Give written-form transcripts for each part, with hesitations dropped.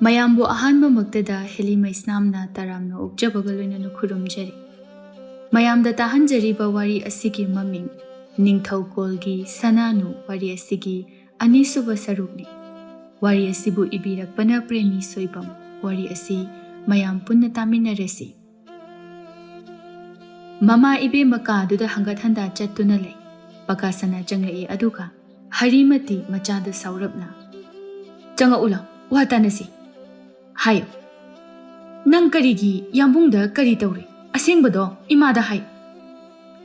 ꯃꯌꯥꯝꯕꯨ ꯑꯍꯥꯟꯕꯃꯛꯇꯗ ꯍꯦꯂꯤꯃꯩꯁꯅꯥꯝꯅ ꯇꯔꯥꯝꯅ ꯑꯣꯛꯆꯕꯒ ꯂꯣꯏꯅꯅ ꯈꯨꯔꯨꯝꯖꯔꯤ꯫ ꯃꯌꯥꯝꯗ ꯇꯥꯍꯟꯖꯔꯤꯕ ꯋꯥꯔꯤ ꯑꯁꯤꯒꯤ ꯃꯃꯤꯡ ꯅꯤꯡꯊꯧꯀꯣꯜꯒꯤ ꯁꯅꯥꯅꯨ ꯋꯥꯔꯤ ꯑꯁꯤꯒꯤ ꯑꯅꯤꯁꯨꯕ ꯁꯔꯨꯛꯅꯤ꯫ ꯋꯥꯔꯤ ꯑꯁꯤꯕꯨ ꯏꯕꯤꯔꯛꯄꯅ ꯄ꯭ꯔꯦꯃꯤ ꯁꯣꯏꯕꯝ꯫ ꯋꯥꯔꯤ ꯑꯁꯤ ꯃꯌꯥꯝ ꯄꯨꯟꯅ ꯇꯥꯃꯤꯟꯅꯔꯁꯤ꯫ ꯃꯃꯥ ꯏꯕꯦꯝꯃ ꯀꯥꯗꯨꯗ ꯍꯪꯒꯠ ꯍꯟꯗꯥ ꯆꯠꯇꯨꯅ ꯂꯩ꯫ ꯄꯀꯥꯁꯅꯥ ꯆꯪꯂꯛꯏ ꯑꯗꯨꯒ ꯍꯔꯤꯃꯇꯤ ꯃꯆꯥꯗ ꯁꯥꯎꯔꯞꯅ "ꯆꯪꯉꯛꯎ ꯂꯥꯎ, ꯋꯥ ꯇꯥꯅꯁꯤ꯫ ꯍꯥꯏꯌꯣ, ꯅꯪ ꯀꯔꯤꯒꯤ ꯌꯥꯝꯕꯨꯡꯗ ꯀꯔꯤ ꯇꯧꯔꯦ? ꯑꯁꯦꯡꯕꯗꯣ ꯏꯃꯥꯗ ꯍꯥꯏꯌꯨ"꯫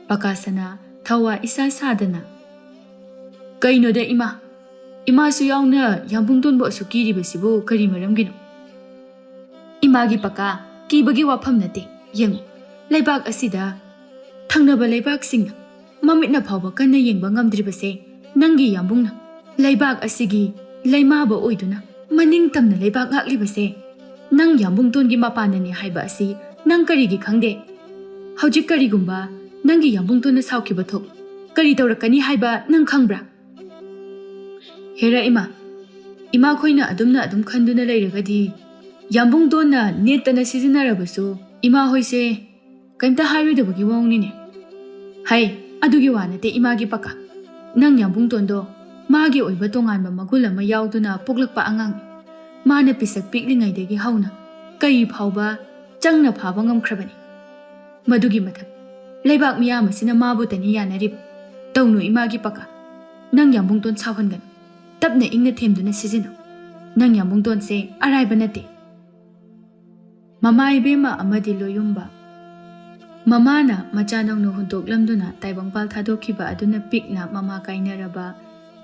ꯄꯀꯥꯁꯅꯥ ꯊꯧꯋꯥ ꯏꯁꯥ ꯁꯥꯗꯅ "ꯀꯩꯅꯣꯗ ꯏꯃꯥ, ꯏꯃꯥꯁꯨ ꯌꯥꯎꯅ ꯌꯥꯝꯕꯨꯡꯇꯣꯟꯕꯨ ꯑꯁꯨꯛ ꯀꯤꯔꯤꯕꯁꯤꯕꯨ ꯀꯔꯤ ꯃꯔꯝꯒꯤꯅꯣ? ꯏꯃꯥꯒꯤ ꯄꯀꯥ, ꯀꯤꯕꯒꯤ ꯋꯥꯐꯝ ꯅꯠꯇꯦ꯫ ꯌꯦꯡꯉꯨ, ꯂꯩꯕꯥꯛ ꯑꯁꯤꯗ ꯊꯪꯅꯕ ꯂꯩꯕꯥꯛꯁꯤꯡꯅ ꯃꯃꯤꯠꯅ ꯐꯥꯎꯕ ꯀꯟꯅ ꯌꯦꯡꯕ ꯉꯝꯗ꯭ꯔꯤꯕꯁꯦ ꯅꯪꯒꯤ ꯌꯥꯝꯕꯨꯡꯅ ꯂꯩꯕꯥꯛ ꯑꯁꯤꯒꯤ ꯂꯩꯃꯥꯕ ꯑꯣꯏꯗꯨꯅ ꯃꯅꯤꯡ ꯇꯝꯅ ꯂꯩꯕꯥꯛ ꯉꯥꯛꯂꯤꯕꯁꯦ ꯅꯪ ꯌꯥꯝꯕꯨꯡꯇꯣꯟꯒꯤ ꯃꯄꯥꯟꯅꯅꯤ ꯍꯥꯏꯕ ꯑꯁꯤ ꯅꯪ ꯀꯔꯤꯒꯤ ꯈꯪꯗꯦ? ꯍꯧꯖꯤꯛ ꯀꯔꯤꯒꯨꯝꯕ ꯅꯪꯒꯤ ꯌꯥꯝꯕꯨꯡꯇꯣꯟꯅ ꯁꯥꯎꯈꯤꯕ ꯊꯣꯛ ꯀꯔꯤ ꯇꯧꯔꯛꯀꯅꯤ ꯍꯥꯏꯕ ꯅꯪ ꯈꯪꯕ꯭ꯔꯥ? ꯍꯦꯔꯥ ꯏꯃꯥ, ꯏꯃꯥꯈꯣꯏꯅ ꯑꯗꯨꯝ ꯈꯟꯗꯨꯅ ꯂꯩꯔꯒꯗꯤ ꯌꯥꯝꯕꯨꯡꯇꯣꯟꯅ ꯅꯦꯠꯇꯅ ꯁꯤꯖꯤꯟꯅꯔꯕꯁꯨ ꯏꯃꯥ ꯍꯣꯏꯁꯦ ꯀꯩꯝꯇ ꯍꯥꯏꯔꯣꯏꯗꯕꯒꯤ ꯃꯑꯣꯡꯅꯤꯅꯦ꯫ ꯍꯩ, ꯑꯗꯨꯒꯤ ꯋꯥ ꯅꯠꯇꯦ ꯏꯃꯥꯒꯤ ꯄꯀꯥ꯫ ꯅꯪ ꯌꯥꯝꯕꯨꯡꯇꯣꯟꯗꯣ ꯃꯥꯒꯤ ꯑꯣꯏꯕ ꯇꯣꯉꯥꯟꯕ ꯃꯒꯨꯟ ꯑꯃ ꯌꯥꯎꯗꯨꯅ ꯄꯣꯛꯂꯛꯄ ꯑꯉꯥꯡꯅꯤ꯫ ꯃꯥꯅ ꯄꯤꯁꯛ ꯄꯤꯛꯂꯤꯉꯩꯗꯒꯤ ꯍꯧꯅ ꯀꯩ ꯐꯥꯎꯕ ꯆꯪꯅ ꯐꯥꯕ ꯉꯝꯈ꯭ꯔꯕꯅꯤ꯫ ꯃꯗꯨꯒꯤ ꯃꯊꯛ ꯂꯩꯕꯥꯛ ꯃꯤꯌꯥꯝ ꯑꯁꯤꯅ ꯃꯥꯕꯨꯇꯅꯤ ꯌꯥꯅꯔꯤꯕ꯫ ꯇꯧꯅꯨ ꯏꯃꯥꯒꯤ ꯄꯀꯥ, ꯅꯪ ꯌꯥꯝꯕꯨꯡꯇꯣꯟ ꯁꯥꯎꯍꯟꯒꯅꯨ꯫ ꯇꯞꯅ ꯏꯪꯅ ꯊꯦꯝꯗꯨꯅ ꯁꯤꯖꯤꯟꯅꯧ꯫ ꯅꯪ ꯌꯥꯝꯕꯨꯡꯇꯣꯟꯁꯦ ꯑꯔꯥꯏꯕ ꯅꯠꯇꯦ꯫ ꯃꯃꯥ ꯏꯕꯦꯝꯃ ꯑꯃꯗꯤ ꯂꯣꯌꯨꯝꯕ꯫ ꯃꯃꯥꯅ ꯃꯆꯥ ꯅꯧꯅ ꯍꯨꯟꯇꯣꯛꯂꯝꯗꯨꯅ ꯇꯥꯏꯕꯪꯄꯥꯜ ꯊꯥꯗꯣꯛꯈꯤꯕ ꯑꯗꯨꯅ ꯄꯤꯛꯅ ꯃꯃꯥ ꯀꯥꯏꯅꯔꯕ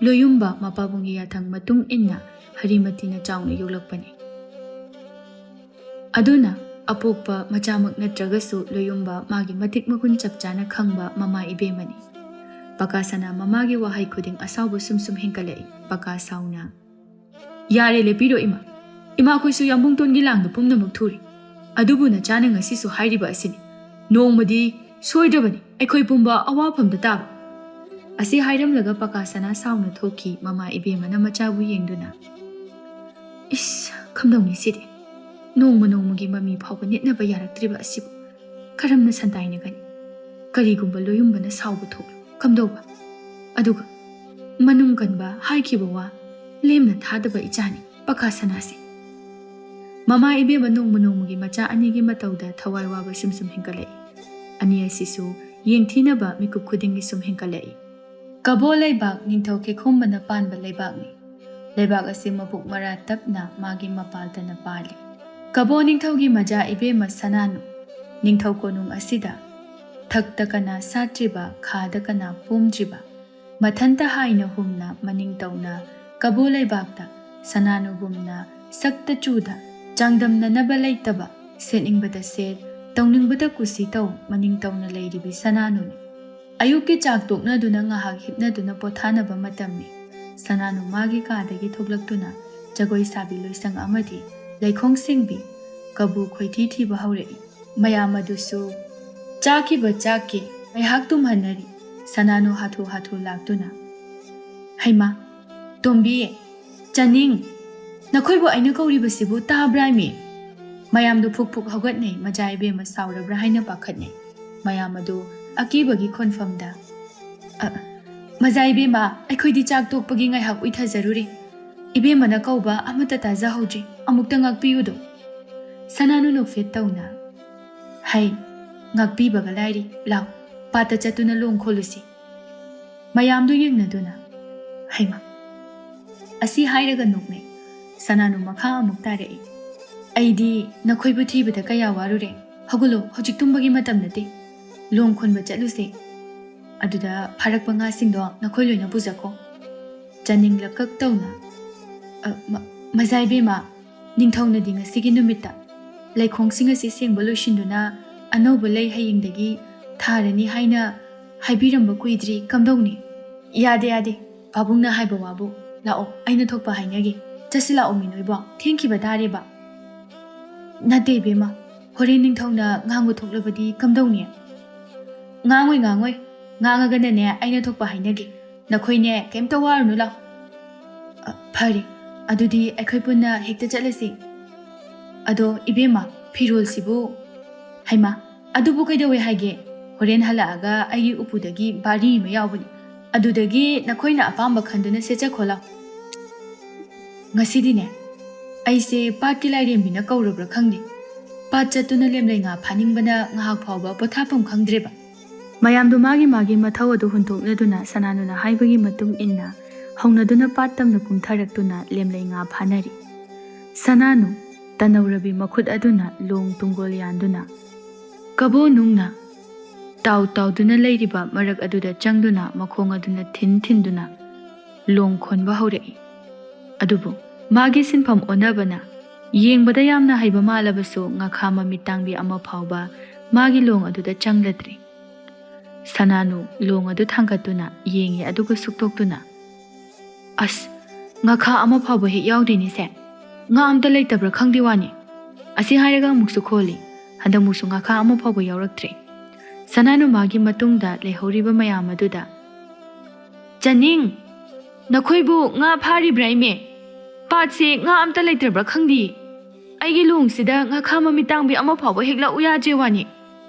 ꯂꯣꯌꯨꯝꯕ ꯃꯄꯥꯕꯨꯡꯒꯤ ꯌꯥꯊꯪ ꯃꯇꯨꯡ ꯏꯟꯅ ꯍꯔꯤꯃꯇꯤꯅ ꯆꯥꯎꯅ ꯌꯣꯛꯂꯛꯄꯅꯤ꯫ ꯑꯗꯨꯅ ꯑꯄꯣꯛꯄ ꯃꯆꯥꯃꯛ ꯅꯠꯇ꯭ꯔꯒꯁꯨ ꯂꯣꯌꯨꯝꯕ ꯃꯥꯒꯤ ꯃꯇꯤꯛ ꯃꯒꯨꯟ ꯆꯞ ꯆꯥꯅ ꯈꯪꯕ ꯃꯃꯥ ꯏꯕꯦꯝꯃꯅꯤ꯫ ꯄꯀꯥꯁꯅꯥ ꯃꯃꯥꯒꯤ ꯋꯥꯍꯩ ꯈꯨꯗꯤꯡ ꯑꯁꯥꯎꯕ ꯁꯨꯝ ꯍꯦꯟꯒꯠꯂꯛꯏ꯫ ꯄꯀꯥ ꯁꯥꯎꯅ "ꯌꯥꯔꯦ ꯂꯦꯞꯄꯤꯔꯣ ꯏꯃꯥ, ꯏꯃꯥꯈꯣꯏꯁꯨ ꯌꯥꯝꯕꯨꯡꯇꯣꯟꯒꯤ ꯂꯥꯡꯗ ꯄꯨꯝꯅꯃꯛ ꯊꯨꯔꯤ꯫ ꯑꯗꯨꯕꯨ ꯅꯆꯥꯅ ꯉꯁꯤꯁꯨ ꯍꯥꯏꯔꯤꯕ ꯑꯁꯤꯅꯤ, ꯅꯣꯡꯃꯗꯤ ꯁꯣꯏꯗ꯭ꯔꯕꯅꯤ ꯑꯩꯈꯣꯏ ꯄꯨꯝꯕ ꯑꯋꯥꯐꯝꯗ ꯇꯥꯕ"꯫ ꯑꯁꯤ ꯍꯥꯏꯔꯝꯂꯒ ꯄꯀꯥꯁꯅꯥ ꯁꯥꯎꯅ ꯊꯣꯛꯈꯤ꯫ ꯃꯃꯥ ꯏꯕꯦꯝꯃꯅ ꯃꯆꯥꯕꯨ ꯌꯦꯡꯗꯨꯅ "ꯏꯁ, ꯀꯝꯗꯧꯅꯤ ꯁꯤꯗꯤ? ꯅꯣꯡꯃꯒꯤ ꯃꯃꯤ ꯐꯥꯎꯕ ꯅꯦꯠꯅꯕ ꯌꯥꯔꯛꯇ꯭ꯔꯤꯕ ꯑꯁꯤꯕꯨ ꯀꯔꯝꯅ ꯁꯟꯇꯥꯏꯅꯒꯅꯤ? ꯀꯔꯤꯒꯨꯝꯕ ꯂꯣꯌꯨꯝꯕꯅ ꯁꯥꯎꯕ ꯊꯣꯛꯂꯨ ꯀꯝꯗꯧꯕ? ꯑꯗꯨꯒ ꯃꯅꯨꯡ ꯀꯟꯕ ꯍꯥꯏꯈꯤꯕ ꯋꯥ ꯂꯦꯝꯅ ꯊꯥꯗꯕ ꯏꯆꯥꯅꯤ ꯄꯀꯥꯁꯅꯥꯁꯦ"꯫ ꯃꯃꯥ ꯏꯕꯦꯝꯃ ꯅꯣꯡꯃꯒꯤ ꯃꯆꯥ ꯑꯅꯤꯒꯤ ꯃꯇꯧꯗ ꯊꯋꯥꯏ ꯋꯥꯕ ꯁꯨꯝ ꯍꯦꯟꯒꯠꯂꯛꯏ꯫ ꯑꯅꯤ ꯑꯁꯤꯁꯨ ꯌꯦꯡꯊꯤꯅꯕ ꯃꯤꯀꯨꯞ ꯈꯨꯗꯤꯡꯒꯤ ꯁꯨꯝ ꯍꯦꯟꯒꯠꯂꯛꯏ꯫ ꯀꯕꯣ ꯂꯩꯕꯥꯛ ꯅꯤꯡꯊꯧ ꯀꯦꯈꯨꯝꯕꯅ ꯄꯥꯟꯕ ꯂꯩꯕꯥꯛꯅꯤ꯫ ꯂꯩꯕꯥꯛ ꯑꯁꯤ ꯃꯕꯨꯛ ꯃꯔꯥ ꯇꯞꯅ ꯃꯥꯒꯤ ꯃꯄꯥꯜꯗꯅ ꯄꯥꯜꯂꯤ꯫ ꯀꯕꯣ ꯅꯤꯡꯊꯧꯒꯤ ꯃꯆꯥ ꯏꯕꯦꯝꯃ ꯁꯅꯥꯅꯨ꯫ ꯅꯤꯡꯊꯧ ꯀꯣꯅꯨꯡ ꯑꯁꯤꯗ ꯊꯛꯇ ꯀꯅꯥ ꯁꯥꯠꯇ꯭ꯔꯤꯕ, ꯈꯥꯗ ꯀꯅꯥ ꯄꯣꯝꯗ꯭ꯔꯤꯕ, ꯃꯊꯟꯇ ꯍꯥꯏꯅ ꯍꯨꯝꯅ ꯃꯅꯤꯡ ꯇꯧꯅ ꯀꯕꯣ ꯂꯩꯕꯥꯛꯇ ꯁꯅꯥꯅꯨꯒꯨꯝꯅ ꯁꯛꯇ ꯆꯨꯗ ꯆꯥꯡꯗꯝꯅꯅꯕ ꯂꯩꯇꯕ, ꯁꯦꯠꯅꯤꯡꯕꯗ ꯁꯦꯠ, ꯇꯧꯅꯤꯡꯕꯗ ꯀꯨꯁꯤ ꯇꯧ ꯃꯅꯤꯡ ꯇꯧꯅ ꯂꯩꯔꯤꯕꯤ ꯁꯅꯥꯅꯨꯅꯤ꯫ ꯑꯌꯨꯛꯀꯤ ꯆꯥꯛ ꯇꯣꯛꯅꯗꯨꯅ ꯉꯥꯏꯍꯥꯛ ꯍꯤꯞꯅꯗꯨꯅ ꯄꯣꯊꯥꯅꯕ ꯃꯇꯝꯅꯤ꯫ ꯁꯅꯥꯅꯨ ꯃꯥꯒꯤ ꯀꯥꯗꯒꯤ ꯊꯣꯛꯂꯛꯇꯨꯅ ꯖꯒꯣꯏ ꯁꯥꯕꯤ ꯂꯣꯏꯁꯪ ꯑꯃꯗꯤ ꯂꯩꯈꯣꯡ ꯁꯤꯡꯕꯤ ꯀꯕꯨ ꯈꯣꯏꯊꯤ ꯊꯤꯕ ꯍꯧꯔꯛꯏ꯫ ꯃꯌꯥꯝ ꯑꯗꯨꯁꯨ ꯆꯥꯈꯤꯕ ꯆꯥꯛꯀꯤ ꯉꯥꯏꯍꯥꯛ ꯇꯨꯝꯍꯟꯅꯔꯤ꯫ ꯁꯅꯥꯅꯨ ꯍꯥꯊꯨ ꯂꯥꯛꯇꯨꯅ "ꯍꯩꯃꯥ, ꯇꯣꯝꯕꯤ, ꯆꯅꯤꯡ, ꯅꯈꯣꯏꯕꯨ ꯑꯩꯅ ꯀꯧꯔꯤꯕꯁꯤꯕꯨ ꯇꯥꯕ꯭ꯔꯥꯏꯃꯤ"꯫ ꯃꯌꯥꯝꯗꯨ ꯐꯨꯛ ꯍꯧꯒꯠꯅꯩ꯫ ꯃꯆꯥ ꯏꯕꯦꯝꯃ ꯁꯥꯎꯔꯕ꯭ꯔꯥ ꯍꯥꯏꯅ ꯄꯥꯈꯠꯅꯩ꯫ ꯃꯌꯥꯝ ꯑꯗꯨ ꯑꯀꯤꯕꯒꯤ ꯈꯣꯟꯐꯝꯗ "ꯃꯆꯥ ꯏꯕꯦꯝꯃ, ꯑꯩꯈꯣꯏꯗꯤ ꯆꯥꯛ ꯇꯣꯛꯄꯒꯤ ꯉꯥꯏꯍꯥꯛ ꯎꯏꯊꯖꯔꯨꯔꯤ꯫ ꯏꯕꯦꯝꯃꯅ ꯀꯧꯕ ꯑꯃꯠꯇ ꯇꯥꯖꯍꯧꯗ꯭ꯔꯤ, ꯑꯃꯨꯛꯇ ꯉꯥꯛꯄꯤꯌꯨꯗꯣ"꯫ ꯁꯅꯥꯅꯨ ꯅꯣꯛꯐꯦꯠ ꯇꯧꯅ "ꯍꯩ, ꯉꯥꯛꯄꯤꯕꯒ ꯂꯥꯏꯔꯤ, ꯂꯥꯎ ꯄꯥꯠꯇ ꯆꯠꯇꯨꯅ ꯂꯣꯡ ꯈꯣꯜꯂꯨꯁꯤ"꯫ ꯃꯌꯥꯝꯗꯨ ꯌꯦꯡꯅꯗꯨꯅ "ꯍꯩꯃꯥ", ꯑꯁꯤ ꯍꯥꯏꯔꯒ ꯅꯣꯛꯅꯩ꯫ ꯁꯅꯥꯅꯨ ꯃꯈꯥ ꯑꯃꯨꯛ ꯇꯥꯔꯛꯏ "ꯑꯩꯗꯤ ꯅꯈꯣꯏꯕꯨ ꯊꯤꯕꯗ ꯀꯌꯥ ꯋꯥꯔꯨꯔꯦ꯫ ꯍꯧꯒꯠꯂꯣ, ꯍꯧꯖꯤꯛ ꯇꯨꯝꯕꯒꯤ ꯃꯇꯝ ꯅꯠꯇꯦ, ꯂꯣꯡ ꯈꯣꯟꯕ ꯆꯠꯂꯨꯁꯦ꯫ ꯑꯗꯨꯗ ꯐꯥꯔꯛꯄ ꯉꯥꯁꯤꯡꯗꯣ ꯅꯈꯣꯏ ꯂꯣꯏꯅ ꯄꯨꯖꯈꯣ"꯫ ꯆꯅꯤꯡ ꯂꯀꯛ ꯇꯧꯅ "ꯃꯆꯥ ꯏꯕꯦꯝꯃ, ꯅꯤꯡꯊꯧꯅꯗꯤ ꯉꯁꯤꯒꯤ ꯅꯨꯃꯤꯠꯇ ꯂꯩꯈꯣꯡꯁꯤꯡ ꯑꯁꯤ ꯁꯦꯡꯕ ꯂꯣꯏꯁꯤꯟꯗꯨꯅ ꯑꯅꯧꯕ ꯂꯩ ꯍꯌꯦꯡꯗꯒꯤ ꯊꯥꯔꯅꯤ ꯍꯥꯏꯅ ꯍꯥꯏꯕꯤꯔꯝꯕ ꯀꯨꯏꯗ꯭ꯔꯤ, ꯀꯝꯗꯧꯅꯤ"꯫ "ꯌꯥꯗꯦ, ꯄꯥꯕꯨꯡꯅ ꯍꯥꯏꯕ ꯋꯥꯕꯨ꯫ ꯂꯥꯛꯑꯣ, ꯑꯩꯅ ꯊꯣꯛꯄ ꯍꯥꯏꯅꯒꯦ꯫ ꯆꯠꯁꯤ ꯂꯥꯛꯑꯣ ꯃꯤ ꯅꯣꯏꯕꯣ, ꯊꯦꯡꯈꯤꯕ ꯇꯥꯔꯦꯕ"꯫ "ꯅꯠꯇꯦ ꯏꯕꯦꯝꯃ, ꯍꯣꯔꯦꯟ ꯅꯤꯡꯊꯧꯅ ꯉꯥꯡꯕ ꯊꯣꯛꯂꯕꯗꯤ ꯀꯝꯗꯧꯅꯤ"꯫ "ꯉꯥꯡꯉꯣꯏ, ꯉꯥꯡꯉꯒꯅꯅꯦ ꯑꯩꯅ ꯊꯣꯛꯄ ꯍꯥꯏꯅꯒꯦ꯫ ꯅꯈꯣꯏꯅꯦ ꯀꯩꯝꯇ ꯋꯥꯔꯨꯅꯨ, ꯂꯥꯎ"꯫ "ꯐꯔꯦ, ꯑꯗꯨꯗꯤ ꯑꯩꯈꯣꯏ ꯄꯨꯟꯅ ꯍꯦꯛꯇ ꯆꯠꯂꯁꯤ"꯫ ꯑꯗꯣ ꯏꯕꯦꯝꯃ ꯐꯤꯔꯣꯜꯁꯤꯕꯨ ꯍꯩꯃ ꯑꯗꯨꯕꯨ ꯀꯩꯗꯧꯋꯦ ꯍꯥꯏꯒꯦ ꯍꯣꯔꯦꯟ ꯍꯜꯂꯛꯑꯒ ꯑꯩꯒꯤ ꯎꯄꯨꯗꯒꯤ ꯚꯥꯔꯤ ꯑꯃ ꯌꯥꯎꯕꯅꯤ ꯑꯗꯨꯗꯒꯤ ꯅꯈꯣꯏꯅ ꯑꯄꯥꯝꯕ ꯈꯟꯗꯨꯅ ꯁꯦꯠꯆꯈꯣ ꯂꯥꯎ ꯉꯁꯤꯗꯤꯅꯦ ꯑꯩꯁꯦ ꯄꯥꯠꯀꯤ ꯂꯥꯏꯔꯦꯝꯕꯤꯅ ꯀꯧꯔꯕ꯭ꯔꯥ ꯈꯪꯗꯦ ꯄꯥꯠ ꯆꯠꯇꯨꯅ ꯂꯦꯝꯂꯩ ꯉꯥ ꯐꯥꯅꯤꯡꯕꯅ ꯉꯥꯏꯍꯥꯛ ꯐꯥꯎꯕ ꯄꯣꯊꯥꯐꯝ ꯈꯪꯗ꯭ꯔꯦꯕ ꯃꯌꯥꯝꯗꯨ ꯃꯥꯒꯤ ꯃꯊꯧ ꯑꯗꯨ ꯍꯨꯟꯇꯣꯛꯅꯗꯨꯅ ꯁꯅꯥꯅꯨꯅ ꯍꯥꯏꯕꯒꯤ ꯃꯇꯨꯡ ꯏꯟꯅ ꯍꯧꯅꯗꯨꯅ ꯄꯥꯠ ꯇꯝꯅ ꯀꯨꯝꯊꯔꯛꯇꯨꯅ ꯂꯦꯝꯂꯩ ꯉꯥ ꯐꯥꯅꯔꯤ ꯁꯅꯥꯅꯨ ꯇꯅꯧꯔꯕꯤ ꯃꯈꯨꯠ ꯑꯗꯨꯅ ꯂꯣꯡ ꯇꯨꯡꯒꯣꯜ ꯌꯥꯟꯗꯨꯅ ꯀꯕꯣ ꯅꯨꯡꯅ ꯇꯥꯎ ꯇꯥꯎꯗꯨꯅ ꯂꯩꯔꯤꯕ ꯃꯔꯛ ꯑꯗꯨꯗ ꯆꯪꯗꯨꯅ ꯃꯈꯣꯡ ꯑꯗꯨꯅ ꯊꯤꯟꯗꯨꯅ ꯂꯣꯡ ꯈꯣꯟꯕ ꯍꯧꯔꯛꯏ ꯑꯗꯨꯕꯨ ꯃꯥꯒꯤ ꯁꯤꯟꯐꯝ ꯑꯣꯟꯅꯕꯅ ꯌꯦꯡꯕꯗ ꯌꯥꯝꯅ ꯍꯩꯕ ꯃꯥꯜꯂꯕꯁꯨ ꯉꯥꯈꯥ ꯃꯃꯤꯠ ꯇꯥꯡꯕꯤ ꯑꯃ ꯐꯥꯎꯕ ꯃꯥꯒꯤ ꯂꯣꯡ ꯑꯗꯨꯗ ꯆꯪꯂꯗ꯭ꯔꯤ ꯁꯅꯥꯅꯨ ꯂꯣꯡ ꯑꯗꯨ ꯊꯥꯡꯒꯠꯇꯨꯅ ꯌꯦꯡꯉꯤ ꯑꯗꯨꯒ ꯁꯨꯛꯇꯣꯛꯇꯨꯅ ꯑꯁ ꯉꯥꯈꯥ ꯑꯃ ꯐꯥꯎꯕ ꯍꯦꯛ ꯌꯥꯎꯗꯦꯅꯤꯁꯦ ꯉꯥ ꯑꯝꯇ ꯂꯩꯇꯕ꯭ꯔꯥ ꯈꯪꯗꯦ ꯋꯥꯅꯤ ꯑꯁꯤ ꯍꯥꯏꯔꯒ ꯑꯃꯨꯛꯁꯨ ꯈꯣꯜꯂꯤ ꯍꯟꯗꯛꯃꯨꯛꯁꯨ ꯉꯥꯈꯥ ꯑꯃ ꯐꯥꯎꯕ ꯌꯥꯎꯔꯛꯇ꯭ꯔꯦ ꯁꯅꯥꯅꯨ ꯃꯥꯒꯤ ꯃꯇꯨꯡꯗ ꯂꯩꯍꯧꯔꯤꯕ ꯃꯌꯥꯝ ꯑꯗꯨꯗ ꯆꯅꯤꯡ ꯅꯈꯣꯏꯕꯨ ꯉꯥ ꯐꯥꯔꯤꯕ꯭ꯔꯥ ꯏꯃꯦ ꯄꯥꯠꯁꯦ ꯉꯥ ꯑꯝꯇ ꯂꯩꯇ꯭ꯔꯕ꯭ꯔꯥ ꯈꯪꯗꯤꯌꯦ ꯑꯩꯒꯤ ꯂꯣꯡꯁꯤꯗ ꯉꯥꯈꯥ ꯃꯃꯤꯠ ꯇꯥꯡꯕꯤ ꯑꯃ ꯐꯥꯎꯕ ꯍꯦꯛ ꯂꯥꯛꯎ ꯌꯥꯗ꯭ꯔꯦ ꯋꯥꯅꯤ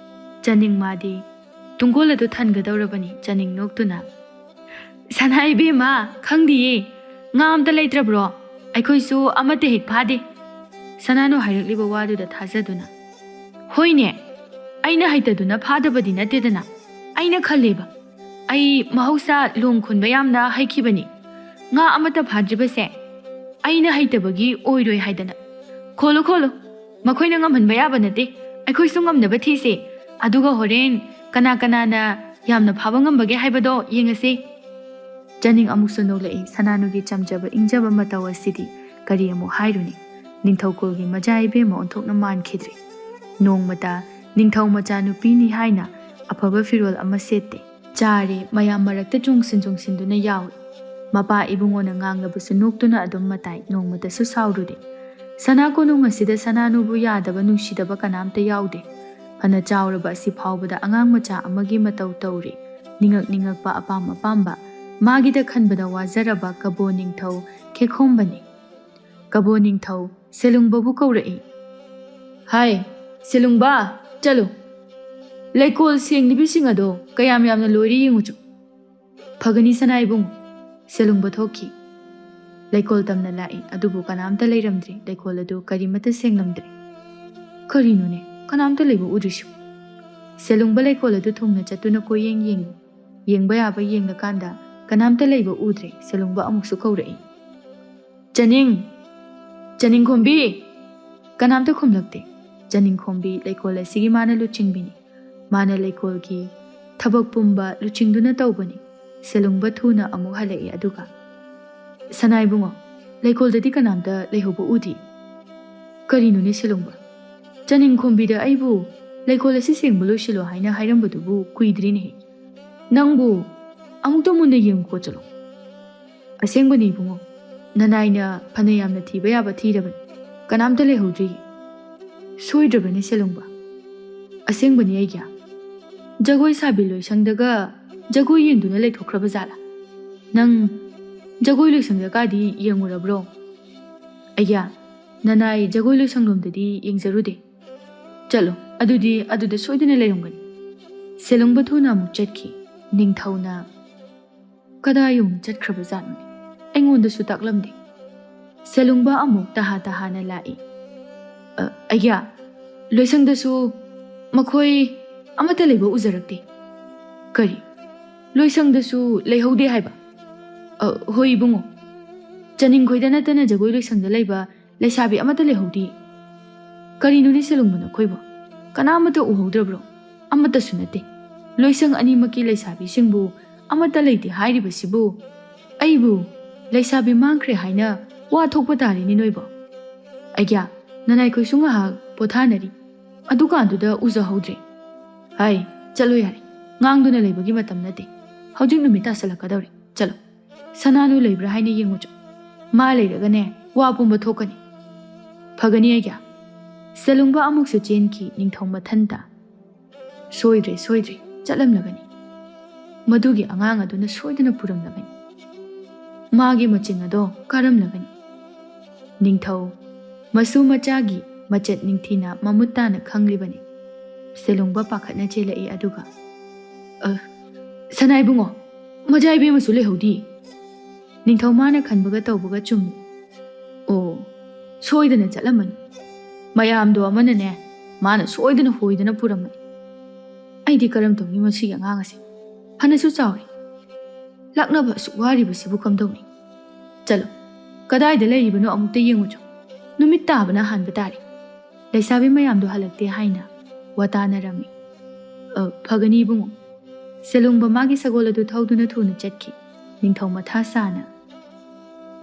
ꯆꯅꯤꯡ ꯃꯥꯗꯤ ꯇꯨꯡꯒꯣꯜ ꯑꯗꯨ ꯊꯟꯒꯗꯧꯔꯕꯅꯤ ꯆꯅꯤꯡ ꯅꯣꯛꯇꯨꯅ ꯁꯅꯥ ꯏꯕꯦꯝꯃ ꯈꯪꯗꯤꯌꯦ ꯉꯥ ꯑꯝꯇ ꯂꯩꯇ꯭ꯔꯕ꯭ꯔꯣ ꯑꯩꯈꯣꯏꯁꯨ ꯑꯃꯠꯇ ꯍꯦꯛ ꯐꯥꯗꯦ ꯁꯅꯥꯅꯨ ꯍꯥꯏꯔꯛꯂꯤꯕ ꯋꯥꯗꯨꯗ ꯊꯥꯖꯗꯨꯅ ꯍꯣꯏꯅꯦ ꯑꯩꯅ ꯍꯩꯇꯗꯨꯅ ꯐꯥꯗꯕꯗꯤ ꯅꯠꯇꯦꯗꯅ ꯑꯩꯅ ꯈꯜꯂꯦꯕ ꯑꯩ ꯃꯍꯧꯁꯥ ꯂꯣꯡ ꯈꯨꯟꯕ ꯌꯥꯝꯅ ꯍꯩꯈꯤꯕꯅꯤ ꯉꯥ ꯑꯃꯠꯇ ꯐꯥꯗ꯭ꯔꯤꯕꯁꯦ ꯑꯩꯅ ꯍꯩꯇꯕꯒꯤ ꯑꯣꯏꯔꯣꯏ ꯍꯥꯏꯗꯅ ꯈꯣꯜꯂꯨ ꯃꯈꯣꯏꯅ ꯉꯝꯍꯟꯕ ꯌꯥꯕ ꯅꯠꯇꯦ ꯑꯩꯈꯣꯏꯁꯨ ꯉꯝꯅꯕ ꯊꯤꯁꯦ ꯑꯗꯨꯒ ꯍꯣꯔꯦꯟ ꯀꯅꯥꯅ ꯌꯥꯝꯅ ꯐꯥꯕ ꯉꯝꯕꯒꯦ ꯍꯥꯏꯕꯗꯣ ꯌꯦꯡꯉꯁꯤ ꯆꯅꯤꯡ ꯑꯃꯨꯛꯁꯨ ꯅꯣꯛꯂꯛꯏ ꯁꯅꯥꯅꯨꯒꯤ ꯆꯝꯖꯕ ꯏꯪꯖꯕ ꯃꯇꯧ ꯑꯁꯤꯗꯤ ꯀꯔꯤ ꯑꯃꯨꯛ ꯍꯥꯏꯔꯨꯅꯤ ꯅꯤꯡꯊꯧꯀꯨꯜꯒꯤ ꯃꯆꯥ ꯏꯕꯦꯝꯃ ꯑꯣꯟꯊꯣꯛꯅ ꯃꯥꯟꯈꯤꯗ꯭ꯔꯦ ꯅꯣꯡꯃꯇ ꯅꯤꯡꯊꯧ ꯃꯆꯥ ꯅꯨꯄꯤꯅꯤ ꯍꯥꯏꯅ ꯑꯐꯕ ꯐꯤꯔꯣꯜ ꯑꯃ ꯁꯦꯠꯇꯦ ꯆꯥꯔꯦ ꯃꯌꯥꯝ ꯃꯔꯛꯇ ꯆꯣꯡꯁꯤꯟꯗꯨꯅ ꯌꯥꯎꯏ ꯃꯄꯥ ꯏꯕꯨꯡꯉꯣꯅ ꯉꯥꯡꯂꯕꯁꯨ ꯅꯣꯛꯇꯨꯅ ꯑꯗꯨꯝ ꯃꯇꯥꯏ ꯅꯣꯡꯃꯇꯁꯨ ꯁꯥꯎꯔꯨꯗꯦ ꯁꯅꯥ ꯀꯣꯅꯨꯡ ꯑꯁꯤꯗ ꯁꯅꯥꯅꯨꯕꯨ ꯌꯥꯗꯕ ꯅꯨꯡꯁꯤꯗꯕ ꯀꯅꯥꯝꯇ ꯌꯥꯎꯗꯦ ꯐꯅ ꯆꯥꯎꯔꯕ ꯑꯁꯤ ꯐꯥꯎꯕꯗ ꯑꯉꯥꯡ ꯃꯆꯥ ꯑꯃꯒꯤ ꯃꯇꯧ ꯇꯧꯔꯤ ꯅꯤꯡꯉꯛꯄ ꯑꯄꯥꯝꯕ ꯃꯥꯒꯤꯗ ꯈꯟꯕꯗ ꯋꯥꯖꯔꯕ ꯀꯕꯣ ꯅꯤꯡꯊꯧ ꯈꯦꯈꯣꯝꯕꯅꯤ ꯀꯕꯣ ꯅꯤꯡꯊꯧ ꯁꯦꯂꯨꯡꯕꯕꯨ ꯀꯧꯔꯛꯏ ꯍꯥꯏ ꯁꯦꯂꯨꯡꯕ ꯆꯠꯂꯨ ꯂꯩꯀꯣꯜ ꯁꯦꯡꯂꯤꯕꯁꯤꯡ ꯑꯗꯣ ꯀꯌꯥꯝ ꯌꯥꯝꯅ ꯂꯣꯏꯔꯤ ꯌꯦꯡꯉꯨꯆꯣ ꯐꯒꯅꯤ ꯁꯅꯥ ꯏꯕꯨꯡꯉꯣ ꯁꯦꯂꯨꯡꯕ ꯊꯣꯛꯈꯤ ꯂꯩꯀꯣꯜ ꯇꯝꯅ ꯂꯥꯛꯏ ꯑꯗꯨꯕꯨ ꯀꯅꯥꯝꯇ ꯂꯩꯔꯝꯗ꯭ꯔꯤ ꯂꯩꯀꯣꯜ ꯑꯗꯨ ꯀꯔꯤꯃꯠꯇ ꯁꯦꯡꯂꯝꯗ꯭ꯔꯦ ꯀꯔꯤꯅꯣꯅꯦ ꯀꯅꯥꯝꯇ ꯂꯩꯕ ꯎꯗ꯭ꯔꯤꯁꯤꯕꯨ ꯁꯦꯂꯨꯡꯕ ꯂꯩꯀꯣꯜ ꯑꯗꯨ ꯊꯨꯡꯅ ꯆꯠꯇꯨꯅ ꯀꯣꯏꯌꯦꯡ ꯌꯦꯡꯉꯤ ꯌꯦꯡꯕ ꯌꯥꯕ ꯌꯦꯡꯂꯀꯥꯟꯗ ꯀꯅꯥꯝꯇ ꯂꯩꯕ ꯎꯗ꯭ꯔꯦ ꯁꯦꯂꯨꯡꯕ ꯑꯃꯨꯛꯁꯨ ꯀꯧꯔꯛꯏ ꯆꯅꯤꯡ ꯈꯣꯝꯕꯤ ꯀꯅꯥꯝꯇ ꯈꯨꯝꯂꯛꯇꯦ ꯆꯅꯤꯡ ꯈꯣꯝꯕꯤ ꯂꯩꯀꯣꯜ ꯑꯁꯤꯒꯤ ꯃꯥꯅ ꯂꯨꯆꯤꯡꯕꯤꯅꯤ ꯃꯥꯅ ꯂꯩꯀꯣꯜꯒꯤ ꯊꯕꯛ ꯄꯨꯝꯕ ꯂꯨꯆꯤꯡꯗꯨꯅ ꯇꯧꯕꯅꯤ ꯁꯦꯂꯨꯡꯕ ꯊꯨꯅ ꯑꯃꯨꯛ ꯍꯜꯂꯛꯏ ꯑꯗꯨꯒ ꯁꯅꯥ ꯏꯕꯨꯡꯉꯣ ꯂꯩꯀꯣꯜꯗꯗꯤ ꯀꯅꯥꯝꯇ ꯂꯩꯍꯧꯕ ꯎꯗꯦ ꯀꯔꯤꯅꯣꯅꯦ ꯁꯦꯂꯨꯡꯕ ꯆꯅꯤꯡ ꯈꯣꯝꯕꯤꯗ ꯑꯩꯕꯨ ꯂꯩꯀꯣꯜ ꯑꯁꯤ ꯁꯦꯡꯕ ꯂꯣꯏꯁꯤꯜꯂꯣ ꯍꯥꯏꯅ ꯍꯥꯏꯔꯝꯕꯗꯨꯕꯨ ꯀꯨꯏꯗ꯭ꯔꯤꯅꯦꯍꯦ ꯅꯪꯕꯨ ꯑꯃꯨꯛꯇ ꯃꯨꯟꯅ ꯌꯦꯡꯉꯨꯀꯣ ꯆꯠꯂꯣ ꯑꯁꯦꯡꯕꯅꯤ ꯏꯕꯨꯡꯉꯣ ꯅꯅꯥꯏꯅ ꯐꯅ ꯌꯥꯝꯅ ꯊꯤꯕ ꯌꯥꯕ ꯊꯤꯔꯕꯅꯤ ꯀꯅꯥꯝꯇ ꯂꯩꯍꯧꯗ꯭ꯔꯤ ꯁꯣꯏꯗ꯭ꯔꯕꯅꯤ ꯁꯦꯂꯨꯡꯕ ꯑꯁꯦꯡꯕꯅꯤ ꯑꯩꯒꯤ ꯖꯒꯣꯏ ꯁꯥꯕꯤ ꯂꯣꯏꯁꯪꯗꯒ ꯖꯒꯣꯏ ꯌꯦꯡꯗꯨꯅ ꯂꯩꯊꯣꯛꯈ꯭ꯔꯕ ꯖꯥꯠꯂꯥ ꯅꯪ ꯖꯒꯣꯏ ꯂꯣꯏꯁꯪꯗꯀꯥꯗꯤ ꯌꯦꯡꯉꯨꯔꯕ꯭ꯔꯣ ꯑꯩꯌꯥ ꯅꯅꯥꯏ ꯖꯒꯣꯏ ꯂꯣꯏꯁꯪꯂꯣꯝꯗꯗꯤ ꯌꯦꯡꯖꯔꯨꯗꯦ ꯆꯠꯂꯣ ꯑꯗꯨꯗ ꯁꯣꯏꯗꯅ ꯂꯩꯔꯝꯒꯅꯤ ꯁꯦꯂꯨꯡꯕ ꯊꯨꯅ ꯑꯃꯨꯛ ꯆꯠꯈꯤ ꯅꯤꯡꯊꯧꯅ ꯀꯗꯥꯏ ꯌꯧꯅ ꯆꯠꯈ꯭ꯔꯕ ꯖꯥꯠꯅꯣꯅꯦ ꯑꯩꯉꯣꯟꯗꯁꯨ ꯇꯥꯛꯂꯝꯗꯦ ꯁꯦꯂꯨꯡꯕ ꯑꯃꯨꯛ ꯇꯍꯥꯅ ꯂꯥꯛꯏ ꯑꯩꯌꯥ ꯂꯣꯏꯁꯪꯗꯁꯨ ꯃꯈꯣꯏ ꯑꯃꯠꯇ ꯂꯩꯕ ꯎꯖꯔꯛꯇꯦ ꯀꯔꯤ ꯂꯣꯏꯁꯪꯗꯁꯨ ꯂꯩꯍꯧꯗꯦ ꯍꯥꯏꯕ ꯍꯣꯏ ꯏꯕꯨꯡꯉꯣ ꯆꯅꯤꯡꯈꯣꯏꯗ ꯅꯠꯇꯅ ꯖꯒꯣꯏ ꯂꯣꯏꯁꯪꯗ ꯂꯩꯕ ꯂꯩꯁꯥꯕꯤ ꯑꯃꯠꯇ ꯂꯩꯍꯧꯗꯦ ꯀꯔꯤꯅꯣꯅꯦ ꯁꯦꯂꯨꯡꯕ ꯅꯈꯣꯏꯕꯣ ꯀꯅꯥꯃꯠꯇ ꯎꯍꯧꯗ꯭ꯔꯕ꯭ꯔꯣ ꯑꯃꯠꯇꯁꯨ ꯅꯠꯇꯦ ꯂꯣꯏꯁꯪ ꯑꯅꯤꯃꯛꯀꯤ ꯂꯩꯁꯥꯕꯤꯁꯤꯡꯕꯨ ꯑꯃꯠꯇ ꯂꯩꯇꯦ ꯍꯥꯏꯔꯤꯕꯁꯤꯕꯨ ꯑꯩꯕꯨ ꯂꯩꯁꯥꯕꯤ ꯃꯥꯡꯈ꯭ꯔꯦ ꯍꯥꯏꯅ ꯋꯥ ꯊꯣꯛꯄ ꯇꯥꯔꯤꯅꯤ ꯅꯣꯏꯕꯣ ꯑꯩꯌꯥ ꯅꯅꯥꯏꯈꯣꯏꯁꯨ ꯉꯥꯏꯍꯥꯛ ꯄꯣꯊꯥꯅꯔꯤ ꯑꯗꯨꯀꯥꯟꯗꯨꯗ ꯎꯖꯍꯧꯗ꯭ꯔꯦ ꯍꯥꯏ ꯆꯠꯂꯣ ꯌꯥꯔꯦ ꯉꯥꯡꯗꯨꯅ ꯂꯩꯕꯒꯤ ꯃꯇꯝ ꯅꯠꯇꯦ ꯍꯧꯖꯤꯛ ꯅꯨꯃꯤꯠ ꯇꯥꯁꯜꯂꯛꯀꯗꯧꯔꯦ ꯆꯠꯂꯣ ꯁꯅꯥꯅꯨ ꯂꯩꯕ꯭ꯔꯥ ꯍꯥꯏꯅ ꯌꯦꯡꯉꯨꯆꯣ ꯃꯥ ꯂꯩꯔꯒꯅꯦ ꯋꯥ ꯄꯨꯝꯕ ꯊꯣꯛꯀꯅꯤ ꯐꯒꯅꯤ ꯑꯩꯒꯤ ꯁꯦꯂꯨꯡꯕ ꯑꯃꯨꯛꯁꯨ ꯆꯦꯟꯈꯤ ꯅꯤꯡꯊꯧ ꯃꯊꯟꯇ ꯁꯣꯏꯗ꯭ꯔꯦ ꯆꯠꯂꯝꯂꯒꯅꯤ ꯃꯗꯨꯒꯤ ꯑꯉꯥꯡ ꯑꯗꯨꯅ ꯁꯣꯏꯗꯅ ꯄꯨꯔꯝꯂꯒꯅꯤ ꯃꯥꯒꯤ ꯃꯆꯤꯡ ꯑꯗꯣ ꯀꯥꯔꯝꯂꯒꯅꯤ ꯅꯤꯡꯊꯧ ꯃꯁꯨ ꯃꯆꯥꯒꯤ Macet ningthina mamutana khanglibani. Selungba pakhatna chelai aduga. Sanai bungo, majai be masu lehodi. Ningthau mana khanbaga tawbaga chumni. Oh, soidana chalamani. Mayamdo amanane, mana soidana hoidana puramani. Aidi karam tawni masi angang ase. Hanasu chawi. Laknaba suwari basibu kamdawni. Chalo, kadai da lairibano amukta yengucho. Numit tabana hanba tari. Laisabi mayamdo halakte haina. Watana rami. Phagani bungo. Selungba magi sagola du thauduna thuna chatki. Ningthau matha sana.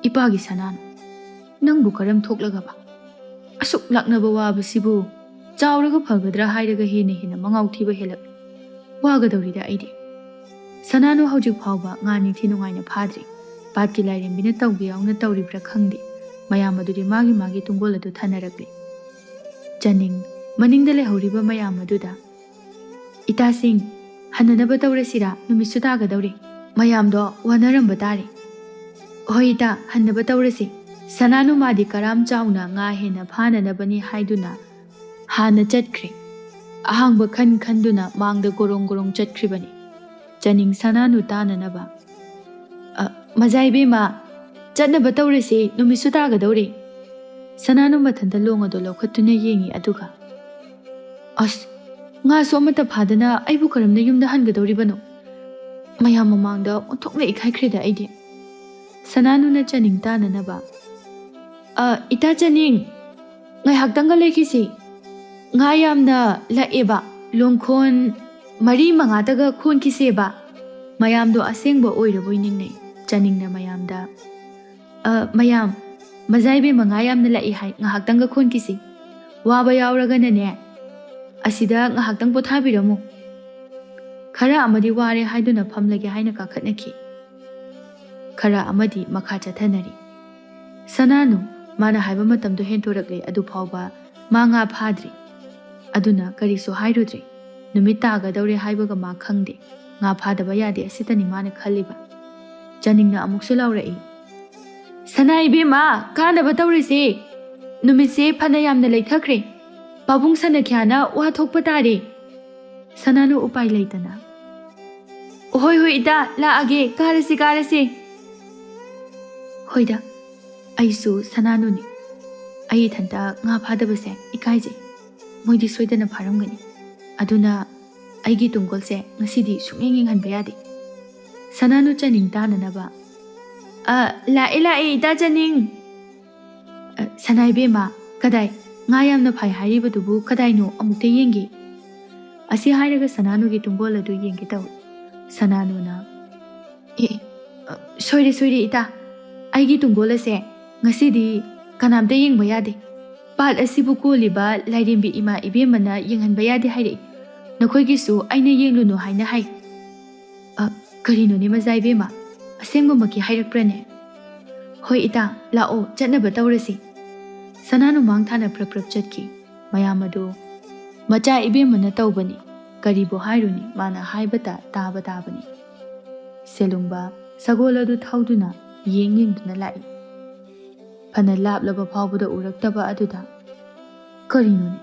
Ipagi sanano. Nangbu karam thoklaga ba. Asuk laknaba wabasibu. Chawraga phagadra hairaga hena mangau thiba helak. Wagadawrida aidi. Sanano haujik phawba ngani thinungaina phadri. Patki lairembina tawbi yauna tawribra khangdi. Mayam adudi magi tungola du thanarakli. Janing maningda lehoriba mayam aduda. Ita sing hananaba tawrasira numisu tagadawri. Mayam do wanaramba tari. Hoita hanaba tawrasi. Sanano madi karam chawna nga hena phananabani haiduna. Hana chatkri. Ahangba khanduna mangda gorong chatkribani. Janing sanano tananaba. Majai be ma chatnaba tawrasi numisu tagadawri. Sanano mathanda longado lokhatuna yengi aduga. As nga so amata phadana aibu karamna yumda hangadawribano. Mayam mamangda onthokna ikhaikrida aidi. Sanano na chaning tananaba. Ita chaning ngai hakdanga lekisi. Nga yamna laeba longkhon mari mangataga khon kiseba. Mayamdo asengba oiraboi ningnei. Chaning na mayamda. Mayam majai be mangayam na lai hai ngahakdanga khon kisi. Waba yauraga na ne. Asida ngahakdang pothabiramo. Khara amadi ware haiduna phamlage haina kakhatnaki. Khara amadi makha chathanari. Sanano mana haiba matamdo hentorakle adu phawba manga phadri. Aduna kariso hairudri. Numit tagadawre haibaga ma khangde. Nga phadaba yade asitani mana khaliba. Janing na amuksu laurai. Sanai be ma kanaba tawrisi. Numitse phanayamna leithakre. Pabung sana khyana wa thokpa tare. Sanano upai leitana. Hoi ida laage karasi. Hoida. Aisu sanano ni. Ai thanta nga phadabase ikaije. Moidi soidana pharamgani. Aduna aigi tungkolse ngasidi sungeng hanba yade. Sanano chaning tananaba. Lae ida chaning. Sanai be ma kadai ngayam na phai hairiba dubu kadai no amukte yengi. Asi hairaga sanano gi tunggola du yengi taw. Sanano na. Soire ita. Aigi tunggola se ngasidi kanamda yengba yade. Pat asibu koliba lairimbi ima ibe mana yenghanba yade hairi. Nakhoigisu aina yengluno haina hai. Karino ni majai be ma. Asengba maki hairakprane. Hoi ita lao chatnaba tawrasi. Sanano mangthana prap chatki. Mayamado macha ibe mana tawbani. Karibo hairuni mana haibata tabani. Selungba sagola du thauduna yengduna lai. Phana lablaba phawbada uraktaba aduda. Karino ni.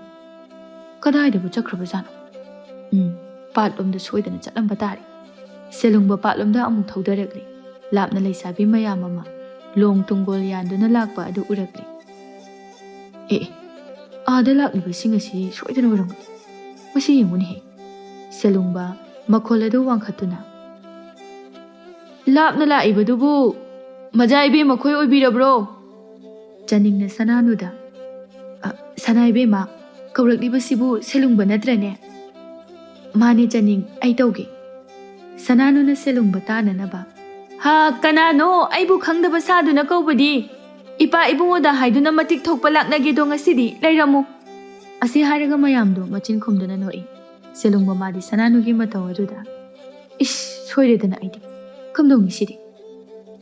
Kadai bu chakraba jano. Patlomda soidana chatlamba tari. Selungba patlomda amuk thaudarakli. Lapna laisabi mayamama. Long tunggol yanduna lakpa adu urakli. Ada lakliba singasi soidana warangani. Masi yenguni he. Selungba makoladu wangkhatuna. Lapna laiba dubu majai be makhoi oibirabro. Janing na sananuda. Sanai be ma kaurakliba sibu selungba natrane. Mani janing ai tawge. Sanano na selungba tananaba. Ha kanano aibu khangdaba saduna kaubadi. Ipa ibungoda haiduna matik thokpa laknage do ngasidi lairamu. Asi hairaga mayamdo machin khumduna noi. Selungba madi sanano gi mataw aduda. Ish soiredana aidi. Kamdong nisidi.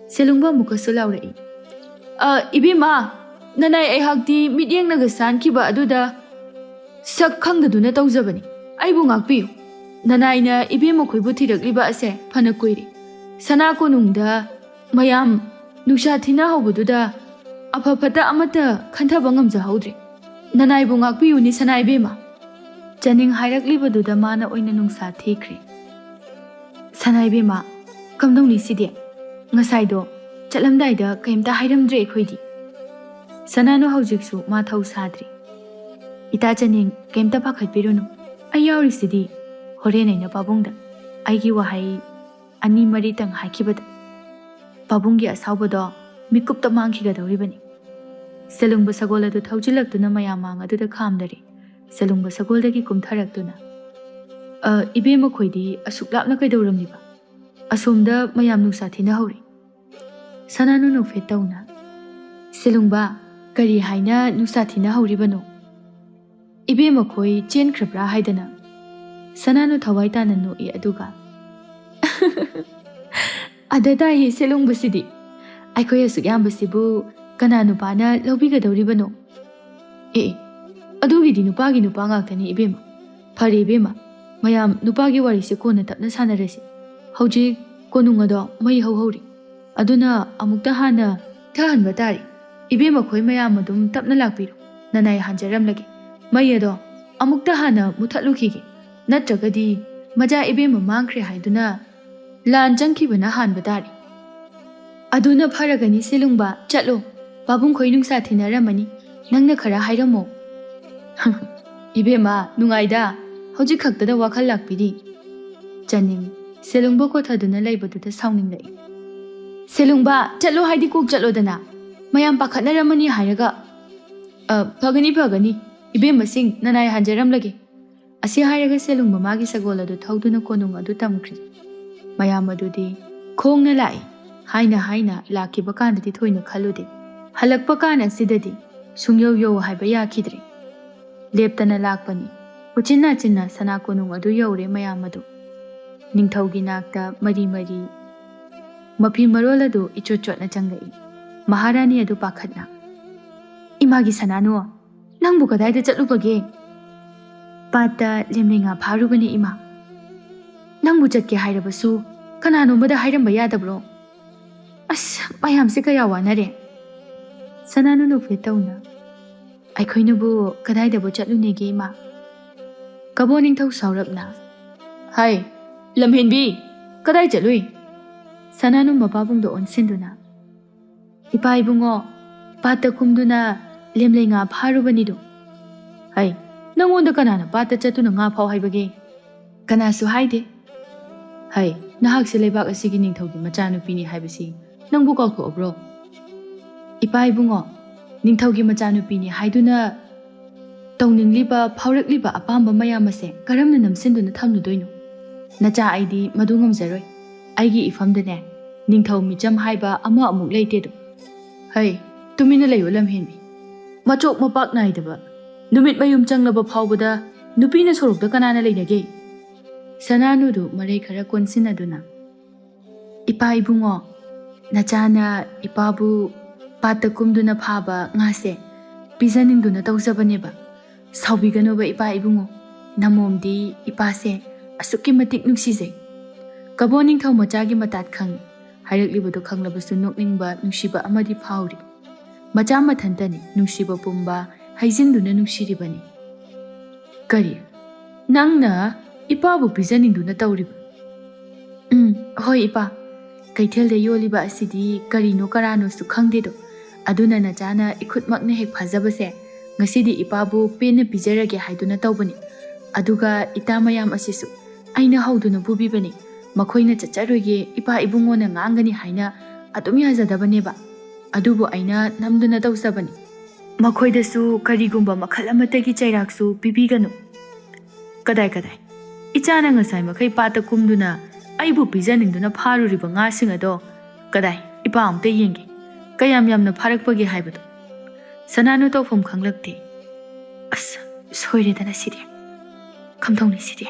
Selungba mukasu laurai. Ibima nanai ai hakti midyeng naga sankiba aduda sak khangdaduna tawjabani. Aibu ngakpiyu. Nanaina ibema khoibu thirakliba ase phana koiri. Sana konungda mayam nusha thina hobududa aphapata amata khanthaba ngamja haudri. ꯅꯅꯥꯏꯕꯨ ꯉꯥꯛꯄꯤꯌꯨꯅꯤ ꯁꯅꯥ ꯏꯕꯦꯝꯃ ꯆꯅꯤꯡ ꯍꯥꯏꯔꯛꯂꯤꯕꯗꯨꯗ ꯃꯥꯅ ꯑꯣꯏꯅ ꯅꯨꯡꯁꯥ ꯊꯤꯈ꯭ꯔꯦ ꯁꯅꯥ ꯏꯕꯦꯝꯃ ꯀꯝꯗꯧꯅꯤ ꯁꯤꯗꯤ ꯉꯁꯥꯏꯗꯣ ꯆꯠꯂꯝꯗꯥꯏꯗ ꯀꯩꯝꯇ ꯍꯥꯏꯔꯝꯗ꯭ꯔꯦ ꯑꯩꯈꯣꯏꯗꯤ ꯁꯅꯥꯅꯨ ꯍꯧꯖꯤꯛꯁꯨ ꯃꯥ ꯊꯧ ꯁꯥꯗ꯭ꯔꯤ ꯏꯇꯥ ꯆꯅꯤꯡ ꯀꯩꯝꯇ ꯄꯥꯈꯠꯄꯤꯔꯨꯅꯨ ꯑꯩ ꯌꯥꯎꯔꯤꯁꯤꯗꯤ ꯍꯣꯔꯦꯟ ꯑꯩꯅ ꯄꯥꯕꯨꯡꯗ ꯑꯩꯒꯤ ꯋꯥꯍꯩ 2-3ꯇꯪ ꯍꯥꯏꯈꯤꯕꯗ ꯄꯥꯕꯨꯡꯒꯤ ꯑꯁꯥꯎꯕꯗꯣ ꯃꯤꯀꯨꯞꯇ ꯃꯥꯡꯈꯤꯒꯗꯧꯔꯤꯕꯅꯤ ꯁꯦꯂꯨꯡꯕ ꯁꯒꯣꯜ ꯑꯗꯨ ꯊꯧꯖꯤꯜꯂꯛꯇꯨꯅ ꯃꯌꯥꯝ ꯃꯥꯡ ꯑꯗꯨꯗ ꯈꯥꯝꯗꯔꯦ ꯁꯦꯂꯨꯡꯕ ꯁꯒꯣꯜꯗꯒꯤ ꯀꯨꯝꯊꯔꯛꯇꯨꯅ ꯏꯕꯦꯝꯃ ꯈꯣꯏꯗꯤ ꯑꯁꯨꯛ ꯂꯥꯞꯅ ꯀꯩꯗꯧꯔꯝꯂꯤꯕ ꯑꯁꯣꯝꯗ ꯃꯌꯥꯝ ꯅꯨꯡꯁꯥ ꯊꯤꯅꯍꯧꯔꯤ ꯁꯅꯥꯅꯨ ꯅꯣꯛꯐꯦꯠ ꯇꯧꯅ ꯁꯦꯂꯨꯡꯕ ꯀꯔꯤ ꯍꯥꯏꯅ ꯅꯨꯡꯁꯥ ꯊꯤꯅꯍꯧꯔꯤꯕꯅꯣ ꯏꯕꯦꯝꯃ ꯈꯣꯏ ꯆꯦꯟꯈ꯭ꯔꯕ꯭ꯔꯥ ꯍꯥꯏꯗꯅ ꯁꯅꯥꯅꯨ ꯊꯋꯥꯏ ꯇꯥꯅ ꯅꯣꯛꯏ ꯑꯗꯨꯒ ꯑꯗ ꯇꯥꯏꯌꯦ ꯁꯦꯂꯨꯡꯕꯁꯤꯗꯤ ꯑꯩꯈꯣꯏ ꯑꯁꯨꯛ ꯌꯥꯝꯕꯁꯤꯕꯨ ꯀꯅꯥ ꯅꯨꯄꯥꯅ ꯂꯧꯕꯤꯒꯗꯧꯔꯤꯕꯅꯣ ꯑꯦ ꯑꯗꯨꯒꯤꯗꯤ ꯅꯨꯄꯥꯒꯤ ꯅꯨꯄꯥ ꯉꯥꯛꯇꯅꯤ ꯏꯕꯦꯝꯃ ꯐꯔꯦ ꯏꯕꯦꯝꯃ ꯃꯌꯥꯝ ꯅꯨꯄꯥꯒꯤ ꯋꯥꯔꯤꯁꯦ ꯀꯣꯟꯅ ꯇꯞꯅ ꯁꯥꯟꯅꯔꯁꯤ ꯍꯧꯖꯤꯛ ꯀꯣꯅꯨꯡ ꯑꯗꯣ ꯃꯩ ꯍꯧꯍꯧꯔꯤ ꯑꯗꯨꯅ ꯑꯃꯨꯛꯇ ꯍꯥꯟꯅ ꯊꯍꯟꯕ ꯇꯥꯔꯤ ꯏꯕꯦꯝꯃ ꯈꯣꯏ ꯃꯌꯥꯝ ꯑꯗꯨꯝ ꯇꯞꯅ ꯂꯥꯛꯄꯤꯔꯣ ꯅꯅꯥꯏ ꯍꯥꯟꯖꯔꯝꯂꯒꯦ ꯃꯩ ꯑꯗꯣ ꯑꯃꯨꯛꯇ ꯍꯥꯟꯅ ꯃꯨꯊꯠꯂꯨꯈꯤꯒꯦ ꯅꯠꯇ꯭ꯔꯒꯗꯤ ꯃꯖꯥ ꯏꯕꯦꯝꯃ ꯃꯥꯡꯈ꯭ꯔꯦ ꯍꯥꯏꯗꯨꯅ ꯂꯥꯟ ꯆꯪꯈꯤꯕꯅ ꯍꯥꯟꯕ ꯇꯥꯔꯤ ꯑꯗꯨꯅ ꯐꯔꯒꯅꯤ ꯁꯦꯂꯨꯡꯕ ꯆꯠꯂꯣ ꯄꯥꯕꯨꯡ ꯈꯣꯏ ꯅꯨꯡꯁꯥ ꯊꯤꯅꯔꯝꯃꯅꯤ ꯅꯪꯅ ꯈꯔ ꯍꯥꯏꯔꯝꯃꯣ ꯏꯕꯦꯝꯃ ꯅꯨꯡꯉꯥꯏꯗ ꯍꯧꯖꯤꯛ ꯈꯛꯇꯗ ꯋꯥꯈꯜ ꯂꯥꯛꯄꯤꯔꯤ ꯆꯅꯤꯡ ꯁꯦꯂꯨꯡꯕ ꯀꯣꯊꯗꯨꯅ ꯂꯩꯕꯗꯨꯗ ꯁꯥꯎꯅꯤꯡꯂꯛꯏ ꯁꯦꯂꯨꯡꯕ ꯆꯠꯂꯣ ꯍꯥꯏꯗꯤ ꯀꯣꯛ ꯆꯠꯂꯣꯗꯅ ꯃꯌꯥꯝ ꯄꯥꯈꯠꯅꯔꯝꯃꯅꯤ ꯍꯥꯏꯔꯒ ꯐꯒꯅꯤ ꯏꯕꯦꯝꯃꯁꯤꯡ ꯅꯅꯥꯏ ꯍꯥꯟꯖꯔꯝꯂꯒꯦ ꯑꯁꯤ ꯍꯥꯏꯔꯒ ꯁꯦꯂꯨꯡꯕ ꯃꯥꯒꯤ ꯁꯒꯣꯜ ꯑꯗꯨ ꯊꯧꯗꯨꯅ ꯀꯣꯅꯨꯡ ꯑꯗꯨ ꯇꯝꯈ꯭ꯔꯤ ꯃꯌꯥꯝ ꯑꯗꯨꯗꯤ ꯈꯣꯡꯅ ꯂꯥꯛꯏ ꯍꯥꯏꯅ ꯂꯥꯛꯈꯤꯕ ꯀꯥꯟꯗꯗꯤ ꯊꯣꯏꯅ ꯈꯜꯂꯨꯗꯦ ꯍꯜꯂꯛꯄ ꯀꯥꯟ ꯑꯁꯤꯗꯗꯤ ꯁꯨꯡꯌꯧ ꯌꯧ ꯍꯥꯏꯕ ꯌꯥꯈꯤꯗ꯭ꯔꯦ ꯂꯦꯞꯇꯅ ꯂꯥꯛꯄꯅꯤ ꯎꯆꯤꯟ ꯅꯥꯆꯤꯟꯅ ꯁꯅꯥ ꯀꯣꯅꯨꯡ ꯑꯗꯨ ꯌꯧꯔꯦ ꯃꯌꯥꯝ ꯑꯗꯨ ꯅꯤꯡꯊꯧꯒꯤ ꯅꯥꯛꯇ ꯃꯔꯤ ꯃꯐꯤ ꯃꯔꯣꯜ ꯑꯗꯨ ꯏꯆꯣꯠ ꯆꯣꯠꯅ ꯆꯪꯂꯛꯏ ꯃꯍꯥꯔꯥꯅꯤ ꯑꯗꯨ ꯄꯥꯈꯠꯅ ꯏꯃꯥꯒꯤ ꯁꯅꯥꯅꯨ ꯅꯪꯕꯨ ꯀꯗꯥꯏꯗ ꯆꯠꯂꯨꯕꯒꯦ ꯄꯥꯠꯇ ꯂꯦꯝꯂꯩ ꯉꯥ ꯐꯥꯔꯨꯕꯅꯦ ꯏꯃꯥ ꯅꯪꯕꯨ ꯆꯠꯀꯦ ꯍꯥꯏꯔꯕꯁꯨ ꯀꯅꯥꯅꯣꯝꯕꯗ ꯍꯥꯏꯔꯝꯕ ꯌꯥꯗꯕ꯭ꯔꯣ ꯑꯁ ꯃꯌꯥꯝꯁꯦ ꯀꯌꯥ ꯋꯥꯅꯔꯦ ꯁꯅꯥꯅꯨ ꯅꯣꯛꯐꯦꯠ ꯇꯧꯅ ꯑꯩꯈꯣꯏꯅꯕꯨ ꯀꯗꯥꯏꯗꯕꯨ ꯆꯠꯂꯨꯅꯦꯒꯦ ꯏꯃꯥ ꯀꯕꯣ ꯅꯤꯡꯊꯧ ꯁꯥꯎꯔꯞꯅ ꯍꯥꯏ ꯂꯝꯍꯦꯟꯕꯤ ꯀꯗꯥꯏ ꯆꯠꯂꯨꯏ ꯁꯅꯥꯅꯨ ꯃꯄꯥꯕꯨꯡꯗ ꯑꯣꯟꯁꯤꯟꯗꯨꯅ ꯏꯄꯥ ꯏꯕꯨꯡꯉꯣ ꯄꯥꯠꯇ ꯀꯨꯝꯗꯨꯅ ꯂꯦꯝꯂꯩ ꯉꯥ ꯐꯥꯔꯨꯕꯅꯤꯗꯣ ꯍꯩ ꯅꯪꯉꯣꯟꯗ ꯀꯅꯥꯅ ꯄꯥꯠꯇ ꯆꯠꯇꯨꯅ ꯉꯥ ꯐꯥꯎ ꯍꯥꯏꯕꯒꯦ ꯀꯅꯥꯁꯨ ꯍꯥꯏꯗꯦ ꯍꯩ ꯅꯍꯥꯛꯁꯦ ꯂꯩꯕꯥꯛ ꯑꯁꯤꯒꯤ ꯅꯤꯡꯊꯧꯒꯤ ꯃꯆꯥꯅꯨꯄꯤꯅꯤ ꯍꯥꯏꯕꯁꯤ ꯅꯪꯕꯨ ꯀꯥꯎꯊꯣꯛꯑꯕ꯭ꯔꯣ ꯏꯄꯥ ꯏꯕꯨꯡꯉꯣ ꯅꯤꯡꯊꯧꯒꯤ ꯃꯆꯥꯅꯨꯄꯤꯅꯤ ꯍꯥꯏꯗꯨꯅ ꯇꯧꯅꯤꯡꯂꯤꯕ ꯐꯥꯎꯔꯛꯂꯤꯕ ꯑꯄꯥꯝꯕ ꯃꯌꯥꯝ ꯑꯁꯦ ꯀꯔꯝꯅ ꯅꯝꯁꯤꯟꯗꯨꯅ ꯊꯝꯂꯨꯗꯣꯏꯅꯣ ꯅꯆꯥ ꯑꯩꯗꯤ ꯃꯗꯨ ꯉꯝꯖꯔꯣꯏ ꯑꯩꯒꯤ ꯏꯐꯝꯗꯅꯦ ꯅꯤꯡꯊꯧ ꯃꯤꯆꯝ ꯍꯥꯏꯕ ꯑꯃ ꯑꯃꯨꯛ ꯂꯩꯇꯦꯗꯣ ꯍꯩ ꯇꯨꯃꯤꯟꯅ ꯂꯩꯌꯣ ꯂꯝꯍꯦꯟꯕꯤ ꯃꯆꯣꯛ ꯃꯄꯥꯛ ꯅꯥꯏꯗꯕ ꯅꯨꯃꯤꯠ ꯃꯌꯨꯝ ꯆꯪꯂꯕ ꯐꯥꯎꯕꯗ ꯅꯨꯄꯤꯅ ꯁꯣꯔꯣꯛꯇ ꯀꯅꯥꯅ ꯂꯩꯅꯒꯦ ꯁꯅꯥꯅꯨꯗꯨ ꯃꯔꯩ ꯈꯔ ꯀꯣꯟꯁꯤꯟꯅꯗꯨꯅ ꯏꯄꯥ ꯏꯕꯨꯡꯉꯣ ꯅꯆꯥꯅ ꯏꯄꯥꯕꯨ ꯄꯥꯠꯇ ꯀꯨꯝꯗꯨꯅ ꯐꯥꯕ ꯉꯥꯁꯦ ꯄꯤꯖꯅꯤꯡꯗꯨꯅ ꯇꯧꯖꯕꯅꯦꯕ ꯁꯥꯎꯕꯤꯒꯅꯨꯕ ꯏꯄꯥ ꯏꯕꯨꯡꯉꯣ ꯅꯃꯣꯝꯗꯤ ꯏꯄꯥꯁꯦ ꯑꯁꯨꯛꯀꯤ ꯃꯇꯤꯛ ꯅꯨꯡꯁꯤꯖꯩ ꯀꯕꯣ ꯅꯤꯡꯊꯧ ꯃꯆꯥꯒꯤ ꯃꯇꯥꯠ ꯈꯪꯉꯤ ꯍꯥꯏꯔꯛꯂꯤꯕꯗꯨ ꯈꯪꯂꯕꯁꯨ ꯅꯣꯛꯅꯤꯡꯕ ꯅꯨꯡꯁꯤꯕ ꯑꯃꯗꯤ ꯐꯥꯎꯔꯤ ꯃꯆꯥ ꯃꯊꯟꯇꯅꯤ ꯅꯨꯡꯁꯤꯕ ꯄꯨꯝꯕ ꯍꯩꯖꯤꯟꯗꯨꯅ ꯅꯨꯡꯁꯤꯔꯤꯕꯅꯤ ꯀꯔꯤ ꯅꯪꯅ ꯏꯄꯥꯕꯨ ꯄꯤꯖꯅꯤꯡꯗꯨꯅ ꯇꯧꯔꯤꯕ ꯍꯣꯏ ꯏꯄꯥ ꯀꯩꯊꯦꯜꯗ ꯌꯣꯜꯂꯤꯕ ꯑꯁꯤꯗꯤ ꯀꯔꯤꯅꯣ ꯀꯔꯥꯅꯣꯁꯨ ꯈꯪꯗꯦꯗꯣ ꯑꯗꯨꯅ ꯅꯆꯥꯅ ꯏꯈꯨꯠꯃꯛꯅ ꯍꯦꯛ ꯐꯥꯖꯕꯁꯦ ꯉꯁꯤꯗꯤ ꯏꯄꯥꯕꯨ ꯄꯦꯟꯅ ꯄꯤꯖꯔꯒꯦ ꯍꯥꯏꯗꯨꯅ ꯇꯧꯕꯅꯤ ꯑꯗꯨꯒ ꯏꯇꯥ ꯃꯌꯥꯝ ꯑꯁꯤꯁꯨ ꯑꯩꯅ ꯍꯧꯗꯨꯅ ꯄꯨꯕꯤꯕꯅꯤ ꯃꯈꯣꯏꯅ ꯆꯠꯆꯔꯣꯏꯒꯦ ꯏꯄꯥ ꯏꯕꯨꯡꯉꯣꯅ ꯉꯥꯡꯒꯅꯤ ꯍꯥꯏꯅ ꯑꯗꯨꯝ ꯌꯥꯖꯗꯕꯅꯦꯕ ꯑꯗꯨꯕꯨ ꯑꯩꯅ ꯅꯝꯗꯨꯅ ꯇꯧꯖꯕꯅꯤ ꯃꯈꯣꯏꯗꯁꯨ ꯀꯔꯤꯒꯨꯝꯕ ꯃꯈꯜ ꯑꯃꯠꯇꯒꯤ ꯆꯩꯔꯥꯛꯁꯨ ꯄꯤꯕꯤꯒꯅꯨ ꯀꯗꯥꯏ ꯏꯆꯥꯅ ꯉꯁꯥꯏ ꯃꯈꯩ ꯄꯥꯠꯇ ꯀꯨꯝꯗꯨꯅ ꯑꯩꯕꯨ ꯄꯤꯖꯅꯤꯡꯗꯨꯅ ꯐꯥꯔꯨꯔꯤꯕ ꯉꯥꯁꯤꯡ ꯑꯗꯣ ꯀꯗꯥꯏ ꯏꯄꯥ ꯑꯝꯇ ꯌꯦꯡꯒꯦ ꯀꯌꯥꯝ ꯌꯥꯝꯅ ꯐꯥꯔꯛꯄꯒꯦ ꯍꯥꯏꯕꯗꯣ ꯁꯅꯥꯅꯨ ꯇꯧꯐꯝ ꯈꯪꯂꯛꯇꯦ ꯑꯁ ꯁꯣꯏꯔꯦꯗꯅ ꯁꯤꯗꯤ ꯀꯝꯗꯧꯅꯤ ꯁꯤꯗꯤ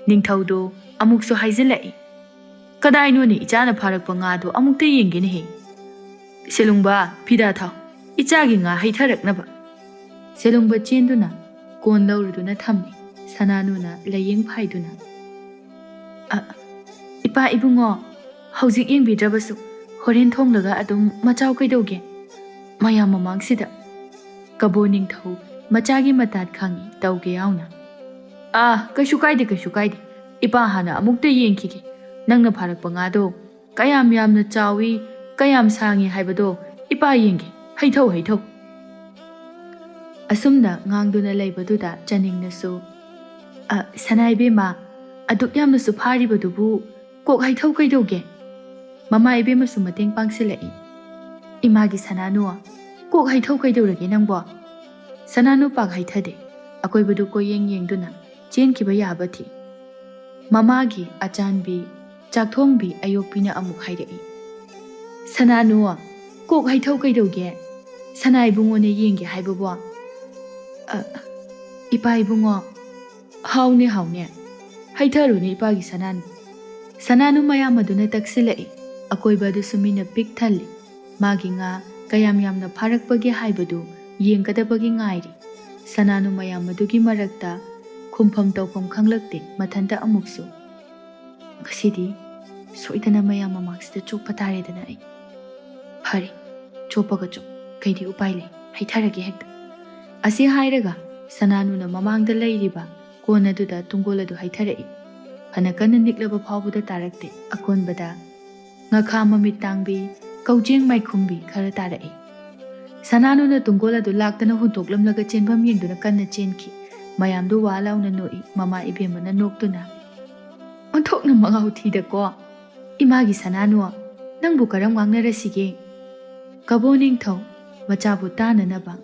ꯅꯤꯡꯊꯧꯗꯣ ꯑꯃꯨꯛꯁꯨ ꯍꯥꯏꯖꯤꯜꯂꯛꯏ ꯀꯗꯥꯏꯅꯣꯅꯦ ꯏꯆꯥꯅ ꯐꯥꯔꯛꯄ ꯉꯥꯗꯣ ꯑꯃꯨꯛꯇ ꯌꯦꯡꯒꯦꯅꯦꯍꯦ ꯁꯦꯂꯨꯡꯕ ꯐꯤꯗꯥ ꯊꯥꯎ ꯏꯆꯥꯒꯤ ꯉꯥ ꯍꯩꯊꯔꯛꯅꯕ ꯁꯦꯂꯨꯡꯕ ꯆꯦꯟꯗꯨꯅ ꯀꯣꯟ ꯂꯧꯔꯨꯗꯨꯅ ꯊꯝꯃꯤ ꯁꯅꯥꯅꯨꯅ ꯂꯥꯏꯌꯦꯡ ꯐꯥꯏꯗꯨꯅ ꯏꯄꯥ ꯏꯕꯨꯡꯉꯣ ꯍꯧꯖꯤꯛ ꯌꯦꯡꯕꯤꯗ꯭ꯔꯕꯁꯨ ꯍꯣꯔꯦꯟ ꯊꯣꯡꯂꯒ ꯑꯗꯨꯝ ꯃꯆꯥꯎ ꯀꯩꯗꯧꯒꯦ ꯃꯌꯥꯝ ꯃꯃꯥꯡꯁꯤꯗ ꯀꯕꯣ ꯅꯤꯡꯊꯧ ꯃꯆꯥꯒꯤ ꯃꯇꯥꯠ ꯈꯪꯏ ꯇꯧꯒꯦ ꯌꯥꯎꯅ꯫ ꯀꯩꯁꯨ ꯀꯥꯏꯗꯦ, ꯏꯄꯥ ꯍꯥꯟꯅ ꯑꯃꯨꯛꯇ ꯌꯦꯡꯈꯤꯒꯦ, ꯅꯪꯅ ꯐꯥꯔꯛꯄ ꯉꯥꯗꯣ ꯀꯌꯥꯝ ꯌꯥꯝꯅ ꯆꯥꯎꯏ ꯀꯌꯥꯝ ꯁꯥꯡꯉꯤ ꯍꯥꯏꯕꯗꯣ ꯏꯄꯥ ꯌꯦꯡꯒꯦ, ꯍꯩꯊꯧ꯫ ꯑꯁꯨꯝꯅ ꯉꯥꯡꯗꯨꯅ ꯂꯩꯕꯗꯨꯗ ꯆꯅꯤꯡꯅꯁꯨ ꯁꯅꯥ ꯏꯕꯦꯝꯃ, ꯑꯗꯨꯛ ꯌꯥꯝꯅꯁꯨ ꯐꯥꯔꯤꯕꯗꯨꯕꯨ ꯀꯣꯛ ꯍꯩꯊꯧ ꯀꯩꯗꯧꯒꯦ? ꯃꯃꯥ ꯏꯕꯦꯝꯃꯁꯨ ꯃꯇꯦꯡ ꯄꯥꯡꯁꯤꯜꯂꯛꯏ꯫ ꯏꯃꯥꯒꯤ ꯁꯅꯥꯅꯨ, ꯀꯣꯛ ꯍꯩꯊꯧ ꯀꯩꯗꯧꯔꯒꯦ ꯅꯪꯕꯣ? ꯁꯅꯥꯅꯨ ꯄꯥꯛ ꯍꯩꯊꯗꯦ, ꯑꯀꯣꯏꯕꯗꯨ ꯀꯣꯏꯌꯦꯡ ꯌꯦꯡꯗꯨꯅ ꯆꯦꯟꯈꯤꯕ ꯌꯥꯕ ꯊꯤ꯫ ꯃꯃꯥꯒꯤ ꯑꯆꯥꯟꯕꯤ ꯆꯥꯛꯊꯣꯡꯕꯤ ꯑꯌꯣꯛꯄꯤꯅ ꯑꯃꯨꯛ ꯍꯥꯏꯔꯛꯏ, ꯁꯅꯥꯅꯨ, ꯀꯣꯛ ꯍꯩꯊꯧ ꯀꯩꯗꯧꯒꯦ? ꯁꯅꯥ ꯏꯕꯨꯡꯉꯣꯅ ꯌꯦꯡꯒꯦ ꯍꯥꯏꯕꯕꯣ? ꯏꯄꯥ ꯏꯕꯨꯡꯉꯣ, ꯍꯥꯎꯅꯦ, ꯍꯩꯊꯔꯨꯅꯦ ꯏꯄꯥꯒꯤ ꯁꯅꯥꯅꯨ꯫ ꯁꯅꯥꯅꯨ ꯃꯌꯥꯝ ꯑꯗꯨꯅ ꯇꯛꯁꯤꯜꯂꯛꯏ꯫ ꯑꯀꯣꯏꯕ ꯑꯗꯨꯁꯨ ꯃꯤꯅ ꯄꯤꯛ ꯊꯜꯂꯤ꯫ ꯃꯥꯒꯤ ꯉꯥ ꯀꯌꯥꯝ ꯌꯥꯝꯅ ꯐꯥꯔꯛꯄꯒꯦ ꯍꯥꯏꯕꯗꯨ ꯌꯦꯡꯒꯗꯕꯒꯤ ꯉꯥꯏꯔꯤ꯫ ꯁꯅꯥꯅꯨ ꯃꯌꯥꯝ ꯑꯗꯨꯒꯤ ꯃꯔꯛꯇ ꯈꯨꯝꯐꯝ ꯇꯧꯐꯝ ꯈꯪꯂꯛꯇꯦ ꯃꯊꯟꯇ ꯑꯃꯨꯛꯁꯨ꯫ ꯉꯁꯤꯗꯤ ꯁꯣꯏꯗꯅ ꯃꯌꯥꯝ ꯃꯃꯥꯡꯁꯤꯗ ꯆꯣꯞꯄ ꯇꯥꯔꯦꯗꯅ ꯑꯩ꯫ ꯐꯔꯦ, ꯆꯣꯞꯄꯒ ꯆꯣꯞ, ꯀꯩꯗꯤ ꯎꯄꯥꯏ ꯂꯩ, ꯍꯩꯊꯔꯒꯦ ꯍꯦꯛꯇ꯫ ꯑꯁꯤ ꯍꯥꯏꯔꯒ ꯁꯅꯥꯅꯨꯅ ꯃꯃꯥꯡꯗ ꯂꯩꯔꯤꯕ ꯀꯣꯟ ꯑꯗꯨꯗ ꯇꯨꯡꯒꯣꯜ ꯑꯗꯨ ꯍꯩꯊꯔꯛꯏ꯫ ꯐꯅ ꯀꯟꯅ ꯅꯤꯛꯂꯕ ꯐꯥꯎꯕꯗ ꯇꯥꯔꯛꯇꯦ꯫ ꯑꯀꯣꯟꯕꯗ ꯉꯈꯥ ꯃꯃꯤꯠ ꯇꯥꯡꯕꯤ, ꯀꯧꯖꯦꯡ ꯃꯥꯏꯈꯨꯝꯕꯤ ꯈꯔ ꯇꯥꯔꯛꯏ꯫ ꯁꯅꯥꯅꯨꯅ ꯇꯨꯡꯒꯣꯜ ꯑꯗꯨ ꯂꯥꯛꯇꯅ ꯍꯨꯟꯇꯣꯛꯂꯝꯂꯒ ꯆꯦꯟꯐꯝ ꯌꯦꯡꯗꯨꯅ ꯀꯟꯅ ꯆꯦꯟꯈꯤ꯫ ꯃꯌꯥꯝꯗꯨ ꯋꯥ ꯂꯥꯎꯅ ꯅꯣꯛꯏ꯫ ꯃꯃꯥ ꯏꯕꯦꯝꯃꯅ ꯅꯣꯛꯇꯨꯅ, ꯑꯣꯟꯊꯣꯛꯅ ꯃꯉꯥꯎ ꯊꯤꯗꯀꯣ! ꯏꯃꯥꯒꯤ ꯁꯅꯥꯅꯨ, ꯅꯪꯕꯨ ꯀꯔꯝ ꯉꯥꯡꯅꯔꯁꯤꯒꯦ? ꯀꯕꯣ ꯅꯤꯡꯊꯧ ꯃꯆꯥꯕꯨ ꯇꯥꯅꯅꯕ,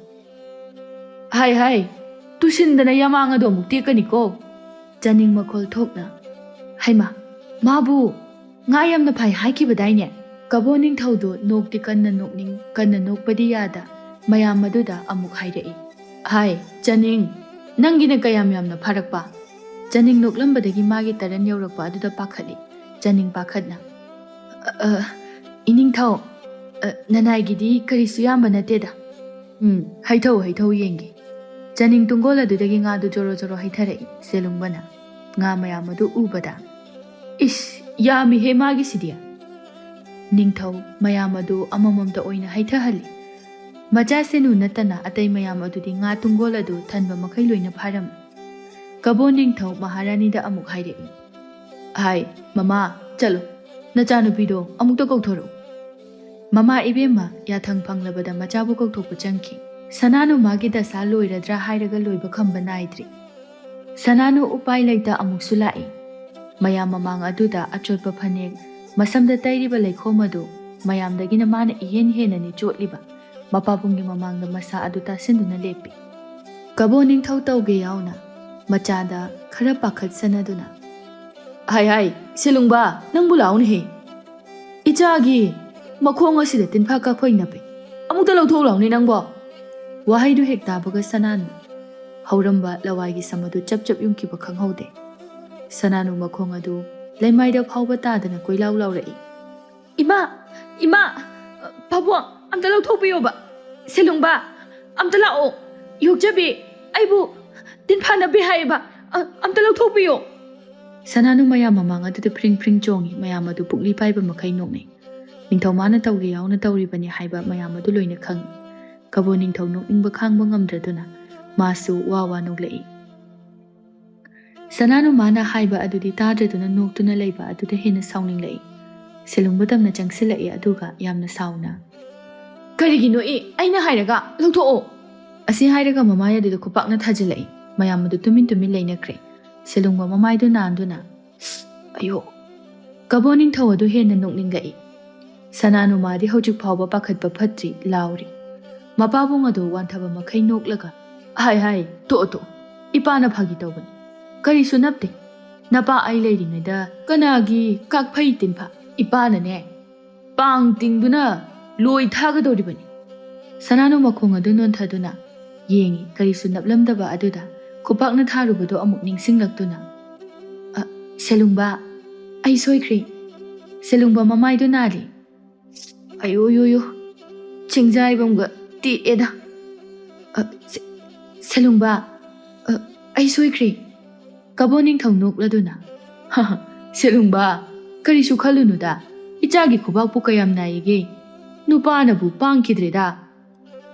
ꯍꯥꯏ, ꯇꯨꯁꯤꯟꯗꯅ ꯌꯥꯃꯥꯡ ꯑꯗꯣ ꯑꯃꯨꯛ ꯇꯦꯛꯀꯅꯤꯀꯣ! ꯆꯅꯤꯡ ꯃꯈꯣꯜ ꯊꯣꯛꯅ, ꯍꯩꯃꯥ, ꯃꯥꯕꯨ ꯉꯥ ꯌꯥꯝꯅ ꯐꯥꯏ ꯍꯥꯏꯈꯤꯕꯗꯥꯏꯅꯦ? ꯀꯕꯣ ꯅꯤꯡꯊꯧꯗꯨ ꯅꯣꯛꯇꯤ ꯀꯟꯅ ꯅꯣꯛꯅꯤꯡ, ꯀꯟꯅ ꯅꯣꯛꯄꯗꯤ ꯌꯥꯗ ꯃꯌꯥꯝ ꯑꯗꯨꯗ ꯑꯃꯨꯛ ꯍꯥꯏꯔꯛꯏ, ꯍꯥꯏ ꯆꯅꯤꯡ, ꯅꯪꯒꯤꯅ ꯀꯌꯥꯝ ꯌꯥꯝꯅ ꯐꯥꯔꯛꯄ? ꯆꯅꯤꯡ ꯅꯣꯛꯂꯝꯕꯗꯒꯤ ꯃꯥꯒꯤ ꯇꯔꯟ ꯌꯧꯔꯛꯄ ꯑꯗꯨꯗ ꯄꯥꯈꯠꯂꯤ꯫ ꯆꯅꯤꯡ ꯄꯥꯈꯠꯅ, ꯏꯅꯤꯡꯊꯧ, ꯅꯅꯥꯏꯒꯤꯗꯤ ꯀꯔꯤꯁꯨ ꯌꯥꯝꯕ ꯅꯠꯇꯦꯗ꯫ ꯍꯩꯊꯧ ꯌꯦꯡꯒꯦ꯫ ꯆꯅꯤꯡ ꯇꯨꯡꯒꯣꯜ ꯑꯗꯨꯗꯒꯤ ꯉꯥꯗꯨ ꯖꯣꯔꯣ ꯍꯩꯊꯔꯛꯏ꯫ ꯁꯦꯂꯨꯡꯕꯅ ꯉꯥ ꯃꯌꯥꯝ ꯑꯗꯨ ꯎꯕꯗ, ꯏꯁ, ꯌꯥꯝꯃꯤꯍꯦ ꯃꯥꯒꯤꯁꯤꯗꯤ! ꯅꯤꯡꯊꯧ ꯃꯌꯥꯝ ꯑꯗꯨ ꯑꯃꯃꯝꯇ ꯑꯣꯏꯅ ꯍꯩꯊꯍꯜꯂꯤ꯫ ꯃꯆꯥ ꯁꯦꯅꯨ ꯅꯠꯇꯅ ꯑꯇꯩ ꯃꯌꯥꯝ ꯑꯗꯨꯗꯤ ꯉꯥ ꯇꯨꯡꯒꯣꯜ ꯑꯗꯨ ꯊꯟꯕ ꯃꯈꯩ ꯂꯣꯏꯅ ꯐꯥꯔꯝꯃꯤ꯫ ꯀꯕꯣ ꯅꯤꯡꯊꯧ ꯃꯍꯥꯔꯥꯅꯤꯗ ꯑꯃꯨꯛ ꯍꯥꯏꯔꯛꯏ, ꯍꯥꯏ ꯃꯃꯥ, ꯆꯠꯂꯣ, ꯅꯆꯥꯅꯨꯄꯤꯗꯣ ꯑꯃꯨꯛꯇ ꯀꯧꯊꯣꯔꯛꯎ꯫ ꯃꯃꯥ ꯏꯕꯦꯝꯃ ꯌꯥꯊꯪ ꯐꯪꯂꯕꯗ ꯃꯆꯥꯕꯨ ꯀꯧꯊꯣꯛꯄ ꯆꯪꯈꯤ꯫ ꯁꯅꯥꯅꯨ ꯃꯥꯒꯤ ꯗꯁꯥ ꯂꯣꯏꯔꯗ꯭ꯔꯥ ꯍꯥꯏꯔꯒ ꯂꯣꯏꯕ ꯈꯝꯕ ꯅꯥꯏꯗ꯭ꯔꯤ꯫ ꯁꯅꯥꯅꯨ ꯎꯄꯥꯏ ꯂꯩꯇ ꯑꯃꯨꯛꯁꯨ ꯂꯥꯛꯏ꯫ ꯃꯌꯥꯝ ꯃꯃꯥꯡ ꯑꯗꯨꯗ ꯑꯆꯣꯠꯄ ꯐꯅꯦꯛ, ꯃꯁꯝꯗ ꯇꯩꯔꯤꯕ ꯂꯩꯈꯣꯝ ꯑꯗꯨ ꯃꯌꯥꯝꯗꯒꯤꯅ ꯃꯥꯅ ꯏꯍꯦꯟ ꯍꯦꯟꯅꯅꯤ ꯆꯣꯠꯂꯤꯕ꯫ ꯃꯄꯥꯕꯨꯡꯒꯤ ꯃꯃꯥꯡꯗ ꯃꯁꯥ ꯑꯗꯨ ꯇꯥꯁꯤꯟꯗꯨꯅ ꯂꯦꯞꯄꯤ꯫ ꯀꯕꯣ ꯅꯤꯡꯊꯧ ꯇꯧꯒꯦ ꯌꯥꯎꯅ ꯃꯆꯥꯗ ꯈꯔ ꯄꯥꯈꯠꯁꯅꯗꯨꯅ, ꯍꯥꯏ, ꯁꯦꯂꯨꯡꯕꯥ, ꯅꯪꯕꯨ ꯂꯥꯛꯎꯅꯦꯍꯦ! ꯏꯆꯥꯒꯤ ꯃꯈꯣꯡ ꯑꯁꯤꯗ ꯇꯤꯟꯐꯥ ꯀꯥꯛꯐꯩ ꯅꯞꯄꯦ, ꯑꯃꯨꯛꯇ ꯂꯧꯊꯣꯛ ꯂꯥꯎꯅꯦ ꯅꯪꯕꯣ! ꯋꯥꯍꯩꯗꯨ ꯍꯦꯛ ꯇꯥꯕꯒ ꯁꯅꯥꯅꯨ ꯍꯧꯔꯝꯕ ꯂꯋꯥꯏꯒꯤ ꯁꯝ ꯑꯗꯨ ꯆꯞ ꯌꯨꯡꯈꯤꯕ ꯈꯪꯍꯧꯗꯦ꯫ ꯁꯅꯥꯅꯨ ꯃꯈꯣꯡ ꯑꯗꯨ ꯂꯩꯃꯥꯏꯗ ꯐꯥꯎꯕ ꯇꯥꯗꯅ ꯀꯣꯏꯂꯥꯎ ꯂꯥꯎꯔꯛꯏ, ꯏꯃꯥ, ꯄꯥꯕꯨꯡ, ꯑꯝꯇ ꯂꯧꯊꯣꯛꯄꯤꯌꯣꯕ! ꯁꯦꯂꯨꯡꯕꯥ, ꯑꯝꯇ ꯂꯥꯛꯑꯣ! ꯌꯣꯛꯆꯕꯤ, ꯑꯩꯕꯨ ꯇꯤꯟꯐꯥ ꯅꯞꯄꯦ ꯍꯥꯏꯌꯦꯕ, ꯑꯝꯇ ꯂꯧꯊꯣꯛꯄꯤꯌꯣ! ꯁꯅꯥꯅꯨ ꯃꯌꯥꯝ ꯃꯃꯥꯡ ꯑꯗꯨꯗ ꯐ꯭ꯔꯤꯡ ꯆꯣꯡꯉꯤ꯫ ꯃꯌꯥꯝ ꯑꯗꯨ ꯄꯨꯛꯂꯤ ꯄꯥꯏꯕ ꯃꯈꯩ ꯅꯣꯛꯅꯩ꯫ ꯅꯤꯡꯊꯧ ꯃꯥꯅ ꯇꯧꯒꯦ ꯌꯥꯎꯅ ꯇꯧꯔꯤꯕꯅꯤ ꯍꯥꯏꯕ ꯃꯌꯥꯝ ꯑꯗꯨ ꯂꯣꯏꯅ ꯈꯪꯏ꯫ ꯀꯕꯣ ꯅꯤꯡꯊꯧ ꯅꯣꯛꯅꯤꯡꯕ ꯈꯥꯡꯕ ꯉꯝꯗ꯭ꯔꯗꯨꯅ ꯃꯥꯁꯨ ꯋꯥ ꯅꯣꯛꯂꯛꯏ꯫ ꯁꯅꯥꯅꯨ ꯃꯥꯅ ꯍꯥꯏꯕ ꯑꯗꯨꯗꯤ ꯇꯥꯗ꯭ꯔꯗꯨꯅ ꯅꯣꯛꯇꯨꯅ ꯂꯩꯕ ꯑꯗꯨꯗ ꯍꯦꯟꯅ ꯁꯥꯎꯅꯤꯡꯂꯛꯏ꯫ ꯁꯦꯂꯨꯡꯕ ꯇꯝꯅ ꯆꯪꯁꯤꯜꯂꯛꯏ ꯑꯗꯨꯒ ꯌꯥꯝꯅ ꯁꯥꯎꯅ, ꯀꯔꯤꯒꯤꯅꯣ ꯑꯩꯅ ꯍꯥꯏꯔꯒ ꯂꯧꯊꯣꯛꯑꯣ! ꯑꯁꯤ ꯍꯥꯏꯔꯒ ꯃꯃꯥꯏ ꯑꯗꯨꯗ ꯈꯨꯄꯥꯛꯅ ꯊꯥꯖꯤꯜꯂꯛꯏ꯫ ꯃꯌꯥꯝ ꯑꯗꯨ ꯇꯨꯃꯤꯟ ꯂꯩꯅꯈ꯭ꯔꯦ꯫ ꯁꯦꯂꯨꯡꯕ ꯃꯃꯥꯏꯗꯨ ꯅꯥꯟꯗꯨꯅ, ꯑꯌꯣ! ꯀꯕꯣ ꯅꯤꯡꯊꯧ ꯑꯗꯨ ꯍꯦꯟꯅ ꯅꯣꯛꯅꯤꯡꯂꯛꯏ꯫ ꯁꯅꯥꯅꯨ ꯃꯥꯗꯤ ꯍꯧꯖꯤꯛ ꯐꯥꯎꯕ ꯄꯥꯈꯠꯄ ꯐꯠꯇ꯭ꯔꯤ, ꯂꯥꯎꯔꯤ꯫ ꯃꯄꯥꯕꯨꯡ ꯑꯗꯨ ꯋꯥꯟꯊꯕ ꯃꯈꯩ ꯅꯣꯛꯂꯒ, ꯍꯥꯏ, ꯇꯣꯛꯑꯣ, ꯏꯄꯥꯅ ꯐꯥꯒꯤ ꯇꯧꯕꯅꯤ, ꯀꯔꯤꯁꯨ ꯅꯞꯇꯦ꯫ ꯅꯄꯥ ꯑꯩ ꯂꯩꯔꯤꯉꯩꯗ ꯀꯅꯥꯒꯤ ꯀꯥꯛꯐꯩ ꯇꯤꯟꯐꯥ? ꯏꯄꯥꯅꯅꯦ ꯄꯥꯡ ꯇꯤꯡꯗꯨꯅ ꯂꯣꯏ ꯊꯥꯒꯗꯧꯔꯤꯕꯅꯤ꯫ ꯁꯅꯥꯅꯨ ꯃꯈꯣꯡ ꯑꯗꯨ ꯅꯣꯟꯊꯗꯨꯅ ꯌꯦꯡꯉꯤ꯫ ꯀꯔꯤꯁꯨ ꯅꯞꯂꯝꯗꯕ ꯑꯗꯨꯗ ꯈꯨꯄꯥꯛꯅ ꯊꯥꯔꯨꯕꯗꯣ ꯑꯃꯨꯛ ꯅꯤꯡꯁꯤꯡꯂꯛꯇꯨꯅ, ꯁꯦꯂꯨꯡꯕꯥ, ꯑꯩ ꯁꯣꯏꯈ꯭ꯔꯦ꯫ ꯁꯦꯂꯨꯡꯕ ꯃꯃꯥꯏꯗꯨ ꯅꯥꯜꯂꯤ꯫ ꯑꯌꯣ, ꯆꯤꯡꯖꯥꯏꯕꯝꯒ ꯇꯦꯛꯑꯦꯗ꯫ ꯁꯦꯂꯨꯡꯕꯥ, ꯑꯩ ꯁꯣꯏꯈ꯭ꯔꯦ꯫ ꯀꯕꯣ ꯅꯤꯡꯊꯧ ꯅꯣꯛꯂꯗꯨꯅ, ꯁꯦꯂꯨꯡꯕꯥ, ꯀꯔꯤꯁꯨ ꯈꯜꯂꯨꯅꯨꯗ, ꯏꯆꯥꯒꯤ ꯈꯨꯕꯥꯛꯄꯨ ꯀꯌꯥꯝ ꯅꯥꯏꯌꯦꯒꯦ? ꯅꯨꯄꯥꯅꯕꯨ ꯄꯥꯡꯈꯤꯗ꯭ꯔꯦꯗ꯫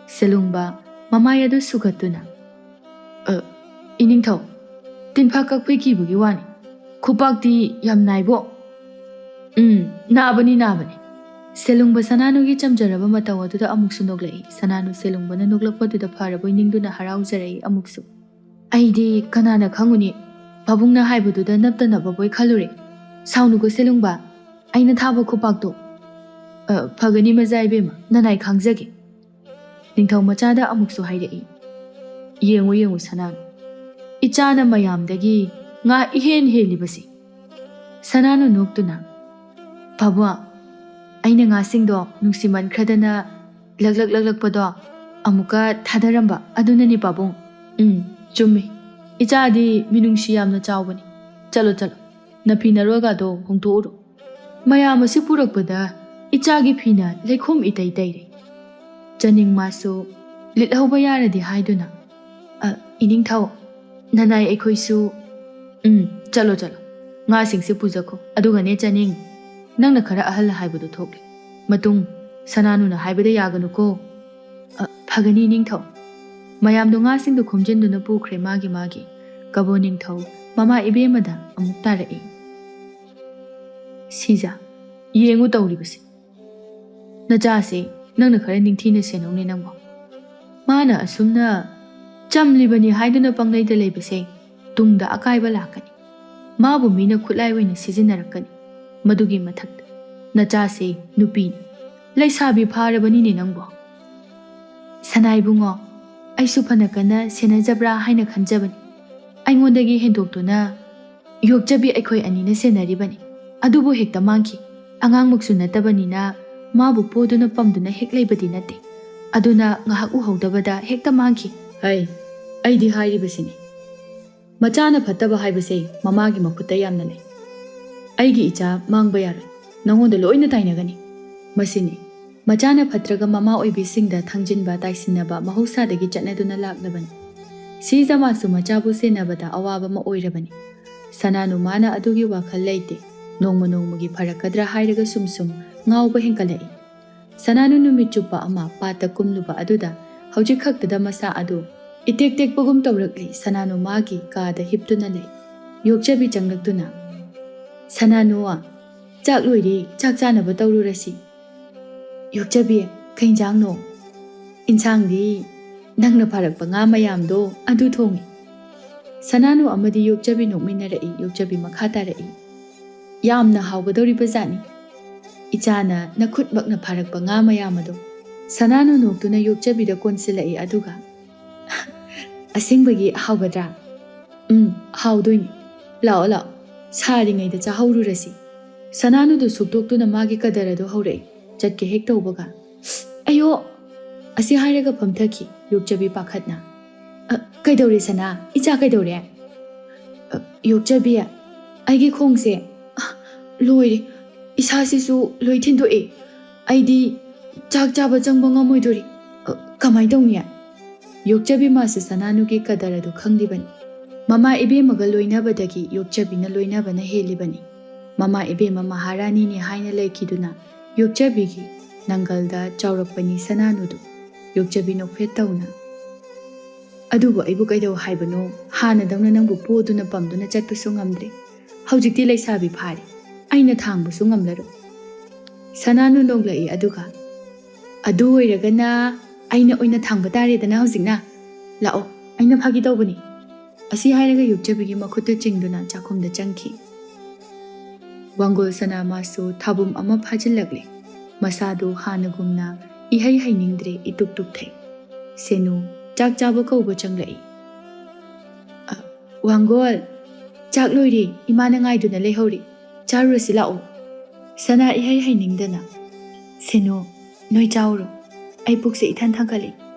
ꯁꯦꯂꯨꯡꯕ ꯃꯃꯥꯏ ꯑꯗꯨ ꯁꯨꯒꯠꯇꯨꯅ, ꯏꯅꯤꯡꯊꯧ, ꯇꯤꯟꯐꯥ ꯀꯛꯄꯩ ꯀꯤꯕꯒꯤ ꯋꯥꯅꯤ, ꯈꯨꯄꯥꯛꯇꯤ ꯌꯥꯝ ꯅꯥꯏꯕꯣ. ꯅꯥꯕꯅꯤ ꯅꯥꯕꯅꯤ. ꯁꯦꯂꯨꯡꯕ ꯁꯅꯥꯅꯨꯒꯤ ꯆꯝꯖꯔꯕ ꯃꯇꯧ ꯑꯗꯨꯗ ꯑꯃꯨꯛꯁꯨ ꯅꯣꯛꯂꯛꯏ. ꯁꯅꯥꯅꯨ ꯁꯦꯂꯨꯡꯕꯅ ꯅꯣꯛꯂꯛꯄꯗꯨꯗ ꯐꯔꯕꯣꯏ ꯅꯤꯡꯗꯨꯅ ꯍꯔꯥꯎꯖꯔꯛꯏ ꯑꯃꯨꯛꯁꯨ. ꯑꯩꯗꯤ ꯀꯅꯥꯅ ꯈꯪꯉꯨꯅꯤ, ꯄꯥꯕꯨꯡꯅ ꯍꯥꯏꯕꯗꯨꯗ ꯅꯞꯇꯅꯕꯕꯣꯏ ꯈꯜꯂꯨꯔꯦ. ꯁꯥꯎꯅꯨꯀꯣ ꯁꯦꯂꯨꯡꯕ, ꯑꯩꯅ ꯊꯥꯕ ꯈꯨꯄꯥꯛꯇꯣ. ꯐꯒꯅꯤ ꯃꯆꯥ ꯏꯕꯦꯝꯃ, ꯅꯅꯥꯏ ꯈꯥꯡꯖꯒꯦ. ꯅꯤꯡꯊꯧ ꯃꯆꯥꯗ ꯑꯃꯨꯛꯁꯨ ꯍꯥꯏꯔꯛꯏ. ꯌꯦꯡꯉꯨ ꯌꯦꯡꯉꯨ ꯁꯅꯥꯅꯨ, ꯏꯆꯥꯅ ꯃꯌꯥꯝꯗꯒꯤ ꯉꯥ ꯏꯍꯦꯟ ꯍꯦꯜꯂꯤꯕꯁꯤ. ꯁꯅꯥꯅꯨ ꯅꯣꯛꯇꯨꯅ, ꯄꯥꯕꯨꯡ, ꯑꯩꯅ ꯉꯥꯁꯤꯡꯗꯣ ꯅꯨꯡꯁꯤꯃꯟꯈ꯭ꯔꯗꯅ ꯂꯛꯂꯛꯄꯗꯣ ꯑꯃꯨꯛꯀ ꯊꯥꯗꯔꯝꯕ ꯑꯗꯨꯅꯅꯤ ꯄꯥꯕꯨꯡ. ꯆꯨꯝꯃꯤ. ꯏꯆꯥꯗꯤ ꯃꯤꯅꯨꯡꯁꯤ ꯌꯥꯝꯅ ꯆꯥꯎꯕꯅꯤ. ꯆꯠꯂꯣ ꯆꯠꯂꯣ, ꯅꯐꯤ ꯅꯔꯣꯜꯒꯗꯣ ꯍꯣꯡꯗꯣꯛꯎꯔꯣ. ꯃꯌꯥꯝ ꯑꯁꯤ ꯄꯨꯔꯛꯄꯗ ꯏꯆꯥꯒꯤ ꯐꯤꯅ ꯂꯩꯈꯣꯝ ꯏꯇꯩ ꯇꯩꯔꯦ. ꯆꯅꯤꯡ ꯃꯥꯁꯨ ꯂꯤꯠꯍꯧꯕ ꯌꯥꯔꯗꯤ ꯍꯥꯏꯗꯨꯅ, ꯏꯅꯤꯡꯊꯧ, ꯅꯅꯥꯏ ꯑꯩꯈꯣꯏꯁꯨ. ꯆꯠꯂꯣ ꯆꯠꯂꯣ, ꯉꯥꯁꯤꯡꯁꯦ ꯄꯨꯖꯈꯣ. ꯑꯗꯨꯒꯅꯦ ꯆꯅꯤꯡ, ꯅꯪꯅ ꯈꯔ ꯑꯍꯜ ꯍꯥꯏꯕꯗꯨ ꯊꯣꯛꯂꯦ. ꯃꯇꯨꯡ ꯁꯅꯥꯅꯨꯅ ꯍꯥꯏꯕꯗ ꯌꯥꯒꯅꯨꯀꯣ. ꯐꯒꯅꯤ ꯅꯤꯡꯊꯧ. ꯃꯌꯥꯝꯗꯣ ꯉꯥꯁꯤꯡꯗꯣ ꯈꯣꯝꯖꯤꯟꯗꯨꯅ ꯄꯨꯈ꯭ꯔꯦ ꯃꯥꯒꯤ. ꯀꯕꯣ ꯅꯤꯡꯊꯧ ꯃꯃꯥ ꯏꯕꯦꯝꯃꯗ ꯑꯃꯨꯛ ꯇꯥꯔꯛꯏ. ꯁꯤꯖꯥ, ꯌꯦꯡꯉꯨ ꯇꯧꯔꯤꯕꯁꯦ. ꯅꯆꯥꯁꯦ ꯅꯪꯅ ꯈꯔ ꯅꯤꯡꯊꯤꯅ ꯁꯦꯟꯅꯧꯅꯦ ꯅꯪꯕꯣ. ꯃꯥꯅ ꯑꯁꯨꯝꯅ ꯆꯝꯂꯤꯕꯅꯤ ꯍꯥꯏꯗꯨꯅ ꯄꯪꯂꯩꯗ ꯂꯩꯕꯁꯦ ꯇꯨꯡꯗ ꯑꯀꯥꯏꯕ ꯂꯥꯛꯀꯅꯤ. ꯃꯥꯕꯨ ꯃꯤꯅ ꯈꯨꯠꯂꯥꯏ ꯑꯣꯏꯅ ꯁꯤꯖꯤꯟꯅꯔꯛꯀꯅꯤ. ꯃꯗꯨꯒꯤ ꯃꯊꯛꯇ ꯅꯆꯥꯁꯦ ꯅꯨꯄꯤꯅꯤ, ꯂꯩꯁꯥꯕꯤ ꯐꯥꯔꯕꯅꯤꯅꯦ ꯅꯪꯕꯣ. ꯁꯅꯥꯏꯕꯨꯡꯉꯣ, ꯑꯩꯁꯨ ꯐꯅ ꯀꯟꯅ ꯁꯦꯟꯅꯖꯕ꯭ꯔꯥ ꯍꯥꯏꯅ ꯈꯟꯖꯕꯅꯤ. ꯑꯩꯉꯣꯟꯗꯒꯤ ꯍꯦꯟꯗꯣꯛꯇꯨꯅ ꯌꯣꯛꯆꯕꯤ ꯑꯩꯈꯣꯏ ꯑꯅꯤꯅ ꯁꯦꯟꯅꯔꯤꯕꯅꯤ. ꯑꯗꯨꯕꯨ ꯍꯦꯛꯇ ꯃꯥꯡꯈꯤ. ꯑꯉꯥꯡꯃꯛꯁꯨ ꯅꯠꯇꯕꯅꯤꯅ ꯃꯥꯕꯨ ꯄꯣꯗꯨꯅ ꯄꯝꯗꯨꯅ ꯍꯦꯛ ꯂꯩꯕꯗꯤ ꯅꯠꯇꯦ. ꯑꯗꯨꯅ ꯉꯥꯏꯍꯥꯛ ꯎꯍꯧꯗꯕꯗ ꯍꯦꯛꯇ ꯃꯥꯡꯈꯤ. ꯑꯩꯗꯤ ꯍꯥꯏꯔꯤꯕꯁꯤꯅꯤ. ꯃꯆꯥꯅ ꯐꯠꯇꯕ ꯍꯥꯏꯕꯁꯦ ꯃꯃꯥꯒꯤ ꯃꯈꯨꯠꯇ ꯌꯥꯝꯅ ꯂꯩ. ꯑꯩꯒꯤ ꯏꯆꯥ ꯃꯥꯡꯕ ꯌꯥꯔꯣꯏ. ꯅꯪꯉꯣꯟꯗ ꯂꯣꯏꯅ ꯇꯥꯏꯅꯒꯅꯤ. ꯃꯁꯤꯅꯤ ꯃꯆꯥꯅ ꯐꯠꯇ꯭ꯔꯒ ꯃꯃꯥ ꯑꯣꯏꯕꯤꯁꯤꯡꯗ ꯊꯪꯖꯤꯟꯕ ꯇꯥꯏꯁꯤꯟꯅꯕ ꯃꯍꯧꯁꯥꯗꯒꯤ ꯆꯠꯅꯗꯨꯅ ꯂꯥꯛꯂꯕꯅꯤ. ꯁꯤꯖꯥꯃꯥꯁꯨ ꯃꯆꯥꯕꯨ ꯁꯦꯟꯅꯕꯗ ꯑꯋꯥꯕ ꯑꯃ ꯑꯣꯏꯔꯕꯅꯤ. ꯁꯅꯥꯅꯨ ꯃꯥꯅ ꯑꯗꯨꯒꯤ ꯋꯥꯈꯜ ꯂꯩꯇꯦ. ꯅꯣꯡꯃ ꯅꯣꯡꯃꯒꯤ ꯐꯔꯛꯀꯗ꯭ꯔꯥ ꯍꯥꯏꯔꯒ ꯁꯨꯝ ꯉꯥꯎꯕ ꯍꯦꯟꯀꯠꯂꯛꯏ. ꯁꯅꯥꯅꯨ ꯅꯨꯃꯤꯠ ꯆꯨꯞꯄ ꯑꯃ ꯄꯥꯠꯇ ꯀꯨꯝꯂꯨꯕ ꯑꯗꯨꯗ ꯍꯧꯖꯤꯛ ꯈꯛꯇꯗ ꯃꯁꯥ ꯑꯗꯨ ꯏꯇꯦꯛ ꯇꯦꯛꯄꯒꯨꯝ ꯇꯧꯔꯛꯂꯤ. ꯁꯅꯥꯅꯨ ꯃꯥꯒꯤ ꯀꯥꯗ ꯍꯤꯞꯇꯨꯅ ꯂꯩ. ꯌꯣꯛꯆꯕꯤ ꯆꯪꯂꯛꯇꯨꯅ, ꯁꯅꯥꯅꯨ, ꯆꯥꯛ ꯂꯣꯏꯔꯦ, ꯆꯥꯛ ꯆꯥꯅꯕ ꯇꯧꯔꯨꯔꯁꯤ. ꯌꯣꯛꯆꯕꯤ, ꯀꯩ ꯏꯟꯖꯥꯡꯅꯣ? ꯏꯟꯁꯥꯡꯗꯤ ꯅꯪꯅ ꯐꯥꯔꯛꯄ ꯉꯥ ꯃꯌꯥꯝꯗꯣ ꯑꯗꯨ ꯊꯣꯡꯉꯤ. ꯁꯅꯥꯅꯨ ꯑꯃꯗꯤ ꯌꯣꯛꯆꯕꯤ ꯅꯣꯛꯃꯤꯟꯅꯔꯛꯏ. ꯌꯣꯛꯆꯕꯤ ꯃꯈꯥ ꯇꯥꯔꯛꯏ. ꯌꯥꯝꯅ ꯍꯥꯎꯒꯗꯧꯔꯤꯕ ꯖꯥꯠꯅꯤ. ꯏꯆꯥꯅ ꯅꯈꯨꯠꯃꯛꯅ ꯐꯥꯔꯛꯄ ꯉꯥ ꯃꯌꯥꯝ ꯑꯗꯣ. ꯁꯅꯥꯅꯨ ꯅꯣꯛꯇꯨꯅ ꯌꯣꯛꯆꯕꯤꯗ ꯀꯣꯟꯁꯤꯜꯂꯛꯏ. ꯑꯗꯨꯒ, ꯑꯁꯦꯡꯕꯒꯤ ꯍꯥꯎꯒꯗ꯭ꯔꯥ? ꯍꯥꯎꯗꯣꯏꯅꯤ. ꯂꯥꯛꯑꯣ ꯂꯥꯛꯑꯣ, ꯁꯥꯔꯤꯉꯩꯗ ꯆꯥꯍꯧꯔꯨꯔꯁꯤ. ꯁꯅꯥꯅꯨꯗꯨ ꯁꯨꯛꯇꯣꯛꯇꯨꯅ ꯃꯥꯒꯤ ꯀꯗꯔ ꯑꯗꯨ ꯍꯧꯔꯛꯏ. ꯆꯠꯀꯦ ꯍꯦꯛ ꯇꯧꯕꯒ, ꯑꯌꯣ! ꯑꯁꯤ ꯍꯥꯏꯔꯒ ꯐꯝꯊꯈꯤ. ꯌꯣꯛꯆꯕꯤ ꯄꯥꯈꯠꯅ. ꯀꯩꯗꯧꯔꯦ ꯁꯅꯥ? ꯏꯆꯥ ꯀꯩꯗꯧꯔꯦ? ꯌꯣꯛꯆꯕꯤ, ꯑꯩꯒꯤ ꯈꯣꯡꯁꯦ ꯂꯣꯏꯔꯦ. ꯏꯁꯥꯁꯤꯁꯨ ꯂꯣꯏ ꯊꯤꯟꯗꯣꯛꯑꯦ. ꯑꯩꯗꯤ ꯆꯥꯛ ꯆꯥꯕ ꯆꯪꯕ ꯉꯝꯃꯣꯏꯗꯣꯔꯤ. ꯀꯃꯥꯏꯅ ꯇꯧꯅꯤ? ꯌꯣꯛꯆꯕꯤ ꯃꯥꯁꯨ ꯁꯅꯥꯅꯨꯒꯤ ꯀꯗꯔ ꯑꯗꯨ ꯈꯪꯂꯤꯕꯅꯤ. ꯃꯃꯥ ꯏꯕꯦꯝꯃꯒ ꯂꯣꯏꯅꯕꯗꯒꯤ ꯌꯣꯛꯆꯕꯤꯅ ꯂꯣꯏꯅꯕꯅ ꯍꯦꯜꯂꯤꯕꯅꯤ. ꯃꯃꯥ ꯏꯕꯦꯝꯃ ꯃꯍꯥꯔꯥꯅꯤꯅꯤ ꯍꯥꯏꯅ ꯂꯩꯈꯤꯗꯨꯅ ꯌꯣꯛꯆꯕꯤꯒꯤ ꯅꯪꯒꯜꯗ ꯆꯥꯎꯔꯛꯄꯅꯤ ꯁꯅꯥꯅꯨꯗꯨ. ꯌꯣꯛꯆꯕꯤ ꯅꯣꯛꯐꯦꯠ ꯇꯧꯅ, ꯑꯗꯨꯕꯨ ꯑꯩꯕꯨ ꯀꯩꯗꯧ ꯍꯥꯏꯕꯅꯣ? ꯍꯥꯟꯅꯗꯧꯅ ꯅꯪꯕꯨ ꯄꯣꯗꯨꯅ ꯄꯝꯗꯨꯅ ꯆꯠꯄꯁꯨ ꯉꯝꯗ꯭ꯔꯦ. ꯍꯧꯖꯤꯛꯇꯤ ꯂꯩꯁꯥꯕꯤ ꯐꯥꯔꯦ. ꯑꯩꯅ ꯊꯥꯡꯕꯁꯨ ꯉꯝꯂꯔꯣꯏ. ꯁꯅꯥꯅꯨ ꯅꯣꯛꯂꯛꯏ. ꯑꯗꯨꯒ, ꯑꯗꯨ ꯑꯣꯏꯔꯒꯅ ꯑꯩꯅ ꯑꯣꯏꯅ ꯊꯥꯡꯕ ꯇꯥꯔꯦꯗꯅ ꯍꯧꯖꯤꯛꯅ. ꯂꯥꯛꯑꯣ, ꯑꯩꯅ ꯐꯥꯒꯤ ꯇꯧꯕꯅꯤ. ꯑꯁꯤ ꯍꯥꯏꯔꯒ ꯌꯣꯛꯆꯕꯤꯒꯤ ꯃꯈꯨꯠꯇ ꯆꯤꯡꯗꯨꯅ ꯆꯥꯛꯈꯨꯝꯗ ꯆꯪꯈꯤ. ꯋꯥꯡꯒꯣꯜ ꯁꯅꯥ ꯃꯥꯁꯨ ꯊꯥꯕꯨꯝ ꯑꯃ ꯐꯥꯖꯤꯜꯂꯛꯂꯦ. ꯃꯁꯥꯗꯨ ꯍꯥꯟꯅꯒꯨꯝꯅ ꯏꯍꯩ ꯍꯩꯅꯤꯡꯗ꯭ꯔꯦ. ꯏꯇꯨꯛ ꯇꯨꯛꯊꯩ. ꯁꯦꯅꯨ ꯆꯥꯛ ꯆꯥꯕ ꯀꯧꯕ ꯆꯪꯂꯛꯏ. ꯋꯥꯡꯒꯣꯜ, ꯆꯥꯛ ꯂꯣꯏꯔꯦ. ꯏꯃꯥꯅ ꯉꯥꯏꯗꯨꯅ ꯂꯩꯍꯧꯔꯤ. ꯆꯥꯔꯨꯔꯁꯤ ꯂꯥꯛꯑꯣ. ꯁꯅꯥ ꯏꯍꯩ ꯍꯩꯅꯤꯡꯗꯅ, ꯁꯦꯅꯨ, ꯅꯣꯏ ꯆꯥꯎꯔꯣ. ꯑꯩ ꯄꯨꯛꯁꯦ ꯏꯊꯟ ꯊꯟꯒꯠꯂꯤ.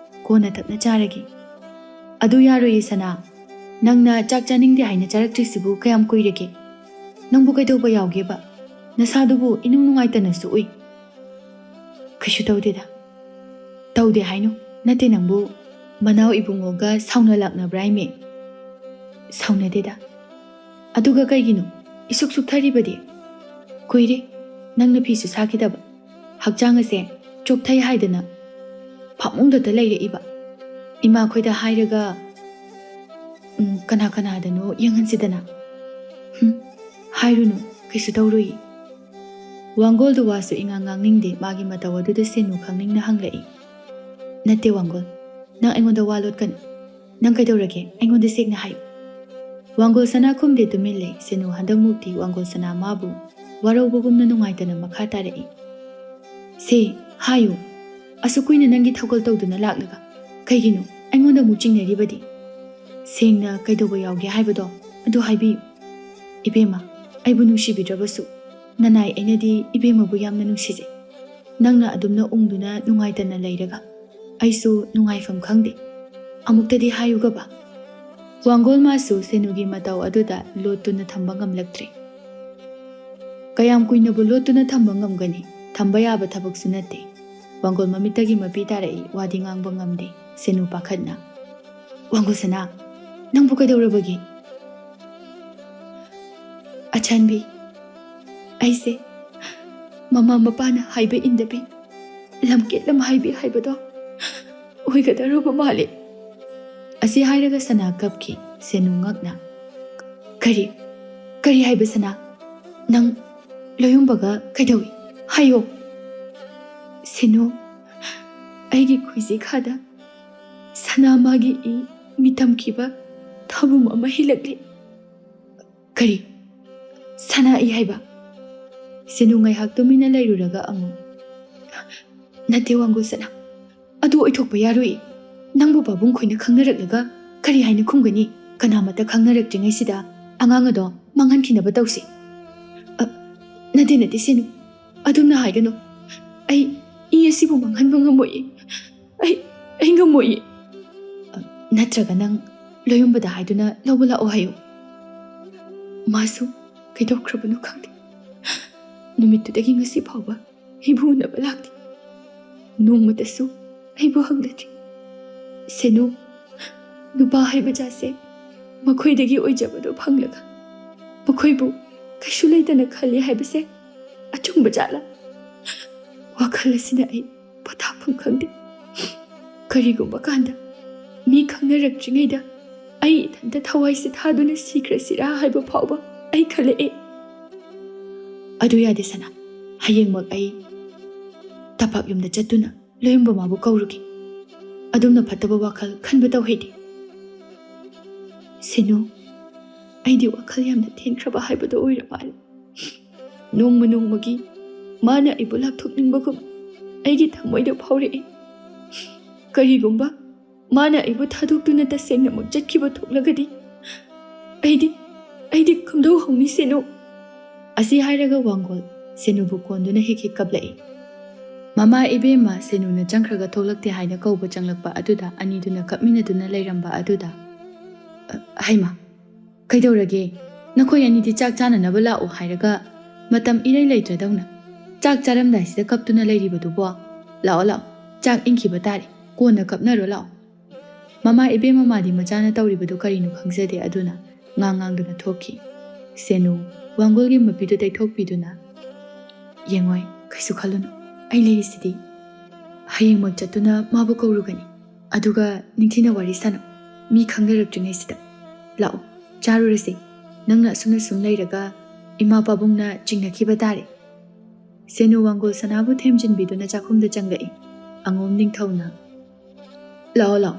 ꯀꯣꯟꯅ ꯇꯞꯅ ꯆꯥꯔꯒꯦ. ꯑꯗꯨ ꯌꯥꯔꯣꯏꯌꯦ ꯁꯅꯥ. ꯅꯪꯅ ꯆꯥꯛ ꯆꯥꯅꯤꯡꯗꯦ ꯍꯥꯏꯅ ꯆꯥꯔꯛꯇ꯭ꯔꯤꯁꯤꯕꯨ ꯀꯌꯥꯝ ꯀꯨꯏꯔꯒꯦ? ꯅꯪꯕꯨ ꯀꯩꯗꯧꯕ ꯌꯥꯎꯒꯦꯕ? ꯅꯁꯥꯗꯨꯕꯨ ꯏꯅꯨꯡ ꯅꯨꯡꯉꯥꯏꯇꯅꯁꯨ ꯎꯏ. ꯀꯩꯁꯨ ꯇꯧꯗꯦꯗ. ꯇꯧꯗꯦ ꯍꯥꯏꯅꯨ. ꯅꯠꯇꯦ, ꯅꯪꯕꯨ ꯃꯅꯥꯎ ꯏꯕꯨꯡꯉꯣꯒ ꯁꯥꯎꯅ ꯂꯥꯛꯅꯕ꯭ꯔꯥ ꯏꯃꯦ? ꯁꯥꯎꯅꯗꯦꯗ. ꯑꯗꯨꯒ ꯀꯩꯒꯤꯅꯣ ꯏꯁꯨꯛ ꯁꯨꯛꯊꯔꯤꯕꯗꯤ? ꯀꯨꯏꯔꯦ ꯅꯪꯅ ꯐꯤꯁꯨ ꯁꯥꯈꯤꯗꯕ. ꯍꯛꯆꯥꯡ ꯑꯁꯦ ꯆꯣꯛꯊꯩ ꯍꯥꯏꯗꯅ ꯐꯃꯨꯡꯗꯇ ꯂꯩꯔꯛꯏꯕ. ꯏꯃꯥꯈꯣꯏꯗ ꯍꯥꯏꯔꯒ Kana kanadano yanghansidana. Hairunu kaisu tawrui. Wangol du wasu ingangang ningde magi matawa du de senu khangning na hanglai. Natte Wangol, nang aingonda walot kan. Nang kaidawrage aingonda segna hayu. Wangol sana kumde tumile senu handang mukti Wangol sana mabu warau bugumna nungaitana makha tarai. Se hayu asukuina nangi thokol tawduna laklaga kaigino aingonda mukchingnaribadi. Sengna kaidawa yawge haibado adu haibiyu. Ibema aibu nungsibidrabasu nanai ainadi ibema bu yamna nungsije. Nangna adumna ungduna nungaitana leiraga aisu nungaifam khangde. Amuktadi hayugaba. Wangol masu senugi matau aduda lotuna thamba ngamlaktri. Kayam kuinabu lotuna thamba ngamgani thamba yaba thabaksu natte. Wangol mamitagi mapi tarai wadi ngangba ngamde senu pakhatna. Wangol sana nangbu kaidawrabagi? Achanbi aise mama mapana haibe indabi lamket lam haibe haibado oigadaroba male. Asi hairaga sana kapki senu ngakna. Kari haiba sana nang loyumbaga kaidawi hayo. Senu aigi kuisi khada sana magi I mitam kiba thabum ama hilakli. Kari sana I haiba. Senu ngai hak tumina lairuraga amu. Nate Wangol sana adu oithokpa yaroi. Nangbu babung khoina khangnaraklaga kari haina khumgani kanamata khangnaraktringsida angang ado manghankinaba tawsi. Nate senu adumna haigano ai asibu manghanba ngamoi. Ai ngamoi. Natraga nang loyumbada haiduna lawala o hayo. Masu kaidawkrabanu khangde. Numitudagi ngasi phawba hibu unaba lakti. Nongmatasu hibu hanglatri. Senu nupa haiba jase makhoidagi oijabado phanglaga makhoibu kaisu leitana khali haibase achungba jala. Wakhal asina ai pothafam khangde. Karigumba kanda mi khangnaraktringaida ai ithanta thawai se thaduna sikrasira haiba phawba ai khale. Adu yade sana hayengmak ai tapak yumda chatuna loyumba mabu kaurugi. Adumna fataba wakal khanba tawhidi. Senu aidi wakal yamna thenkraba haibado oira mal. Nongmagi mana aibu lapthokningbagum aigi thamoida phawre. Karigumba mana aibu thadokduna tasengna mak chatkiba thoklagadi aidi khamdau hongni senu. Asi hairaga Wangol senu bu konduna hik kablai. Mama ibema senu na changkraga tholakte haina kauba changlakpa aduda aniduna kapminaduna leiramba aduda. Haima kaidawrage nakhoi anidi chak chananaba la'o hairaga matam irai leitradawna. Chak charamdai sida kaptuna leiribadubo la'o chak inkiba tare kona kapnaro la'o. Mama ibema madi machana tawribadu karinu khangzade aduna ngangduna thokki. Senu Wangolgi mapidu taithokpiduna yengoi kaisu khalunu ai leirisidi hayengmak chatuna mabu kaurugani aduga ningthina wari sanu mi khangnaraktringsida lao charurase nangna sum leiraga ima babungna chingnakiba tare. Senu Wangol sanabu themjinbiduna chakhumda changai angom ningthauna lao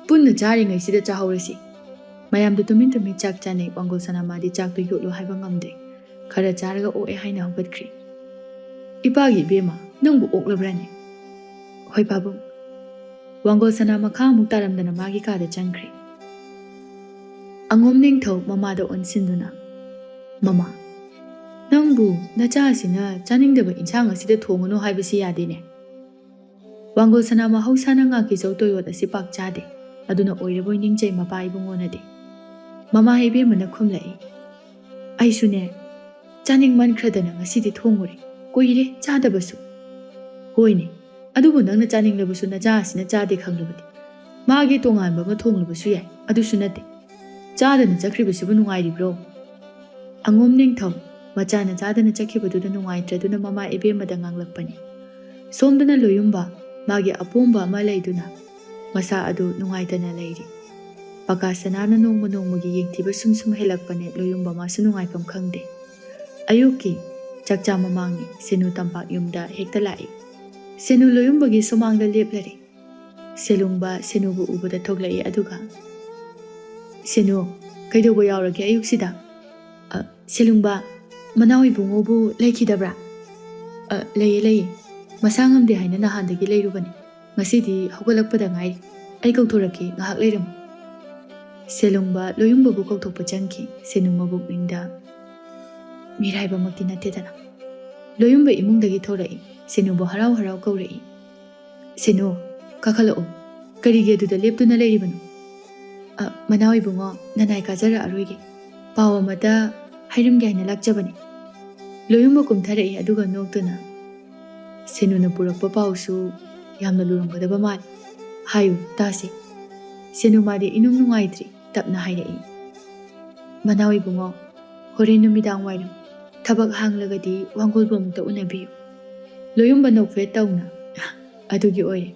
punna charingaisida chahaurasi. Mayamdu tumin chak chanai Wangol sana madi chak tu yotlo haiba ngamde khara charaga oe haina hogatkri. Ipagi bema nangbu oklabrane. Hoi babung Wangol sana makha muktaramdana magi kada changkri. Angom ningthau mamada onsinduna mama nangbu nacha asina chaningdaba insang asida thongunu haibasi yadene. Wangol sana mahausana nga ki jautoyot asi pak chade aduna oiraboi ningjai mapa ibungonade. Mama haibe mana khumlai aisune chaning man khradana ngasidi thongure koire chadabasu. Hoine adubu nangna chaninglabusu nacha asina chade khanglabadi magi tonganba ma thonglabusu yai adusu nate chadana chakribasibu nungairibro. Angom ningthau machana chadana chakhibaduda nungaitraduna mama ibemada nganglakpani. Somdana loyumba magi apomba ama leiduna masa adu nungaitana leiri. Pakasana nongma nongmagi yengtiba sum helakpane loyumba masu nungaipam khangde. Ayuki chakcha mamangi senu tampak yumda hekta lai. Senu loyumbagi somangda leplari. Selungba senubu ubada thoglai aduga. Senu kaidoba yaurage ayuksida. Selungba manawi bungobu laikidabra. Lay masangam de haina nahandagi lairubani. Ngasidi haugalakpada ngai. Ay kauthoraki ngahak lairam. Selungba loyumba bu kauthokpa changki senu mabuk ningda. Miraiba makti natedana. Loyumba imungdagi thorai senu bu harau kaurai. Senu kakhalao karige aduda leptuna lairibanu. Manawi bungo nanai kajara aroige. Pawa mata hairamge haina lakjabani. Loyumba kumtharai aduga noktuna. Senu na purakpa pausu yamna luramgadaba mal. Hayu tasi. Senu madi inung nungaitri tapna hairai. Manawi bungo hore numidang wairam. Tabak hanglagadi wangulba mukta unabiyu. Loyumba nokfe tauna. Adugi oire.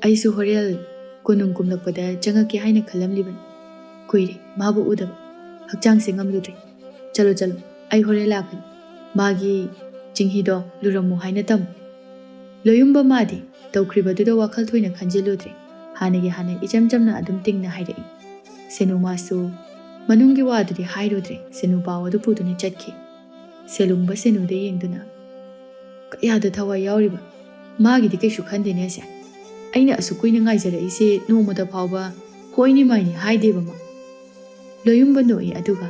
Aisu horel kunung kumlakpada jangaki haina khalam liban. Kuiri mabu udaba. Hakjang singam ludri. Chalo. Ai hore lakan. Magi jinghido luramu haina tam. Loyumba madi tawkribaduda wakal thuina khanjiludri. Hanagi hana ijamjamna adum tingna hairai. Senu masu manungi wadudi hairudri. Senu bawadu puduni chatki. Selungba senu de yengduna. Kayada thawa yauriba. Magi di kaishu khandene ase. Aina asukui na ngaijara ise nomada phawba hoini maini haideba ma. Loyumba noi aduga.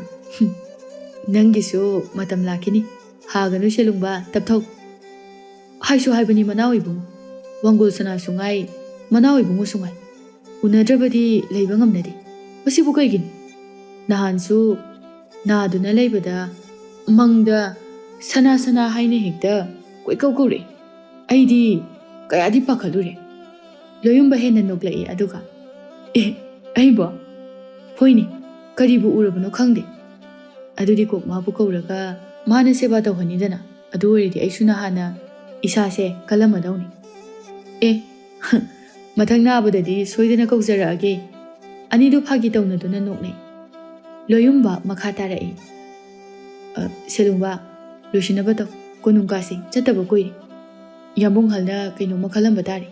Nangisu matam lakini. Haganu selungba tapthau. Haisu haibani manawi bungo. Wangul sana sungai. Manawi bungo sungai. Unadrabadi leiba ngamnadi. Masibu kaigin. Nahansu naaduna leibada mangda sana haina hekta koi kaukure. Aidi kayadi pakhalure. Loyumba hena noklai aduga. Aiba. Hoini karibu urabano khangde. Adudi kok mabu kauraga mana seba tawhanidana. Adu oridi aisuna hana isase kalamadawni. Mathang nabadadi soidana kauzaraage. Anidu phagi tawnaduna noknai. Loyumba makha tarai. Selungba loisinaba taw konungkasi chataba koiri. Yambung halna kaino makhalamba tari.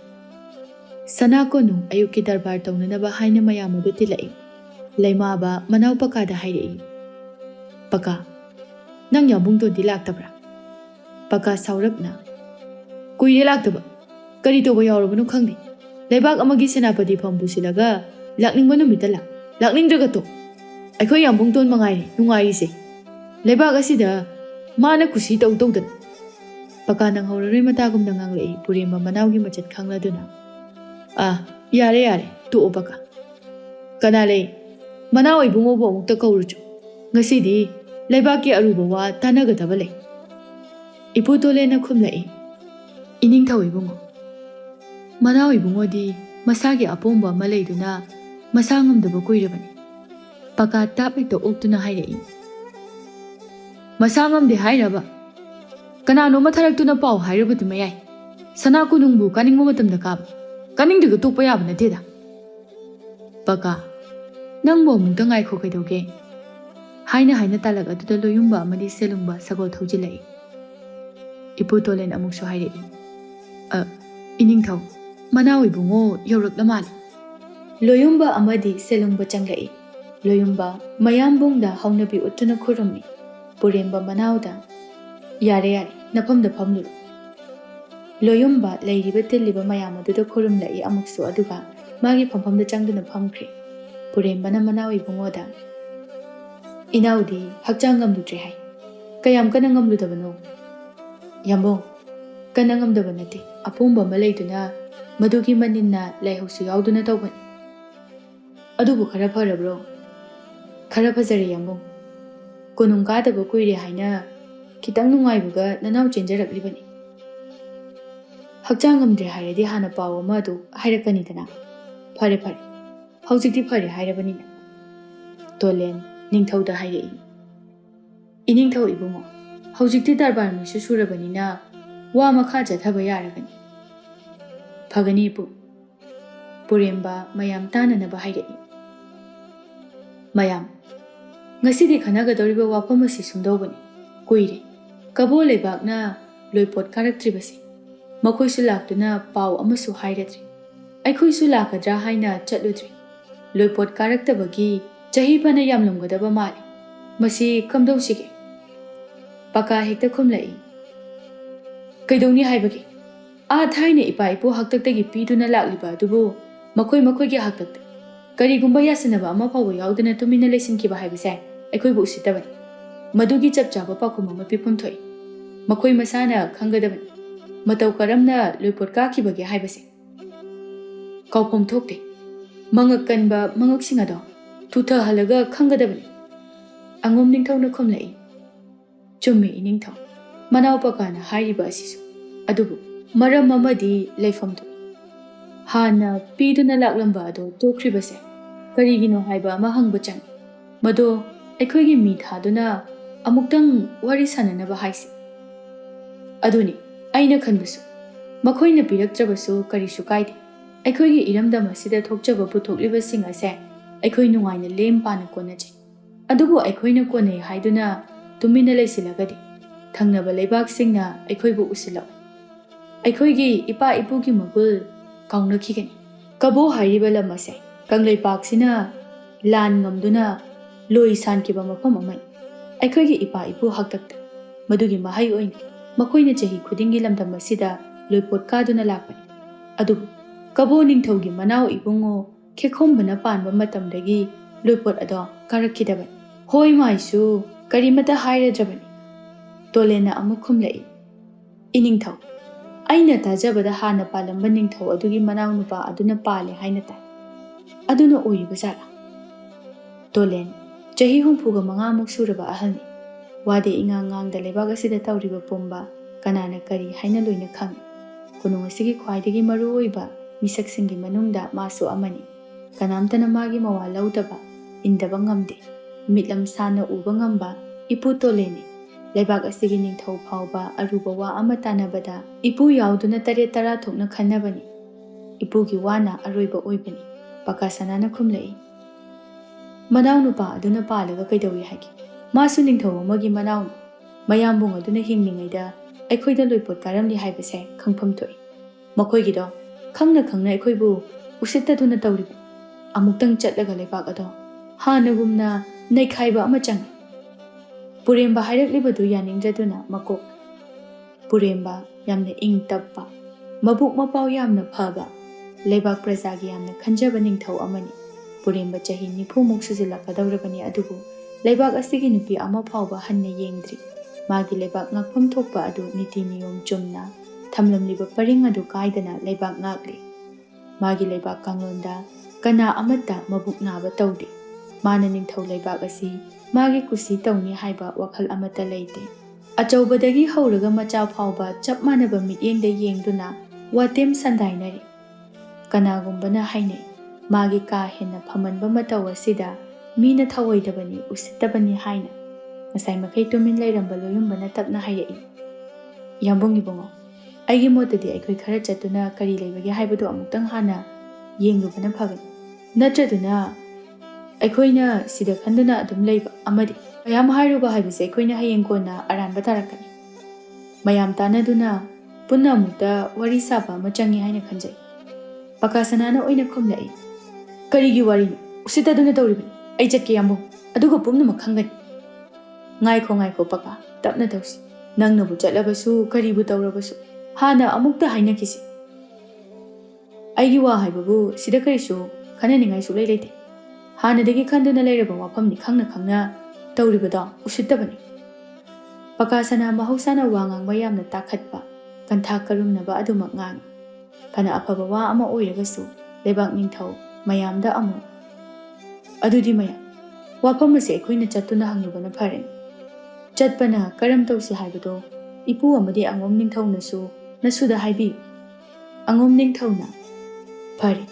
Sana konung ayuki darbar tawnanaba haina mayamudu tilai. Laimaba manaw pakada hairai. Paka nang yambung to di laktabra. Paka saurapna. Kuire laktaba. Kari toba yaurabanu khangdi. Laibak amagi senapati pambusilaga lakningba numitala. Lakningdraga to. Aikoy yambung ton mangairi nungairi se. Laibak asida mana kusi tawdawdan. Paka nang haurari matagum nanganglai puremba manawgi machat khangladuna. Yare to paka. Kanalay manawi bungo bo mukta kaurucho. Ngasidi laibaki aruba wa tanagataba lay. Iputole na khumlai. Ining thawi bungo. Manawi bungo di masagi apomba malayduna masangamdaba kuirabani. Paka tapik to uktuna hairai. Masangamde hairaba. Kanano matharaktuna pau hairabatu mayai. Sana kunungbu kaningmo matamda kaba. Kaningdaga tokpa yaba nateda. Paka nangbo mukta ngaikho kaidauge. Haina talaga aduda loyumba amadi selungba sagol thawjilai. Iputolen amuksu hairai. Ining thaw manawi bungo yaurakla mali. Loyumba amadi selungba changlai. Loyumba mayambungda haunabi utuna khurami. Puremba manawda. Yare nafamda famlu. Loyumba lairiba tiliba mayamududa khurumlai amuksu aduga magi famfamda changduna famkre. Puremba na manawi bungoda. Inaudi hakjangam dudre hai. Kayam kanangam ludabano. Yambong kanangam dabanate. Apumba malayduna madugi maninna laihausu yauduna tawban. Adubu khara bro. Khara fazare yambong. Kunung kadaba kuire haina kitang nungaibuga nanaw chenjaraklibani. Hakjangamdre hairadi hana pawa madu hairakanidana. Fare. Haujikti fare hairabanina. Tolen ningthauda hairai. Iningthau ibungo. Haujikti darbar misu surabanina wa makha jathaba yaragani. Phagani pu. Puremba mayam tananaba hairai. ꯃꯌꯥꯝ ꯉꯁꯤꯗꯤ ꯈꯟꯅꯒꯗꯧꯔꯤꯕ ꯋꯥꯐꯝ ꯑꯁꯤ ꯁꯨꯝꯗꯧꯕꯅꯤ ꯀꯨꯏꯔꯦ ꯀꯕꯣ ꯂꯩꯕꯥꯛꯅ ꯂꯣꯏꯄꯣꯠ ꯀꯥꯔꯛꯇ꯭ꯔꯤꯕꯁꯤ ꯃꯈꯣꯏꯁꯨ ꯂꯥꯛꯇꯨꯅ ꯄꯥꯎ ꯑꯃꯁꯨ ꯍꯥꯏꯔꯗ꯭ꯔꯤ ꯑꯩꯈꯣꯏꯁꯨ ꯂꯥꯛꯀꯗ꯭ꯔꯥ ꯍꯥꯏꯅ ꯆꯠꯂꯨꯗ꯭ꯔꯤ ꯂꯣꯏꯄꯣꯠ ꯀꯥꯔꯛꯇꯕꯒꯤ ꯆꯍꯤ ꯐꯅ ꯌꯥꯝꯂꯝꯒꯗꯕ ꯃꯥꯜꯂꯤ ꯃꯁꯤ ꯀꯝꯗꯧꯁꯤꯒꯦ ꯄꯀꯥ ꯍꯦꯛꯇ ꯈꯨꯝꯂꯛꯏ ꯀꯩꯗꯧꯅꯤ ꯍꯥꯏꯕꯒꯦ ꯊꯥꯏꯅ ꯏꯄꯥ ꯏꯄꯨ ꯍꯥꯛꯇꯛꯇꯒꯤ ꯄꯤꯗꯨꯅ ꯂꯥꯛꯂꯤꯕ ꯑꯗꯨꯕꯨ ꯃꯈꯣꯏꯒꯤ ꯍꯥꯛꯇꯛꯇ ꯀꯔꯤꯒꯨꯝꯕ ꯌꯥꯁꯤꯟꯅꯕ ꯑꯃ ꯐꯥꯎꯕ ꯌꯥꯎꯗꯅ ꯇꯨꯃꯤꯟꯅ ꯂꯩꯁꯤꯟꯈꯤꯕ ꯍꯥꯏꯕꯁꯦ ꯑꯩꯈꯣꯏꯕꯨ ꯎꯁꯤꯠꯇꯕꯅꯤ ꯃꯗꯨꯒꯤ ꯆꯞ ꯆꯥꯕ ꯄꯥꯎꯈꯨꯝ ꯑꯃ ꯄꯤꯐꯝ ꯊꯣꯛꯏ ꯃꯈꯣꯏ ꯃꯁꯥꯅ ꯈꯪꯒꯗꯕꯅꯤ ꯃꯇꯧ ꯀꯔꯝꯅ ꯂꯣꯏꯄꯣꯠ ꯀꯥꯈꯤꯕꯒꯦ ꯍꯥꯏꯕꯁꯦ ꯀꯥꯎꯐꯝ ꯊꯣꯛꯇꯦ ꯃꯉꯛ ꯀꯟꯕ ꯃꯉꯛꯁꯤꯡ ꯑꯗꯣ ꯊꯨꯊꯍꯜꯂꯒ ꯈꯪꯒꯗꯕꯅꯤ ꯑꯉꯣꯝ ꯅꯤꯡꯊꯧꯅ ꯈꯨꯝꯂꯛꯏ ꯆꯨꯝꯃꯤ ꯏꯅꯤꯡꯊꯧ ꯃꯅꯥꯎ ꯄꯀꯥꯅ ꯍꯥꯏꯔꯤꯕ ꯑꯁꯤꯁꯨ ꯑꯗꯨꯕꯨ ꯃꯔꯝ ꯑꯃꯗꯤ ꯂꯩꯐꯝ ꯊꯣꯛꯏ ꯍꯥꯟꯅ ꯄꯤꯗꯨꯅ ꯂꯥꯛꯂꯝꯕ ꯑꯗꯣ ꯇꯣꯛꯈ꯭ꯔꯤꯕꯁꯦ ꯀꯔꯤꯒꯤꯅꯣ ꯍꯥꯏꯕ ꯑꯃ ꯍꯪꯕ ꯆꯪꯏ ꯃꯗꯣ ꯑꯩꯈꯣꯏꯒꯤ ꯃꯤ ꯊꯥꯗꯨꯅ ꯑꯃꯨꯛꯇꯪ ꯋꯥꯔꯤ ꯁꯥꯟꯅꯅꯕ ꯍꯥꯏꯁꯤ ꯑꯗꯨꯅꯤ ꯑꯩꯅ ꯈꯟꯕꯁꯨ ꯃꯈꯣꯏꯅ ꯄꯤꯔꯛꯇ꯭ꯔꯕꯁꯨ ꯀꯔꯤꯁꯨ ꯀꯥꯏꯗꯦ ꯑꯩꯈꯣꯏꯒꯤ ꯏꯔꯝꯗꯝ ꯑꯁꯤꯗ ꯊꯣꯛꯆꯕ ꯄꯨꯊꯣꯛꯂꯤꯕꯁꯤꯡ ꯑꯁꯦ ꯑꯩꯈꯣꯏ ꯅꯨꯡꯉꯥꯏꯅ ꯂꯦꯝ ꯄꯥꯅ ꯀꯣꯟꯅꯖꯩ ꯑꯗꯨꯕꯨ ꯑꯩꯈꯣꯏꯅ ꯀꯣꯟꯅꯩ ꯍꯥꯏꯗꯨꯅ ꯇꯨꯃꯤꯟꯅ ꯂꯩꯁꯤꯜꯂꯒꯗꯤ ꯊꯪꯅꯕ ꯂꯩꯕꯥꯛꯁꯤꯡꯅ ꯑꯩꯈꯣꯏꯕꯨ ꯎꯁꯤꯜꯂꯛꯑꯣꯏ ꯑꯩꯈꯣꯏꯒꯤ ꯏꯄꯥ ꯏꯄꯨꯒꯤ ꯃꯒꯨꯜ ꯀꯥꯎꯅꯈꯤꯒꯅꯤ ꯀꯕꯣ ꯍꯥꯏꯔꯤꯕ ꯂꯝ ꯑꯁꯦ ꯀꯪꯂꯩꯄꯥꯛꯁꯤꯅ ꯂꯥꯟ ꯉꯝꯗꯨꯅ ꯂꯣꯏ ꯁꯥꯟꯈꯤꯕ ꯃꯐꯝ ꯑꯃꯅꯤ ꯑꯩꯈꯣꯏꯒꯤ ꯏꯄꯥ ꯏꯄꯨ ꯍꯥꯛꯇꯛꯇ ꯃꯗꯨꯒꯤ ꯃꯍꯩ ꯑꯣꯏꯅ ꯃꯈꯣꯏꯅ ꯆꯍꯤ ꯈꯨꯗꯤꯡꯒꯤ ꯂꯝꯗꯝ ꯑꯁꯤꯗ ꯂꯣꯏꯄꯣꯠ ꯀꯥꯗꯨꯅ ꯂꯥꯛꯄꯅꯤ ꯑꯗꯨꯕꯨ ꯀꯕꯣ ꯅꯤꯡꯊꯧꯒꯤ ꯃꯅꯥꯎ ꯏꯕꯨꯡꯉꯣ ꯈꯦꯈꯣꯝꯕꯅ ꯄꯥꯟꯕ ꯃꯇꯝꯗꯒꯤ ꯂꯣꯏꯄꯣꯠ ꯑꯗꯣ ꯀꯥꯔꯛꯈꯤꯗꯕꯅꯤ ꯍꯣꯏ ꯃꯥꯏꯁꯨ ꯀꯔꯤꯃꯇ ꯍꯥꯏꯔꯗ꯭ꯔꯕꯅꯤ ꯇꯣꯂꯦꯟꯅ ꯑꯃꯨꯛ ꯈꯨꯝꯂꯛꯏ ꯏꯅꯤꯡꯊꯧ ꯑꯩꯅ ꯇꯥꯖꯕꯗ ꯍꯥꯟꯅ ꯄꯥꯜꯂꯝꯕ ꯅꯤꯡꯊꯧ ꯑꯗꯨꯒꯤ ꯃꯅꯥꯎ ꯅꯨꯄꯥ ꯑꯗꯨꯅ ꯄꯥꯜꯂꯦ ꯍꯥꯏꯅ ꯇꯥꯏ ꯑꯗꯨꯅ ꯑꯣꯏꯔꯤꯕ ꯖꯥꯠꯂꯥ ꯇꯣꯂꯦꯟ ꯆꯍꯤ 65 ꯁꯨꯔꯕ ꯑꯍꯜꯅꯤ ꯋꯥꯗꯦ ꯏꯉꯥꯡꯉꯥꯡꯗ ꯂꯩꯕꯥꯛ ꯑꯁꯤꯗ ꯇꯧꯔꯤꯕ ꯄꯨꯝꯕ ꯀꯅꯥꯅ ꯀꯔꯤ ꯍꯥꯏꯅ ꯂꯣꯏꯅ ꯈꯪꯏ ꯀꯣꯅꯨꯡ ꯑꯁꯤꯒꯤ ꯈ꯭ꯋꯥꯏꯗꯒꯤ ꯃꯔꯨꯑꯣꯏꯕ ꯃꯤꯁꯛꯁꯤꯡꯒꯤ ꯃꯅꯨꯡꯗ ꯃꯥꯁꯨ ꯑꯃꯅꯤ ꯀꯅꯥꯝꯇꯅ ꯃꯥꯒꯤ ꯃꯋꯥ ꯂꯧꯗꯕ ꯏꯟꯗꯕ ꯉꯝꯗꯦ ꯃꯤꯠꯂꯝ ꯁꯥꯟꯅ ꯎꯕ ꯉꯝꯕ ꯏꯄꯨ ꯇꯣꯂꯦꯟꯅꯤ ꯂꯩꯕꯥꯛ ꯑꯁꯤꯒꯤ ꯅꯤꯡꯊꯧ ꯐꯥꯎꯕ ꯑꯔꯨꯕ ꯋꯥ ꯑꯃ ꯇꯥꯟꯅꯕꯗ ꯏꯄꯨ ꯌꯥꯎꯗꯨꯅ 7-10 ꯊꯣꯛꯅ ꯈꯟꯅꯕꯅꯤ ꯏꯄꯨꯒꯤ ꯋꯥꯅ ꯑꯔꯣꯏꯕ ꯑꯣꯏꯕꯅꯤ ꯄꯀꯥ ꯁꯅꯥꯅ ꯈꯨꯝꯂꯛꯏ ꯃꯅꯥꯎ ꯅꯨꯄꯥ ꯑꯗꯨꯅ ꯄꯥꯜꯂꯒ ꯀꯩꯗꯧꯏ ꯍꯥꯏꯒꯦ ꯃꯥꯁꯨ ꯅꯤꯡꯊꯧ ꯑꯃꯒꯤ ꯃꯅꯥꯎꯅꯤ ꯃꯌꯥꯝꯕꯨꯡ ꯑꯗꯨꯅ ꯍꯤꯡꯂꯤꯉꯩꯗ ꯑꯩꯈꯣꯏꯗ ꯂꯣꯏꯄꯣꯠ ꯀꯥꯔꯝꯂꯤ ꯍꯥꯏꯕꯁꯦ ꯈꯪꯐꯝ ꯊꯣꯛꯏ ꯃꯈꯣꯏꯒꯤꯗꯣ ꯈꯪꯅ ꯈꯪꯅ ꯑꯩꯈꯣꯏꯕꯨ ꯎꯁꯤꯠꯇꯗꯨꯅ ꯇꯧꯔꯤꯕꯅꯤ ꯑꯃꯨꯛꯇꯪ ꯆꯠꯂꯒ ꯂꯩꯕꯥꯛ ꯑꯗꯣ ꯍꯥꯟꯅꯒꯨꯝꯅ ꯅꯩꯈꯥꯏꯕ ꯑꯃ ꯆꯪꯏ ꯄꯨꯔꯦꯝꯕ ꯍꯥꯏꯔꯛꯂꯤꯕꯗꯨ ꯌꯥꯅꯤꯡꯗ꯭ꯔꯗꯨꯅ ꯃꯀꯣꯛ ꯄꯨꯔꯦꯝꯕ ꯌꯥꯝꯅ ꯏꯪ ꯇꯞꯄ ꯃꯕꯨꯛ ꯃꯄꯥꯎ ꯌꯥꯝꯅ ꯐꯕ ꯂꯩꯕꯥꯛ ꯄ꯭ꯔꯖꯥꯒꯤ ꯌꯥꯝꯅ ꯈꯟꯖꯕ ꯅꯤꯡꯊꯧ ꯑꯃꯅꯤ ꯄꯨꯔꯦꯝꯕ ꯆꯍꯤ 90 ꯁꯨꯖꯤꯜꯂꯛꯀꯗꯧꯔꯕꯅꯤ ꯑꯗꯨꯕꯨ ꯂꯩꯕꯥꯛ ꯑꯁꯤꯒꯤ ꯅꯨꯄꯤ ꯑꯃ ꯐꯥꯎꯕ ꯍꯟꯅ ꯌꯦꯡꯗ꯭ꯔꯤ ꯃꯥꯒꯤ ꯂꯩꯕꯥꯛ ꯉꯥꯛꯐꯝ ꯊꯣꯛꯄ ꯑꯗꯨ ꯅꯤꯇꯤ ꯅꯤꯌꯣꯝ ꯆꯨꯝꯅ ꯊꯝꯂꯝꯂꯤꯕ ꯄꯔꯤꯡ ꯑꯗꯨ ꯀꯥꯏꯗꯅ ꯂꯩꯕꯥꯛ ꯉꯥꯛꯂꯤ ꯃꯥꯒꯤ ꯂꯩꯕꯥꯛ ꯀꯥꯡꯂꯣꯟꯗ ꯀꯅꯥ ꯑꯃꯠꯇ ꯃꯕꯨꯛ ꯅꯥꯕ ꯇꯧꯗꯦ ꯃꯥꯅ ꯅꯤꯡꯊꯧ ꯂꯩꯕꯥꯛ ꯑꯁꯤ ꯃꯥꯒꯤ ꯀꯨꯁꯤ ꯇꯧꯅꯤ ꯍꯥꯏꯕ ꯋꯥꯈꯜ ꯑꯃꯠꯇ ꯂꯩꯇꯦ ꯑꯆꯧꯕꯗꯒꯤ ꯍꯧꯔꯒ ꯃꯆꯥ ꯐꯥꯎꯕ ꯆꯞ ꯃꯥꯟꯅꯕ ಮಿꯠꯌꯦꯡꯗ ꯌꯦꯡꯗꯨꯅ ꯋꯥꯇꯦꯝ ꯁꯟꯗꯥꯏꯅꯔꯤ ꯀꯅꯥꯒꯨꯝꯕꯅ ꯍꯥꯏꯅꯩ ꯃꯥꯒꯤ ꯀꯥ ꯍꯦꯟꯅ ꯐꯃꯟꯕ ꯃꯇꯧ ꯑꯁꯤꯗ ꯃꯤꯅ ꯊꯧꯑꯣꯏꯗꯕꯅꯤ ꯎꯁꯤꯠꯇꯕꯅꯤ ꯍꯥꯏꯅ ꯉꯁꯥꯏ ꯃꯈꯩ ꯇꯨꯃꯤꯟ ꯂꯩꯔꯝꯕ ꯂꯣꯌꯨꯝꯕꯅ ꯇꯞꯅ ꯍꯥꯏꯔꯛꯏ ꯌꯥꯝꯕꯨꯡ ꯏꯕꯨꯡꯉꯣ ꯑꯩꯒꯤ ꯃꯣꯠꯇꯗꯤ ꯑꯩꯈꯣꯏ ꯈꯔ ꯆꯠꯇꯨꯅ ꯀꯔꯤ ꯂꯩꯕꯒꯦ ꯍꯥꯏꯕꯗꯨ ꯑꯃꯨꯛꯇꯪ ꯍꯥꯟꯅ ꯌꯦꯡꯂꯨꯕꯅ ꯐꯒꯅꯤ ꯅꯠꯇ꯭ꯔꯗꯨꯅ ꯑꯩꯈꯣꯏꯅ ꯁꯤꯗ ꯈꯟꯗꯨꯅ ꯑꯗꯨꯝ ꯂꯩꯕ ꯑꯃꯗꯤ ꯃꯌꯥꯝ ꯍꯥꯏꯔꯨꯕ ꯍꯥꯏꯕꯁꯦ ꯑꯩꯈꯣꯏꯅ ꯍꯌꯦꯡ ꯀꯣꯟꯅ ꯑꯔꯥꯟꯕ ꯇꯥꯔꯛꯀꯅꯤ ꯃꯌꯥꯝ ꯇꯥꯟꯅꯗꯨꯅ ꯄꯨꯟꯅ ꯑꯃꯨꯛꯇ ꯋꯥꯔꯤ ꯁꯥꯕ ꯑꯃ ꯆꯪꯏ ꯍꯥꯏꯅ ꯈꯟꯖꯩ ꯄꯀꯥ ꯁꯅꯥꯅ ꯑꯣꯏꯅ ꯈꯨꯝꯂꯛꯏ ꯀꯔꯤꯒꯤ ꯋꯥꯔꯤꯅꯣ ꯎꯁꯤꯠꯇꯗꯨꯅ ꯇꯧꯔꯤꯕꯅꯤ ꯑꯩ ꯆꯠꯀꯦ ꯌꯥꯝꯕꯨꯡ ꯑꯗꯨꯒ ꯄꯨꯝꯅꯃꯛ ꯈꯪꯒꯅꯤ ꯉꯥꯏꯈꯣ ꯄꯀꯥ ꯇꯞꯅ ꯇꯧꯁꯤ ꯅꯪꯅꯕꯨ ꯆꯠꯂꯕꯁꯨ ꯀꯔꯤꯕꯨ ꯇꯧꯔꯕꯁꯨ ꯍꯥꯟꯅ ꯑꯃꯨꯛꯇ ꯍꯥꯏꯅꯈꯤꯁꯤ ꯑꯩꯒꯤ ꯋꯥ ꯍꯥꯏꯕꯕꯨ ꯁꯤꯗ ꯀꯔꯤꯁꯨ ꯈꯟꯅꯅꯤꯡꯉꯥꯏ ꯁꯨꯛꯂꯩ ꯂꯩꯇꯦ ꯍꯥꯟꯅꯗꯒꯤ ꯈꯟꯗꯨꯅ ꯂꯩꯔꯕ ꯋꯥꯐꯝꯅꯤ ꯈꯪꯅ ꯈꯪꯅ ꯇꯧꯔꯤꯕꯗꯣ ꯎꯁꯤꯠꯇꯕꯅꯤ ꯄꯀꯥ ꯁꯅꯥ ꯃꯍꯧꯁꯥꯅ ꯋꯥ ꯉꯥꯡꯕ ꯌꯥꯝꯅ ꯇꯥꯈꯠꯄ ꯀꯟꯊꯥꯛ ꯀꯔꯨꯝꯅꯕ ꯑꯗꯨꯃꯛ ꯉꯥꯡꯏ ꯐꯅ ꯑꯐꯕ ꯋꯥ ꯑꯃ ꯑꯣꯏꯔꯒꯁꯨ ꯂꯩꯕꯥꯛ ꯅꯤꯡꯊꯧ ꯃꯌꯥꯝꯗ ꯑꯃꯨꯛ ꯑꯗꯨꯗꯤ ꯃꯌꯥꯝ ꯋꯥꯐꯝ ꯑꯁꯤ ꯑꯩꯈꯣꯏꯅ ꯆꯠꯇꯨꯅ ꯍꯪꯂꯨꯕꯅ ꯐꯔꯅꯤ ꯆꯠꯄꯅ ꯀꯔꯝ ꯇꯧꯁꯤ ꯍꯥꯏꯕꯗꯣ ꯏꯄꯨ ꯑꯃꯗꯤ ꯑꯉꯣꯝ ꯅꯤꯡꯊꯧꯅꯁꯨ ꯅꯁꯨꯗ ꯍꯥꯏꯕꯤꯌꯨ ꯑꯉꯣꯝ ꯅꯤꯡꯊꯧꯅ ꯐꯔꯦ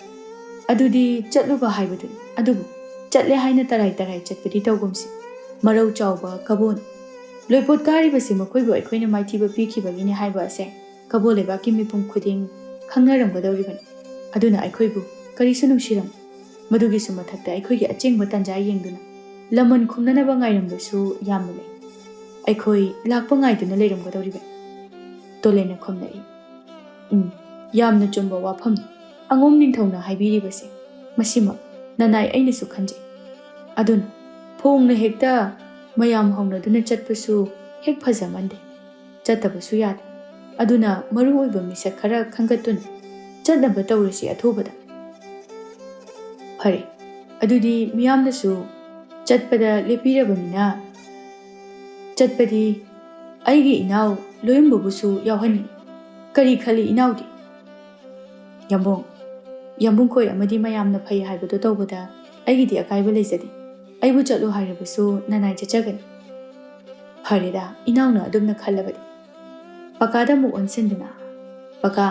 ꯑꯗꯨꯗꯤ ꯆꯠꯂꯨꯕ ꯍꯥꯏꯕꯗꯨꯅꯤ ꯑꯗꯨꯕꯨ ꯆꯠꯂꯦ ꯍꯥꯏꯅ ꯇꯔꯥꯏ ꯆꯠꯄꯗꯤ ꯇꯧꯒꯨꯝꯁꯤ ꯃꯔꯧ ꯆꯥꯎꯕ ꯀꯕꯣꯅꯤ ꯂꯣꯏꯄꯣꯠ ꯀꯥꯔꯤꯕꯁꯤ ꯃꯈꯣꯏꯕꯨ ꯑꯩꯈꯣꯏꯅ ꯃꯥꯏꯊꯤꯕ ꯄꯤꯈꯤꯕꯒꯤꯅꯤ ꯍꯥꯏꯕ ꯑꯁꯦ ꯀꯕꯣ ꯂꯩꯕꯥꯛꯀꯤ ꯃꯤꯄꯨꯝ ꯈꯨꯗꯤꯡ ꯈꯪꯅꯔꯝꯒꯗꯧꯔꯤꯕꯅꯤ ꯑꯗꯨꯅ ꯑꯩꯈꯣꯏꯕꯨ ꯀꯔꯤꯁꯨ ꯅꯨꯡꯁꯤꯔꯝꯃꯣꯏ ꯃꯗꯨꯒꯤꯁꯨ ꯃꯊꯛꯇ ꯑꯩꯈꯣꯏꯒꯤ ꯑꯆꯦꯡꯕ ꯇꯥꯟꯖꯥ ꯌꯦꯡꯗꯨꯅ ꯂꯃꯟ ꯈꯨꯝꯅꯅꯕ ꯉꯥꯏꯔꯝꯕꯁꯨ ꯌꯥꯝꯅ ꯂꯩ꯫ ꯑꯩꯈꯣꯏ ꯂꯥꯛꯄ ꯉꯥꯏꯗꯨꯅ ꯂꯩꯔꯝꯒꯗꯧꯔꯤꯕ꯫ ꯇꯣꯂꯦꯟꯅ ꯈꯨꯝꯂꯛꯏ꯫ ꯌꯥꯝꯅ ꯆꯨꯝꯕ ꯋꯥꯐꯝꯅꯤ꯫ ꯑꯉꯣꯝ ꯅꯤꯡꯊꯧꯅ ꯍꯥꯏꯕꯤꯔꯤꯕꯁꯦ ꯃꯁꯤꯃꯛ ꯅꯅꯥꯏ ꯑꯩꯅꯁꯨ ꯈꯟꯖꯩ꯫ ꯑꯗꯨꯅ ꯐꯣꯡꯅ ꯍꯦꯛꯇ ꯃꯌꯥꯝ ꯍꯧꯅꯗꯨꯅ ꯆꯠꯄꯁꯨ ꯍꯦꯛ ꯐꯖꯃꯟꯗꯦ, ꯆꯠꯇꯕꯁꯨ ꯌꯥꯗꯦ꯫ ꯑꯗꯨꯅ ꯃꯔꯨꯑꯣꯏꯕ ꯃꯤꯁꯛ ꯈꯔ ꯈꯟꯒꯠꯇꯨꯅ ꯆꯠꯅꯕ ꯇꯧꯔꯁꯤ ꯑꯊꯨꯕꯗ꯫ ꯐꯔꯦ, ꯑꯗꯨꯗꯤ ꯃꯤꯌꯥꯝꯅꯁꯨ ꯆꯠꯄꯗ ꯂꯦꯞꯄꯤꯔꯕꯅꯤꯅ ꯆꯠꯄꯗꯤ ꯑꯩꯒꯤ ꯏꯅꯥꯎ ꯂꯣꯌꯨꯝꯕꯕꯨꯁꯨ ꯌꯥꯎꯍꯟꯅꯤꯡꯏ꯫ ꯀꯔꯤ ꯈꯜꯂꯤ ꯏꯅꯥꯎꯗꯤ? ꯌꯥꯝꯕꯨꯡ, ꯌꯥꯝꯕꯨꯡꯈꯣꯏ ꯑꯃꯗꯤ ꯃꯌꯥꯝꯅ ꯐꯩ ꯍꯥꯏꯕꯗꯨ ꯇꯧꯕꯗ ꯑꯩꯒꯤꯗꯤ ꯑꯀꯥꯏꯕ ꯂꯩꯖꯗꯦ꯫ ꯑꯩꯕꯨ ꯆꯠꯂꯨ ꯍꯥꯏꯔꯕꯁꯨ ꯅꯅꯥꯏ ꯆꯠꯆꯒꯅꯤ꯫ ꯐꯔꯦꯗ ꯏꯅꯥꯎꯅ ꯑꯗꯨꯝꯅ ꯈꯜꯂꯕꯗꯤ꯫ ꯄꯀꯥꯗ ꯑꯃꯨꯛ ꯑꯣꯟꯁꯤꯟꯗꯨꯅ, ꯄꯀꯥ,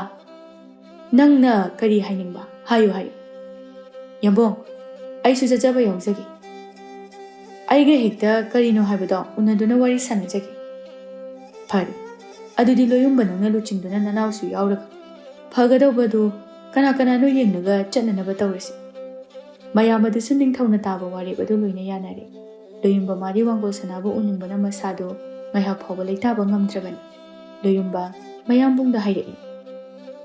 ꯅꯪꯅ ꯀꯔꯤ ꯍꯥꯏꯅꯤꯡꯕ ꯍꯥꯏꯌꯨ ꯍꯥꯏꯌꯨ꯫ ꯌꯥꯝꯕꯨꯡ, ꯑꯩꯁꯨ ꯆꯠꯆꯕ ꯌꯥꯎꯖꯒꯦ꯫ ꯑꯩꯒ ꯍꯦꯛꯇ ꯀꯔꯤꯅꯣ ꯍꯥꯏꯕꯗꯣ ꯎꯅꯗꯨꯅ ꯋꯥꯔꯤ ꯁꯥꯟꯅꯖꯒꯦ꯫ ꯐꯔꯦ, ꯑꯗꯨꯗꯤ ꯂꯣꯌꯨꯝꯕ ꯅꯪꯅ ꯂꯨꯆꯤꯡꯗꯨꯅ ꯅꯅꯥꯎꯁꯨ ꯌꯥꯎꯔꯒ ꯐꯒꯗꯧꯕꯗꯨ ꯀꯅꯥ ꯀꯅꯥꯅꯣ ꯌꯦꯡꯂꯒ ꯆꯠꯅꯅꯕ ꯇꯧꯔꯁꯤ꯫ ꯃꯌꯥꯝ ꯑꯗꯨꯁꯨ ꯅꯤꯡꯊꯧꯅ ꯇꯥꯕ ꯋꯥꯔꯦꯞ ꯑꯗꯨ ꯂꯣꯏꯅ ꯌꯥꯅꯔꯦ꯫ ꯂꯣꯌꯨꯝꯕ ꯃꯥꯗꯤ ꯋꯥꯡꯒꯣꯜ ꯁꯅꯥꯕꯨ ꯎꯅꯤꯡꯕꯅ ꯃꯁꯥꯗꯨ ꯉꯥꯏꯍꯥꯛ ꯐꯥꯎꯕ ꯂꯩꯇꯥꯕ ꯉꯝꯗ꯭ꯔꯕꯅꯤ꯫ ꯂꯣꯌꯨꯝꯕ ꯃꯌꯥꯝꯕꯨꯡꯗ ꯍꯥꯏꯔꯛꯏ꯫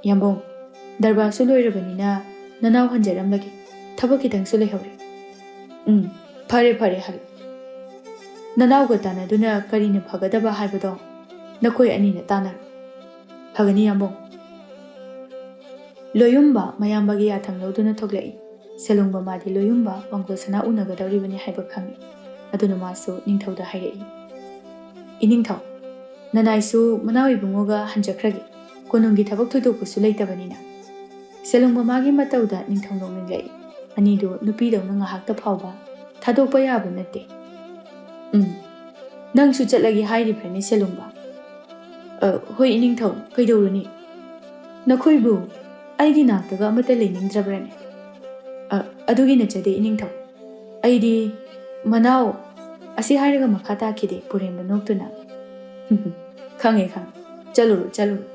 ꯌꯥꯝꯕꯨꯡ, ꯗꯔꯕꯥꯔꯁꯨ ꯂꯣꯏꯔꯕꯅꯤꯅ ꯅꯅꯥꯎ ꯍꯟꯖꯔꯝꯂꯒꯦ꯫ ꯊꯕꯛ ꯈꯤꯇꯪꯁꯨ ꯂꯩꯍꯧꯔꯦ꯫ ꯐꯔꯦ ꯐꯔꯦ ꯍꯜꯂꯨ꯫ ꯅꯅꯥꯎꯒ ꯇꯥꯟꯅꯗꯨꯅ ꯀꯔꯤꯅ ꯐꯒꯗꯕ ꯍꯥꯏꯕꯗꯣ ꯅꯈꯣꯏ ꯑꯅꯤꯅ ꯇꯥꯟꯅꯔꯣ꯫ ꯐꯒꯅꯤ ꯌꯥꯝꯕꯨꯡ꯫ ꯂꯣꯌꯨꯝꯕ ꯃꯌꯥꯝꯕꯒꯤ ꯌꯥꯊꯪ ꯂꯧꯗꯨꯅ ꯊꯣꯛꯂꯛꯏ꯫ ꯁꯦꯂꯨꯡꯕ ꯃꯥꯗꯤ ꯂꯣꯌꯨꯝꯕ ꯋꯥꯡꯒꯣꯜ ꯁꯅꯥ ꯎꯅꯒꯗꯧꯔꯤꯕꯅꯤ ꯍꯥꯏꯕ ꯈꯪꯏ꯫ ꯑꯗꯨꯅ ꯃꯥꯁꯨ ꯅꯤꯡꯊꯧꯗ ꯍꯥꯏꯔꯛꯏ꯫ ꯏꯅꯤꯡꯊꯧ, ꯅꯅꯥꯏꯁꯨ ꯃꯅꯥꯎ ꯏꯕꯨꯡꯉꯣꯒ ꯍꯟꯖꯈ꯭ꯔꯒꯦ꯫ ꯀꯣꯅꯨꯡꯒꯤ ꯊꯕꯛ ꯊꯣꯏꯗꯣꯛꯄꯁꯨ ꯂꯩꯇꯕꯅꯤꯅ꯫ ꯁꯦꯂꯨꯡꯕ ꯃꯥꯒꯤ ꯃꯇꯧꯗ ꯅꯤꯡꯊꯧ ꯅꯣꯛꯅꯤꯡꯂꯛꯏ꯫ ꯑꯅꯤꯗꯨ ꯅꯨꯄꯤꯗꯧꯅ ꯉꯥꯏꯍꯥꯛꯇ ꯐꯥꯎꯕ ꯊꯥꯗꯣꯛꯄ ꯌꯥꯕ ꯅꯠꯇꯦ꯫ ꯅꯪꯁꯨ ꯆꯠꯂꯒꯦ ꯍꯥꯏꯔꯤꯕ꯭ꯔꯅꯦ ꯁꯦꯂꯨꯡꯕ? ꯍꯣꯏ ꯏꯅꯤꯡꯊꯧ, ꯀꯩꯗꯧꯔꯨꯅꯤ? ꯅꯈꯣꯏꯕꯨ ꯑꯩꯒꯤ ꯅꯥꯛꯇꯒ ꯑꯃꯠꯇ ꯂꯩꯅꯤꯡꯗ꯭ꯔꯕ꯭ꯔꯅꯦ? ꯑꯗꯨꯒꯤ ꯅꯠꯆꯗꯦ ꯏꯅꯤꯡꯊꯧ꯫ ꯑꯩꯗꯤ ꯃꯅꯥꯎ ꯑꯁꯤ ꯍꯥꯏꯔꯒ ꯃꯈꯥ ꯇꯥꯈꯤꯗꯦ ꯄꯨꯔꯦꯝꯕ ꯅꯣꯛꯇꯨꯅ꯫ ꯈꯪꯉꯦ ꯈꯪꯉꯦ, ꯆꯠꯂꯨꯔꯣ ꯆꯠꯂꯨꯔꯣ꯫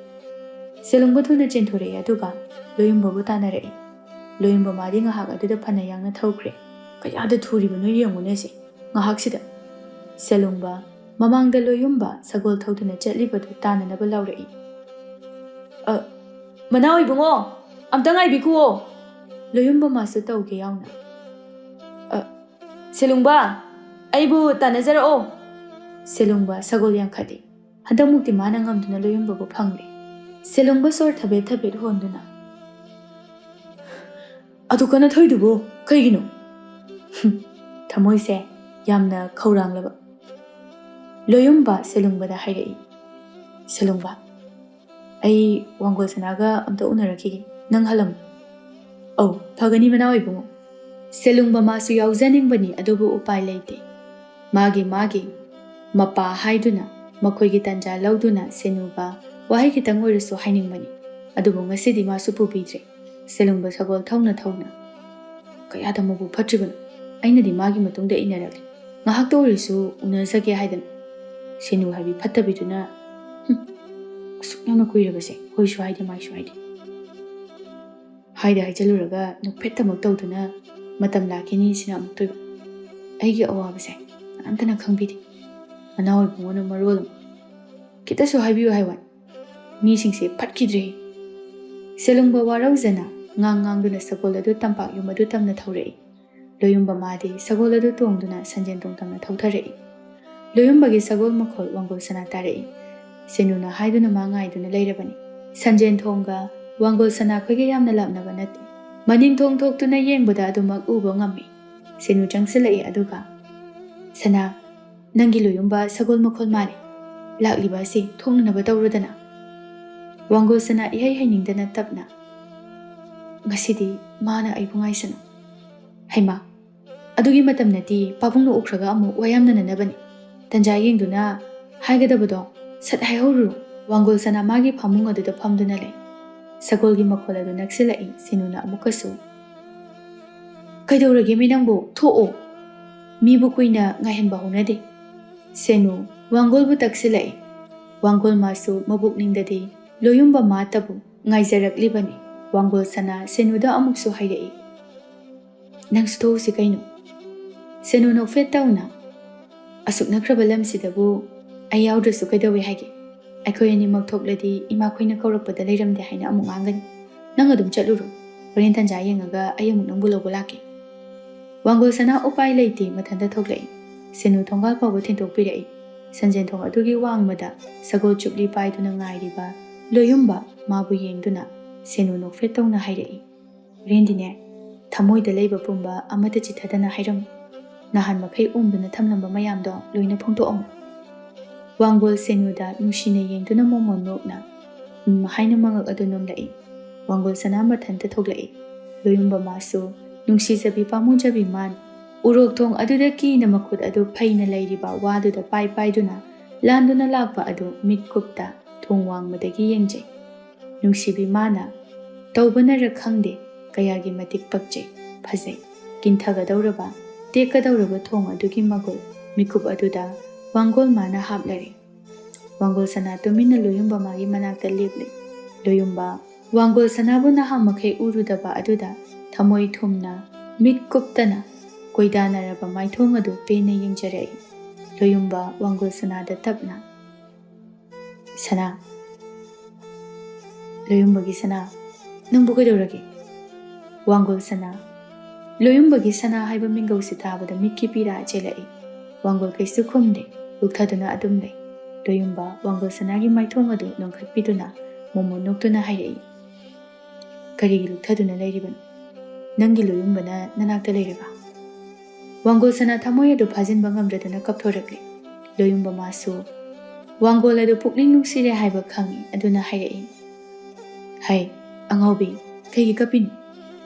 ꯁꯦꯂꯨꯡꯕ ꯊꯨꯅ ꯆꯦꯟꯊꯣꯔꯛꯏ ꯑꯗꯨꯒ ꯂꯣꯌꯨꯝꯕꯕꯨ ꯇꯥꯟꯅꯔꯛꯏ꯫ ꯂꯣꯌꯨꯝꯕ ꯃꯥꯗꯤ ꯉꯥꯏꯍꯥꯛ ꯑꯗꯨꯗ ꯐꯅ ꯌꯥꯡꯅ ꯊꯧꯈ꯭ꯔꯦ꯫ ꯀꯌꯥꯗ ꯊꯨꯔꯤꯕꯅꯣ ꯌꯦꯡꯉꯨꯅꯦ ꯁꯤ ꯉꯥꯏꯍꯥꯛꯁꯤꯗ꯫ ꯁꯦꯂꯨꯡꯕ ꯃꯃꯥꯡꯗ ꯂꯣꯌꯨꯝꯕ ꯁꯒꯣꯜ ꯊꯧꯗꯨꯅ ꯆꯠꯂꯤꯕꯗꯨ ꯇꯥꯟꯅꯅꯕ ꯂꯥꯎꯔꯛꯏ꯫ ꯃꯅꯥꯎ ꯏꯕꯨꯡꯉꯣ, ꯑꯝꯇ ꯉꯥꯏꯕꯤꯈꯨꯋꯣ꯫ ꯂꯣꯌꯨꯝꯕ ꯃꯥꯁꯨ ꯇꯧꯒꯦ ꯌꯥꯎꯅ꯫ ꯁꯦꯂꯨꯡꯕ, ꯑꯩꯕꯨ ꯇꯥꯟꯅꯖꯔꯛꯑꯣ꯫ ꯁꯦꯂꯨꯡꯕ ꯁꯒꯣꯜ ꯌꯥꯡꯈꯠꯂꯤ꯫ ꯍꯟꯗꯛꯃꯨꯛꯇꯤ ꯃꯥꯅ ꯉꯝꯗꯨꯅ ꯂꯣꯌꯨꯝꯕꯕꯨ ꯐꯪꯂꯦ꯫ ꯁꯦꯂꯨꯡꯕ ꯁꯣꯔ ꯊꯕꯦꯠ ꯊꯕꯦꯠ ꯍꯣꯟꯗꯨꯅ, ꯑꯗꯨ ꯀꯟꯅ ꯊꯧꯏꯗꯨꯕꯨ ꯀꯩꯒꯤꯅꯣ? ꯊꯃꯣꯏꯁꯦ ꯌꯥꯝꯅ ꯈꯧꯔꯥꯡꯂꯕ꯫ ꯂꯣꯌꯨꯝꯕ ꯁꯦꯂꯨꯡꯕꯗ ꯍꯥꯏꯔꯛꯏ꯫ ꯁꯦꯂꯨꯡꯕ, ꯑꯩ ꯋꯥꯡꯒꯣꯜ ꯁꯅꯥꯒ ꯑꯝꯇ ꯎꯅꯔꯛꯈꯤꯒꯦ, ꯅꯪ ꯍꯜꯂꯝꯃꯨ꯫ ꯐꯒꯅꯤ ꯃꯅꯥꯎ ꯏꯕꯨꯡꯉꯣ꯫ ꯁꯦꯂꯨꯡꯕ ꯃꯥꯁꯨ ꯌꯥꯎꯖꯅꯤꯡꯕꯅꯤ, ꯑꯗꯨꯕꯨ ꯎꯄꯥꯏ ꯂꯩꯇꯦ꯫ ꯃꯥꯒꯤ ꯃꯄꯥ ꯍꯥꯏꯗꯨꯅ ꯃꯈꯣꯏꯒꯤ ꯇꯟꯖꯥ ꯂꯧꯗꯨꯅ ꯁꯦꯅꯨꯒ ꯋꯥꯍꯩ ꯈꯤꯇꯪ ꯑꯣꯏꯔꯁꯨ ꯍꯥꯏꯅꯤꯡꯕꯅꯤ꯫ ꯑꯗꯨꯕꯨ ꯉꯁꯤꯗꯤ ꯃꯥꯁꯨ ꯄꯨꯕꯤꯗ꯭ꯔꯦ꯫ ꯁꯦꯂꯨꯡꯕ ꯁꯒꯣꯜ ꯊꯧꯅ ꯊꯧꯅ, ꯀꯌꯥꯗ ꯃꯕꯨꯛ ꯐꯠꯇ꯭ꯔꯤꯕꯅꯣ? ꯑꯩꯅꯗꯤ ꯃꯥꯒꯤ ꯃꯇꯨꯡꯗ ꯏꯟꯅꯔꯛꯂꯦ, ꯉꯥꯏꯍꯥꯛꯇ ꯑꯣꯏꯔꯁꯨ ꯎꯅꯖꯒꯦ ꯍꯥꯏꯗꯅ꯫ ꯁꯦꯅꯨ ꯍꯥꯏꯕꯤ ꯐꯠꯇꯕꯤꯗꯨꯅ ꯑꯁꯨꯛ ꯌꯥꯝꯅ ꯀꯨꯏꯔꯕꯁꯦ ꯍꯣꯏꯁꯨ ꯍꯥꯏꯗꯦ ꯃꯥꯏꯁꯨ ꯍꯥꯏꯗꯦ꯫ ꯍꯥꯏꯖꯜꯂꯨꯔꯒ ꯅꯣꯛꯐꯦꯠꯇꯃꯛ ꯇꯧꯗꯨꯅ ꯃꯇꯝ ꯂꯥꯛꯈꯤꯅꯤ ꯁꯤꯅ ꯑꯃꯨꯛꯇꯣꯏꯕ꯫ ꯑꯩꯒꯤ ꯑꯋꯥꯕꯁꯦ ꯀꯅꯥꯝꯇꯅ ꯈꯪꯕꯤꯗꯦ꯫ ꯃꯅꯥꯎ ꯏꯕꯨꯡꯉꯣꯅ ꯃꯔꯣꯜ ꯑꯃ ꯈꯤꯇꯁꯨ ꯍꯥꯏꯕꯤꯌꯨ ꯍꯥꯏꯋꯥꯏ, ꯃꯤꯁꯤꯡꯁꯦ ꯐꯠꯈꯤꯗ꯭ꯔꯦ꯫ ꯁꯦꯂꯨꯡꯕ ꯋꯥꯔꯧꯖꯅ ꯉꯥꯡꯗꯨꯅ ꯁꯒꯣꯜ ꯑꯗꯨ ꯇꯝꯄꯥꯛ ꯌꯨꯝ ꯑꯗꯨ ꯇꯝꯅ ꯊꯧꯔꯛꯏ꯫ ꯂꯣꯌꯨꯝꯕ ꯃꯥꯗꯤ ꯁꯒꯣꯜ ꯑꯗꯨ ꯇꯣꯡꯗꯨꯅ ꯁꯟꯖꯦꯟ ꯇꯣꯡꯇꯝꯅ ꯊꯧꯊꯔꯛꯏ꯫ ꯂꯣꯌꯨꯝꯕꯒꯤ ꯁꯒꯣꯜ ꯃꯈꯣꯜ ꯋꯥꯡꯒꯣꯜ ꯁꯅꯥ ꯇꯥꯔꯛꯏ꯫ ꯁꯦꯅꯨꯅ ꯍꯥꯏꯗꯨꯅ ꯃꯥ ꯉꯥꯏꯗꯨꯅ ꯂꯩꯔꯕꯅꯤ꯫ ꯁꯟꯖꯦꯟ ꯊꯣꯡꯒ ꯋꯥꯡꯒꯣꯜ ꯁꯅꯥ ꯈꯣꯏꯒ ꯌꯥꯝꯅ ꯂꯥꯞꯅꯕ ꯅꯠꯇꯦ꯫ ꯃꯅꯤꯡꯊꯣꯡ ꯊꯣꯛꯇꯨꯅ ꯌꯦꯡꯕꯗ ꯑꯗꯨꯃꯛ ꯎꯕ ꯉꯝꯃꯤ꯫ ꯁꯦꯅꯨ ꯆꯪꯁꯤꯜꯂꯛꯏ ꯑꯗꯨꯒ, ꯁꯅꯥ, ꯅꯪꯒꯤ ꯂꯣꯌꯨꯝꯕ ꯁꯒꯣꯜ ꯃꯈꯣꯜ ꯃꯥꯜꯂꯤ, ꯂꯥꯛꯂꯤꯕ ꯑꯁꯤ ꯊꯣꯡꯅꯅꯕ ꯇꯧꯔꯨꯗꯅ꯫ ꯋꯥꯡꯒꯣꯜ ꯁꯅꯥ ꯏꯍꯩ ꯍꯩꯅꯤꯡꯗꯅ ꯇꯞꯅ, ꯉꯁꯤꯗꯤ ꯃꯥꯅ ꯑꯩꯕꯨ ꯉꯥꯏꯁꯅꯨ꯫ ꯍꯩꯃꯥ, ꯑꯗꯨꯒꯤ ꯃꯇꯝ ꯅꯠꯇꯤ, ꯄꯥꯕꯨꯡꯅ ꯎꯈ꯭ꯔꯒ ꯑꯃꯨꯛ ꯋꯥꯌꯥꯝꯅꯅꯕꯅꯤ꯫ ꯇꯟꯖꯥ ꯌꯦꯡꯗꯨꯅ ꯍꯥꯏꯒꯗꯕꯗꯣ ꯁꯠ ꯍꯥꯏꯍꯧꯔꯨꯔꯣ꯫ ꯋꯥꯡꯒꯣꯜ ꯁꯅꯥ ꯃꯥꯒꯤ ꯐꯃꯨꯡ ꯑꯗꯨꯗ ꯐꯝꯗꯨꯅ ꯂꯩ꯫ ꯁꯒꯣꯜꯒꯤ ꯃꯈꯣꯜ ꯑꯗꯨ ꯅꯛꯁꯤꯜꯂꯛꯏ꯫ ꯁꯦꯅꯨꯅ ꯑꯃꯨꯛꯀꯁꯨ, ꯀꯩꯗꯧꯔꯒꯦ ꯃꯤ ꯅꯪꯕꯨ? ꯊꯣꯛꯑꯣ, ꯃꯤꯕꯨ ꯀꯨꯏꯅ ꯉꯥꯏꯍꯟꯕ ꯍꯧꯅꯗꯦ꯫ ꯁꯦꯅꯨ ꯋꯥꯡꯒꯣꯜꯕꯨ ꯇꯛꯁꯤꯜꯂꯛꯏ꯫ ꯋꯥꯡꯒꯣꯜ ꯃꯥꯁꯨ ꯃꯕꯨꯛꯅꯤꯡꯗꯗꯤ ꯂꯣꯌꯨꯝꯕ ꯃꯥꯇꯕꯨ ꯉꯥꯏꯖꯔꯛꯂꯤꯕꯅꯤ꯫ ꯋꯥꯡꯒꯣꯜ ꯁꯅꯥ ꯁꯦꯅꯨꯗ ꯑꯃꯨꯛꯁꯨ ꯍꯥꯏꯔꯛꯏ꯫ ꯅꯪꯁꯨ ꯊꯣꯛꯎꯁꯤ ꯀꯩꯅꯣ? ꯁꯦꯅꯨ ꯅꯣꯛꯐꯦꯠ ꯇꯧꯅ ꯑꯁꯨꯛ ꯅꯛꯈ꯭ꯔꯕ ꯂꯝꯁꯤꯗꯕꯨ ꯑꯩ ꯌꯥꯎꯗ꯭ꯔꯁꯨ ꯀꯩꯗꯧꯋꯦ ꯍꯥꯏꯒꯦ? ꯑꯩꯈꯣꯏ ꯑꯅꯤꯃꯛ ꯊꯣꯛꯂꯗꯤ ꯏꯃꯥꯈꯣꯏꯅ ꯀꯧꯔꯛꯄꯗ ꯂꯩꯔꯝꯗꯦ ꯍꯥꯏꯅ ꯑꯃꯨꯛ ꯉꯥꯡꯒꯅꯤ. ꯅꯪ ꯑꯗꯨꯝ ꯆꯠꯂꯨꯔꯣ. ꯍꯣꯔꯦꯟ ꯇꯟꯖꯥ ꯌꯦꯡꯉꯒ ꯑꯩ ꯑꯃꯨꯛ ꯅꯪꯕꯨ ꯂꯧꯕ ꯂꯥꯛꯀꯦ. ꯋꯥꯡꯒꯣꯜ ꯁꯅꯥ ꯎꯄꯥꯏ ꯂꯩꯇꯦ ꯃꯊꯟꯇ ꯊꯣꯛꯂꯛꯏ. ꯁꯦꯅꯨ ꯊꯣꯡꯒꯥꯜ ꯐꯥꯎꯕ ꯊꯤꯟꯗꯣꯛꯄꯤꯔꯛꯏ. ꯁꯟꯖꯦꯟ ꯊꯣꯡ ꯑꯗꯨꯒꯤ ꯋꯥꯡꯃꯗ ꯁꯒꯣꯜ ꯆꯨꯞꯂꯤ ꯄꯥꯏꯗꯨꯅ ꯉꯥꯏꯔꯤꯕ ꯂꯣꯌꯨꯝꯕ ꯃꯥꯕꯨ ꯌꯦꯡꯗꯨꯅ ꯁꯦꯅꯨ ꯅꯣꯛꯐꯦꯠ ꯇꯧꯅ ꯍꯥꯏꯔꯛꯏ. ꯍꯣꯔꯦꯟꯗꯤꯅꯦ ꯊꯃꯣꯏꯗ ꯂꯩꯕ ꯄꯨꯝꯕ ꯑꯃꯠꯇ ꯆꯤꯊꯗꯅ ꯍꯥꯏꯔꯝꯃꯨ. ꯅꯍꯥꯟ ꯃꯈꯩ ꯎꯝꯗꯨꯅ ꯊꯝꯂꯝꯕ ꯃꯌꯥꯝꯗꯣ ꯂꯣꯏꯅ ꯐꯣꯡꯗꯣꯛꯑꯝꯃꯨ. ꯋꯥꯡꯒꯣꯜ ꯁꯦꯅꯨꯗ ꯅꯨꯡꯁꯤꯅ ꯌꯦꯡꯗꯨꯅ ꯃꯣꯃꯣꯟ ꯅꯣꯛꯅ ꯍꯥꯏꯅ ꯃꯉꯛ ꯑꯗꯨ ꯅꯣꯝꯂꯛꯏ. ꯋꯥꯡꯒꯣꯜ ꯁꯅꯥ ꯃꯊꯟꯇ ꯊꯣꯛꯂꯛꯏ. ꯂꯣꯌꯨꯝꯕ ꯃꯥꯁꯨ ꯅꯨꯡꯁꯤꯖꯕꯤ ꯄꯥꯝꯃꯨꯖꯕꯤ ꯃꯥꯟ ꯎꯔꯣꯛ ꯊꯣꯡ ꯑꯗꯨꯗ ꯀꯤꯅ ꯃꯈꯨꯠ ꯑꯗꯨ ꯐꯩꯅ ꯂꯩꯔꯤꯕ ꯋꯥꯗꯨꯗ ꯄꯥꯏꯗꯨꯅ ꯂꯥꯟꯗꯨꯅ ꯂꯥꯛꯄ ꯑꯗꯨ ꯃꯤꯠꯀꯨꯞꯇ ꯊꯣꯡ ꯋꯥꯡꯃꯗꯒꯤ ꯌꯦꯡꯖꯩ. ꯅꯨꯡꯁꯤꯕꯤ ꯃꯥꯅ ꯇꯧꯕꯅꯔ ꯈꯪꯗꯦ ꯀꯌꯥꯒꯤ ꯃꯇꯤꯛ ꯄꯛꯆꯩ, ꯐꯖꯩ. ꯀꯤꯟꯊꯒꯗꯧꯔꯕ ꯇꯦꯛꯀꯗꯧꯔꯕ ꯊꯣꯡ ꯑꯗꯨꯒꯤ ꯃꯒꯨꯜ ꯃꯤꯀꯨꯞ ꯑꯗꯨꯗ ꯋꯥꯡꯒꯣꯜ ꯃꯥꯅ ꯍꯥꯞꯂꯔꯦ. ꯋꯥꯡꯒꯣꯜ ꯁꯅꯥ ꯇꯨꯃꯤꯟꯅ ꯂꯣꯌꯨꯝꯕ ꯃꯥꯒꯤ ꯃꯅꯥꯛꯇ ꯂꯦꯞꯂꯤ. ꯂꯣꯌꯨꯝꯕ ꯋꯥꯡꯒꯣꯜ ꯁꯅꯥꯕꯨ ꯅꯍꯥꯟ ꯃꯈꯩ ꯎꯔꯨꯗꯕ ꯑꯗꯨꯗ ꯊꯃꯣꯏ ꯊꯨꯝꯅ ꯃꯤꯠ ꯀꯨꯞꯇꯅ ꯀꯣꯏꯗꯥꯅꯔꯕ ꯃꯥꯏꯊꯣꯡ ꯑꯗꯨ ꯄꯦꯟꯅ ꯌꯦꯡꯖꯔꯛꯏ. ꯂꯣꯌꯨꯝꯕ ꯋꯥꯡꯒꯣꯜ ꯁꯅꯥꯗ ꯇꯞꯅ, "ꯁꯅꯥ, ꯂꯣꯌꯨꯝꯕꯒꯤ ꯁꯅꯥ, ꯅꯪꯕꯨ ꯀꯩꯗꯧꯔꯒꯦ?" ꯋꯥꯡꯒꯣꯜ ꯁꯅꯥ. ꯂꯣꯌꯨꯝꯕꯒꯤ ꯁꯅꯥ ꯍꯥꯏꯕ ꯃꯤꯡꯒꯧꯁꯤ తాꯕꯗ ꯃꯤꯠꯀꯤ ꯄꯤꯔꯥ ꯆꯦꯜꯂꯛꯏ. ꯋꯥꯡꯒꯣꯜ ꯀꯩꯁꯨ ꯈꯨꯝꯗꯦ, ꯂꯨꯛꯊꯗꯨꯅ ꯑꯗꯨꯝ ꯂꯩ. ꯂꯣꯌꯨꯝꯕ ꯋꯥꯡꯒꯣꯜ ꯁꯅꯥꯒꯤ ꯃꯥꯏꯊꯣꯡ ꯑꯗꯨ ꯅꯣꯡꯈꯠꯄꯤꯗꯨꯅ ꯃꯣꯃꯣꯟ ꯅꯣꯛꯇꯨꯅ ꯍꯥꯏꯔꯛꯏ. "ꯀꯔꯤꯒꯤ ꯂꯨꯛꯊꯗꯨꯅ ꯂꯩꯔꯤꯕꯅꯣ? ꯅꯪꯒꯤ ꯂꯣꯌꯨꯝꯕꯅ ꯅꯅꯥꯛꯇ ꯂꯩꯔꯒ?" ꯋꯥꯡꯒꯣꯜ ꯁꯅꯥ ꯊꯃꯣꯏ ꯑꯗꯨ ꯐꯥꯖꯤꯟꯕ ꯉꯝꯗ꯭ꯔꯗꯨꯅ ꯀꯞꯊꯣꯔꯛꯂꯤ. ꯂꯣꯌꯨꯝꯕ ꯃꯥꯁꯨ ꯋꯥꯡꯒꯣꯜ ꯑꯗꯨ ꯄꯨꯛꯅꯤꯡ ꯅꯨꯡꯁꯤꯔꯦ ꯍꯥꯏꯕ ꯈꯪꯏ. ꯑꯗꯨꯅ ꯍꯥꯏꯔꯛꯏ. "ꯍꯩ ꯑꯉꯥꯎꯕꯤ, ꯀꯩꯒꯤ ꯀꯞꯄꯤꯅꯣ?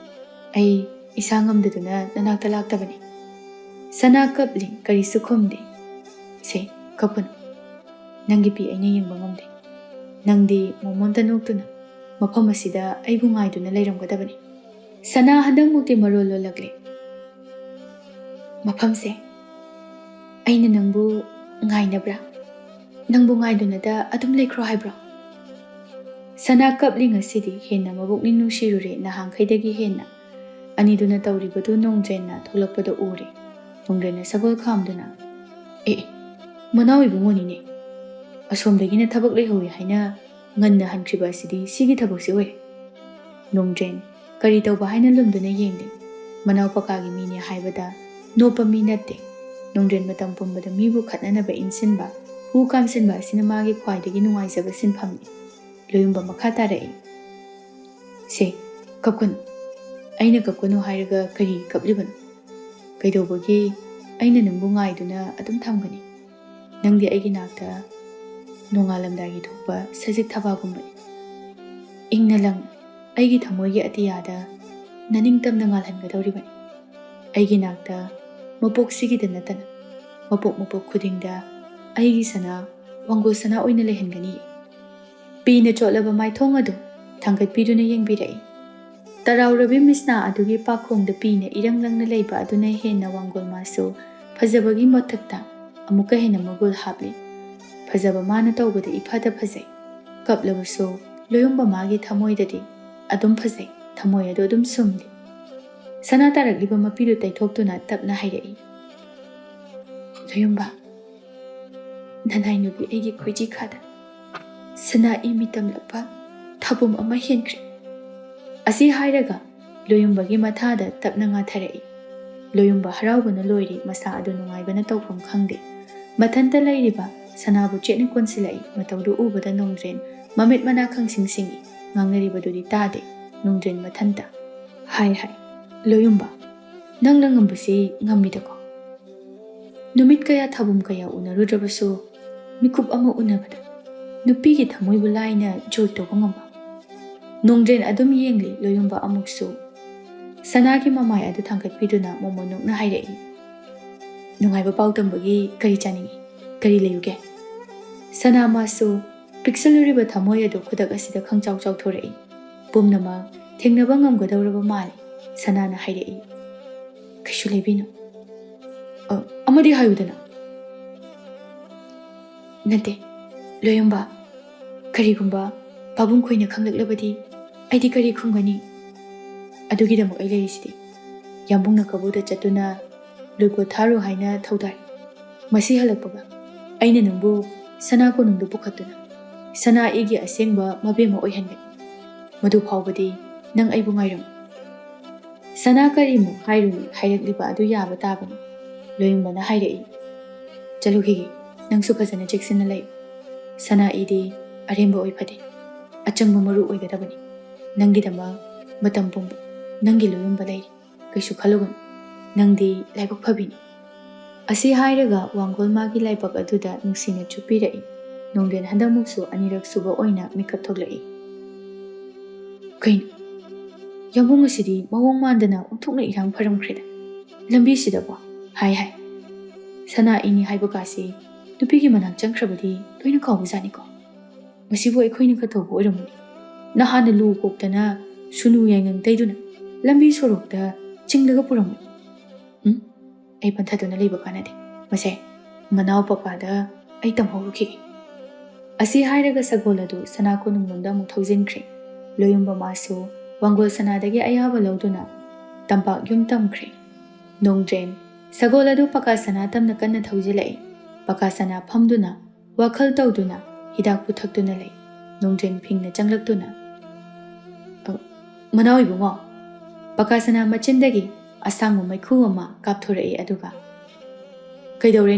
ꯑꯩ ꯏꯁꯥ ꯉꯝꯗꯗꯨꯅ ꯅꯅꯥꯛꯇ ꯂꯥꯛꯇꯕꯅꯤ." ꯁꯅꯥ ꯀꯞꯂꯤ, ꯀꯔꯤꯁꯨ ꯈꯨꯝꯗꯦ. "ꯁꯦ ꯀꯞꯀꯅꯨ. ꯅꯪꯒꯤ ꯄꯤ ꯑꯩꯅ ꯌꯦꯡꯕ ꯉꯝꯗꯦ. ꯅꯪꯗꯤ ꯃꯣꯃꯣꯟꯇ ꯅꯣꯛꯇꯨꯅ ꯃꯐꯝ ꯑꯁꯤꯗ ꯑꯩꯕꯨ ꯉꯥꯏꯗꯨꯅ ꯂꯩꯔꯝꯒꯗꯕꯅꯤ." ꯁꯅꯥ ꯍꯟꯗꯛꯃꯨꯛꯇꯤ ꯃꯔꯣꯜ ꯂꯣꯜꯂꯛꯂꯤ. "ꯃꯐꯝꯁꯦ ꯑꯩꯅ ꯅꯪꯕꯨ ꯉꯥꯏꯅꯕ꯭ꯔꯥ? ꯅꯪꯕꯨ ꯉꯥꯏꯗꯨꯅꯗ ꯑꯗꯨꯝ ꯂꯩꯈ꯭ꯔꯣ ꯍꯥꯏꯕ꯭ꯔꯣ?" ꯁꯅꯥ ꯀꯞꯂꯤ. ꯉꯁꯤꯗꯤ ꯍꯦꯟꯅ ꯃꯕꯨꯛꯅꯤꯡ ꯅꯨꯡꯁꯤꯔꯨꯔꯦ ꯅꯍꯥꯟꯈꯩꯗꯒꯤ ꯍꯦꯟꯅ. ꯑꯅꯤꯗꯨꯅ ꯇꯧꯔꯤꯕꯗꯨ ꯅꯣꯡꯗ꯭ꯔꯦꯟꯅ ꯊꯣꯛꯂꯛꯄꯗ ꯎꯔꯦ. ꯅꯣꯡꯗ꯭ꯔꯦꯟꯅ ꯁꯒꯣꯜ ꯈꯥꯝꯗꯨꯅ, "ꯑꯦ ꯃꯅꯥꯎ ꯏꯕꯨꯡꯉꯣꯅꯤꯅꯦ. ꯑꯁꯣꯝꯗꯒꯤꯅ ꯊꯕꯛ ꯂꯩꯍꯧꯏ ꯍꯥꯏꯅ ꯉꯟꯅ ꯍꯟꯈ꯭ꯔꯤꯕ ꯑꯁꯤꯗꯤ ꯁꯤꯒꯤ ꯊꯕꯛꯁꯤ ꯑꯣꯏꯔꯦ." ꯅꯣꯡꯗ꯭ꯔꯦꯟ ꯀꯔꯤ ꯇꯧꯕ ꯍꯥꯏꯅ ꯂꯨꯝꯗꯨꯅ ꯌꯦꯡꯂꯤ. ꯃꯅꯥꯎ ꯄꯀꯥꯒꯤ ꯃꯤꯅꯦ ꯍꯥꯏꯕꯗ ꯅꯣꯞꯄ ꯃꯤ ꯅꯠꯇꯦ. ꯅꯣꯡꯗ꯭ꯔꯦꯟ ꯃꯇꯝ ꯄꯨꯝꯕꯗ ꯃꯤꯕꯨ ꯈꯠꯅꯅꯕ ꯏꯟꯁꯤꯟꯕ, ꯍꯨ ꯀꯥꯝꯁꯤꯟꯕ ꯑꯁꯤꯅ ꯃꯥꯒꯤ ꯈ꯭ꯋꯥꯏꯗꯒꯤ ꯅꯨꯡꯉꯥꯏꯖꯕ ꯁꯤꯟꯐꯝꯅꯤ. ꯂꯣꯌꯨꯝꯕ ꯃꯈꯥ ꯇꯥꯔꯛꯏ. "ꯁꯦ ꯀꯞꯀꯅꯨ. ꯑꯩꯅ ꯀꯞꯀꯅꯨ ꯍꯥꯏꯔꯒ ꯀꯔꯤ ꯀꯞꯂꯤꯕꯅꯣ? ꯀꯩꯗꯧꯕꯒꯤ ꯑꯩꯅ ꯅꯪꯕꯨ ꯉꯥꯏꯗꯨꯅ ꯑꯗꯨꯝ ꯊꯝꯒꯅꯤ? ꯅꯪꯗꯤ ꯑꯩꯒꯤ ꯅꯥꯛꯇ ꯅꯣꯡꯉꯥꯜꯂꯝꯗꯥꯏꯒꯤ ꯊꯣꯛꯄ ꯁꯖꯤꯛ ꯊꯕꯥꯒꯨꯝꯕꯅꯤ. ꯏꯪꯅ ꯂꯪꯅ ꯑꯩꯒꯤ ꯊꯃꯣꯏꯒꯤ ꯑꯇꯤꯌꯥꯗ ꯅꯅꯤꯡꯇꯝꯅ ꯉꯥꯜꯍꯟꯒꯗꯧꯔꯤꯕꯅꯤ. ꯑꯩꯒꯤ ꯅꯥꯛꯇ ꯃꯄꯣꯛꯁꯤꯒꯤꯗ ꯅꯠꯇꯅ ꯃꯄꯣꯛ ꯈꯨꯗꯤꯡꯗ ꯑꯩꯒꯤ ꯁꯅꯥ ꯋꯥꯡꯒꯣꯜ ꯁꯅꯥ ꯑꯣꯏꯅ ꯂꯩꯍꯟꯒꯅꯤ." ꯄꯤꯅ ꯆꯣꯠꯂꯕ ꯃꯥꯏꯊꯣꯡ ꯑꯗꯨ ꯊꯥꯡꯒꯠꯄꯤꯗꯨꯅ ꯌꯦꯡꯕꯤꯔꯛꯏ. ꯇꯔꯥꯎꯔꯕꯤ ꯃꯤꯁꯅꯥ ꯑꯗꯨꯒꯤ ꯄꯥꯈꯣꯡꯗ ꯄꯤꯅ ꯏꯔꯪ ꯂꯪꯅ ꯂꯩꯕ ꯑꯗꯨꯅ ꯍꯦꯟꯅ ꯋꯥꯡꯒꯣꯜ ꯃꯥꯁꯨ ꯐꯖꯕꯒꯤ ꯃꯊꯛꯇ ꯑꯃꯨꯛꯀ ꯍꯦꯟꯅ ꯃꯒꯨꯜ ꯍꯥꯞꯂꯤ. ꯐꯖꯕ ꯃꯥꯅ ꯇꯧꯕꯗ ꯏꯐꯗ ꯐꯖꯩ. ꯀꯞꯂꯕꯁꯨ ꯂꯣꯌꯨꯝꯕ ꯃꯥꯒꯤ ꯊꯃꯣꯏꯗꯗꯤ ꯑꯗꯨꯝ ꯐꯖꯩ. ꯊꯃꯣꯏ ꯑꯗꯨ ꯑꯗꯨꯝ ꯁꯨꯝꯂꯤ. ꯁꯅꯥ ꯇꯥꯔꯛꯂꯤꯕ ꯃꯄꯤꯗꯨ ꯇꯩꯊꯣꯛꯇꯨꯅ ꯇꯞꯅ ꯍꯥꯏꯔꯛꯏ. "ꯂꯣꯌꯨꯝꯕ, ꯅꯅꯥꯏ ꯅꯨꯄꯤ ꯑꯩꯒꯤ ꯈꯣꯏꯖꯤ ꯈꯥꯗ ꯁꯅꯥ ꯏꯃꯤ ꯇꯝꯂꯛꯄ ꯊꯥꯕꯨꯝ ꯑꯃ ꯍꯦꯟꯈ꯭ꯔꯦ." ꯑꯁꯤ ꯍꯥꯏꯔꯒ ꯂꯣꯌꯨꯝꯕꯒꯤ ꯃꯊꯥꯗ ꯇꯞꯅ ꯉꯥꯊꯔꯛꯏ. ꯂꯣꯌꯨꯝꯕ ꯍꯔꯥꯎꯕꯅ ꯂꯣꯏꯔꯤ. ꯃꯁꯥ ꯑꯗꯨ ꯅꯨꯡꯉꯥꯏꯕꯅ ꯇꯧꯐꯝ ꯈꯪꯗꯦ. ꯃꯊꯟꯇ ꯂꯩꯔꯤꯕ ꯁꯅꯥꯕꯨ ꯆꯦꯠꯅ ꯀꯣꯟꯁꯤꯜꯂꯛꯏ. ꯃꯇꯧꯗꯨ ꯎꯕꯗ ꯅꯣꯡꯗ꯭ꯔꯦꯟ ꯃꯃꯤꯠ ꯃꯅꯥ ꯈꯪꯁꯤꯡ ꯁꯤꯡꯏ. ꯉꯥꯡꯅꯔꯤꯕꯗꯨꯗꯤ ꯇꯥꯗꯦ. ꯅꯣꯡꯗ꯭ꯔꯦꯟ ꯃꯊꯟꯇ, "ꯍꯥꯏ ꯂꯣꯌꯨꯝꯕ, ꯅꯪꯅ ꯉꯝꯕꯁꯤ ꯉꯝꯃꯤꯗꯀꯣ. ꯅꯨꯃꯤꯠ ꯀꯌꯥ ꯊꯥꯕꯨꯝ ꯀꯌꯥ ꯎꯅꯔꯨꯗ꯭ꯔꯕꯁꯨ ꯃꯤꯀꯨꯞ ꯑꯃ ꯎꯅꯕꯗ ꯅꯨꯄꯤꯒꯤ ꯊꯃꯣꯏꯕꯨ ꯂꯥꯏꯅ ꯖꯣꯏ ꯇꯧꯕ ꯉꯝꯕ." ꯅꯣꯡꯗ꯭ꯔꯦꯟ ꯑꯗꯨꯝ ꯌꯦꯡꯂꯤ. ꯂꯣꯌꯨꯝꯕ ꯑꯃꯨꯛꯁꯨ ꯁꯅꯥꯒꯤ ꯃꯃꯥꯏ ꯑꯗꯨ ꯊꯥꯡꯒꯠꯄꯤꯗꯨꯅ ꯃꯣꯃꯣꯟ ꯅꯣꯛꯅ ꯍꯥꯏꯔꯛꯏ. "ꯅꯨꯡꯉꯥꯏꯕ ꯄꯥꯎ ꯇꯝꯕꯒꯤ ꯀꯔꯤ ꯆꯥꯅꯤꯡꯏ? ꯀꯔꯤ ꯂꯩꯌꯨꯒꯦ?" ꯁꯅꯥ ꯃꯥꯁꯨ ꯄꯤꯛꯁꯜꯂꯨꯔꯤꯕ ꯊꯃꯣꯏ ꯑꯗꯨ ꯈꯨꯗꯛ ꯑꯁꯤꯗ ꯈꯪꯆꯥꯎ ꯆꯥꯎꯊꯣꯔꯛꯏ. ꯄꯨꯝꯅꯃꯛ ꯊꯦꯡꯅꯕ ꯉꯝꯒꯗꯧꯔꯕ マリ、ꯁꯅꯥꯅ ꯍꯥꯏꯔꯛꯏ꯫ "ꯀꯩꯁꯨ ꯂꯩꯕꯤꯅꯨ." "ꯑꯃꯗꯤ ꯍꯥꯏꯌꯨꯗꯅ." "ꯅꯠꯇꯦ ꯂꯣꯌꯨꯝꯕ, ꯀꯔꯤꯒꯨꯝꯕ ꯄꯥꯕꯨꯡ ꯈꯣꯏꯅ ꯈꯪꯂꯛꯂꯕꯗꯤ ꯑꯩꯗꯤ ꯀꯔꯤ ꯈꯨꯝꯒꯅꯤ? ꯑꯗꯨꯒꯤꯗꯃꯛ ꯑꯩ ꯂꯩꯔꯤꯁꯤꯗꯤ." ꯌꯥꯝꯕꯨꯡꯅ ꯀꯕꯨꯗ ꯆꯠꯇꯨꯅ ꯂꯣꯏꯄꯣꯠ ꯊꯥꯔꯣ ꯍꯥꯏꯅ ꯊꯧꯗꯥꯏ ꯃꯁꯤ ꯍꯜꯂꯛꯄꯒ ꯑꯩꯅ ꯅꯪꯕꯨ ꯁꯅꯥ ꯀꯣꯅꯨꯡꯗ ꯄꯨꯈꯠꯇꯨꯅ ꯁꯅꯥ ꯏꯒꯤ ꯑꯁꯦꯡꯕ ꯃꯕꯦꯝꯃ ꯑꯣꯏꯍꯟꯒꯅꯤ ꯃꯗꯨ ꯐꯥꯎꯕꯗꯤ ꯅꯪ ꯑꯩꯕꯨ ꯉꯥꯏꯔꯝꯃꯨ ꯁꯅꯥ ꯀꯔꯤꯃꯨꯛ ꯍꯥꯏꯔꯨꯏ ꯍꯥꯏꯔꯛꯂꯤꯕ ꯑꯗꯨ ꯌꯥꯕ ꯇꯥꯕꯅꯤ ꯂꯣꯌꯨꯝꯕꯅ ꯍꯥꯏꯔꯛꯏ ꯆꯠꯂꯨꯈꯤꯒꯦ ꯅꯪꯁꯨ ꯐꯖꯅ ꯆꯦꯛꯁꯤꯟꯅ ꯂꯩꯌꯨ ꯁꯅꯥ ꯏꯗꯤ ꯑꯔꯦꯝꯕ ꯑꯣꯏ ꯐꯗꯦ ꯑꯆꯪꯕ ꯃꯔꯨ ꯑꯣꯏꯒꯗꯕꯅꯤ ꯅꯪꯒꯤꯗꯃꯛ ꯃꯇꯝ ꯄꯨꯝꯕ ꯅꯪꯒꯤ ꯂꯣꯌꯨꯝꯕ ꯂꯩꯔꯤ ꯀꯩꯁꯨ ꯈꯜꯂꯨꯒꯅꯨ ꯅꯪꯗꯤ ꯂꯥꯏꯕꯛ ꯐꯕꯤꯅꯤ ꯑꯁꯤ ꯍꯥꯏꯔꯒ ꯋꯥꯡꯒꯣꯜ ꯃꯥꯒꯤ ꯂꯥꯏꯕꯛ ꯑꯗꯨꯗ ꯅꯨꯡꯁꯤꯅ ꯆꯨꯞꯄꯤꯔꯛꯏ ꯅꯣꯡꯗꯦꯟ ꯍꯟꯗꯛꯃꯨꯛꯁꯨ ꯑꯅꯤꯔꯛ ꯁꯨꯕ ꯑꯣꯏꯅ ꯃꯤꯀꯞ ꯊꯣꯛꯂꯛꯏ ꯀꯩꯅꯣ ꯌꯥꯝꯕꯨꯡ ꯑꯁꯤꯗꯤ ꯃꯑꯣꯡ ꯃꯥꯟꯗꯅ ꯑꯣꯟꯊꯣꯛꯅ ꯏꯔꯥꯡ ꯐꯔꯝꯈ꯭ꯔꯦꯗ ꯂꯝꯕꯤꯁꯤꯗꯀꯣ ꯍꯥꯏ ꯁꯅꯥ ꯏꯅꯤ ꯍꯥꯏꯕ ꯀꯥꯁꯤ ꯅꯨꯄꯤꯒꯤ ꯃꯅꯥꯛ ꯆꯪꯈ꯭ꯔꯕꯗꯤ ꯂꯣꯏꯅ ꯀꯥꯎꯕꯖꯥꯠꯅꯤꯀꯣ ꯃꯁꯤꯕꯨ ꯑꯩꯈꯣꯏꯅ ꯈꯠꯊꯧꯕ ꯑꯣꯏꯔꯝꯃꯅꯤ ꯅꯍꯥꯟꯅ ꯂꯨ ꯀꯣꯛꯇꯅ ꯁꯨꯅꯨ ꯌꯥꯏꯉꯪ ꯇꯩꯗꯨꯅ ꯂꯝꯕꯤ ꯁꯣꯔꯣꯛꯇ ꯆꯤꯡꯂꯒ ꯄꯨꯔꯝꯃꯅꯤ ꯑꯩ ꯄꯟꯊꯗꯨꯅ ꯂꯩꯕ ꯀꯥꯟꯅꯗꯦ ꯃꯁꯦ ꯃꯅꯥꯎ ꯄꯄꯥꯗ ꯑꯩ ꯇꯝꯍꯧꯔꯨꯈꯤꯒꯦ ꯑꯁꯤ ꯍꯥꯏꯔꯒ ꯁꯒꯣꯜ ꯑꯗꯨ ꯁꯅꯥ ꯀꯣꯅꯨꯡꯂꯣꯝꯗ ꯑꯃꯨꯛ ꯊꯧꯖꯤꯟꯈ꯭ꯔꯦ ꯂꯣꯌꯨꯝꯕ ꯃꯥꯁꯨ ꯋꯥꯡꯒꯣꯜ ꯁꯅꯥꯗꯒꯤ ꯑꯌꯥꯕ ꯂꯧꯗꯨꯅ ꯇꯝꯄꯥꯛ ꯌꯨꯝ ꯇꯝꯈ꯭ꯔꯦ ꯅꯣꯡꯗ꯭ꯔꯦꯟ ꯁꯒꯣꯜ ꯑꯗꯨ ꯄꯀꯥ ꯁꯅꯥ ꯇꯝꯅ ꯀꯟꯅ ꯊꯧꯖꯤꯜꯂꯛꯏ ꯄꯀꯥ ꯁꯅꯥ ꯐꯝꯗꯨꯅ ꯋꯥꯈꯜ ꯇꯧꯗꯨꯅ ꯍꯤꯗꯥꯛ ꯄꯨꯊꯛꯇꯨꯅ ꯂꯩ ꯅꯣꯡꯗ꯭ꯔꯦꯟ ꯐꯤꯡꯅ ꯆꯪꯂꯛꯇꯨꯅ ꯃꯅꯥꯎ ꯏꯕꯨꯡꯉꯣ ꯄꯀꯥ ꯁꯅꯥ ꯃꯆꯤꯟꯗꯒꯤ ꯑꯁꯥꯡꯕ ꯃꯩꯈꯨ ꯑꯃ ꯀꯥꯞꯊꯣꯔꯛꯏ ꯑꯗꯨꯒ ꯀꯩꯗꯧꯔꯦ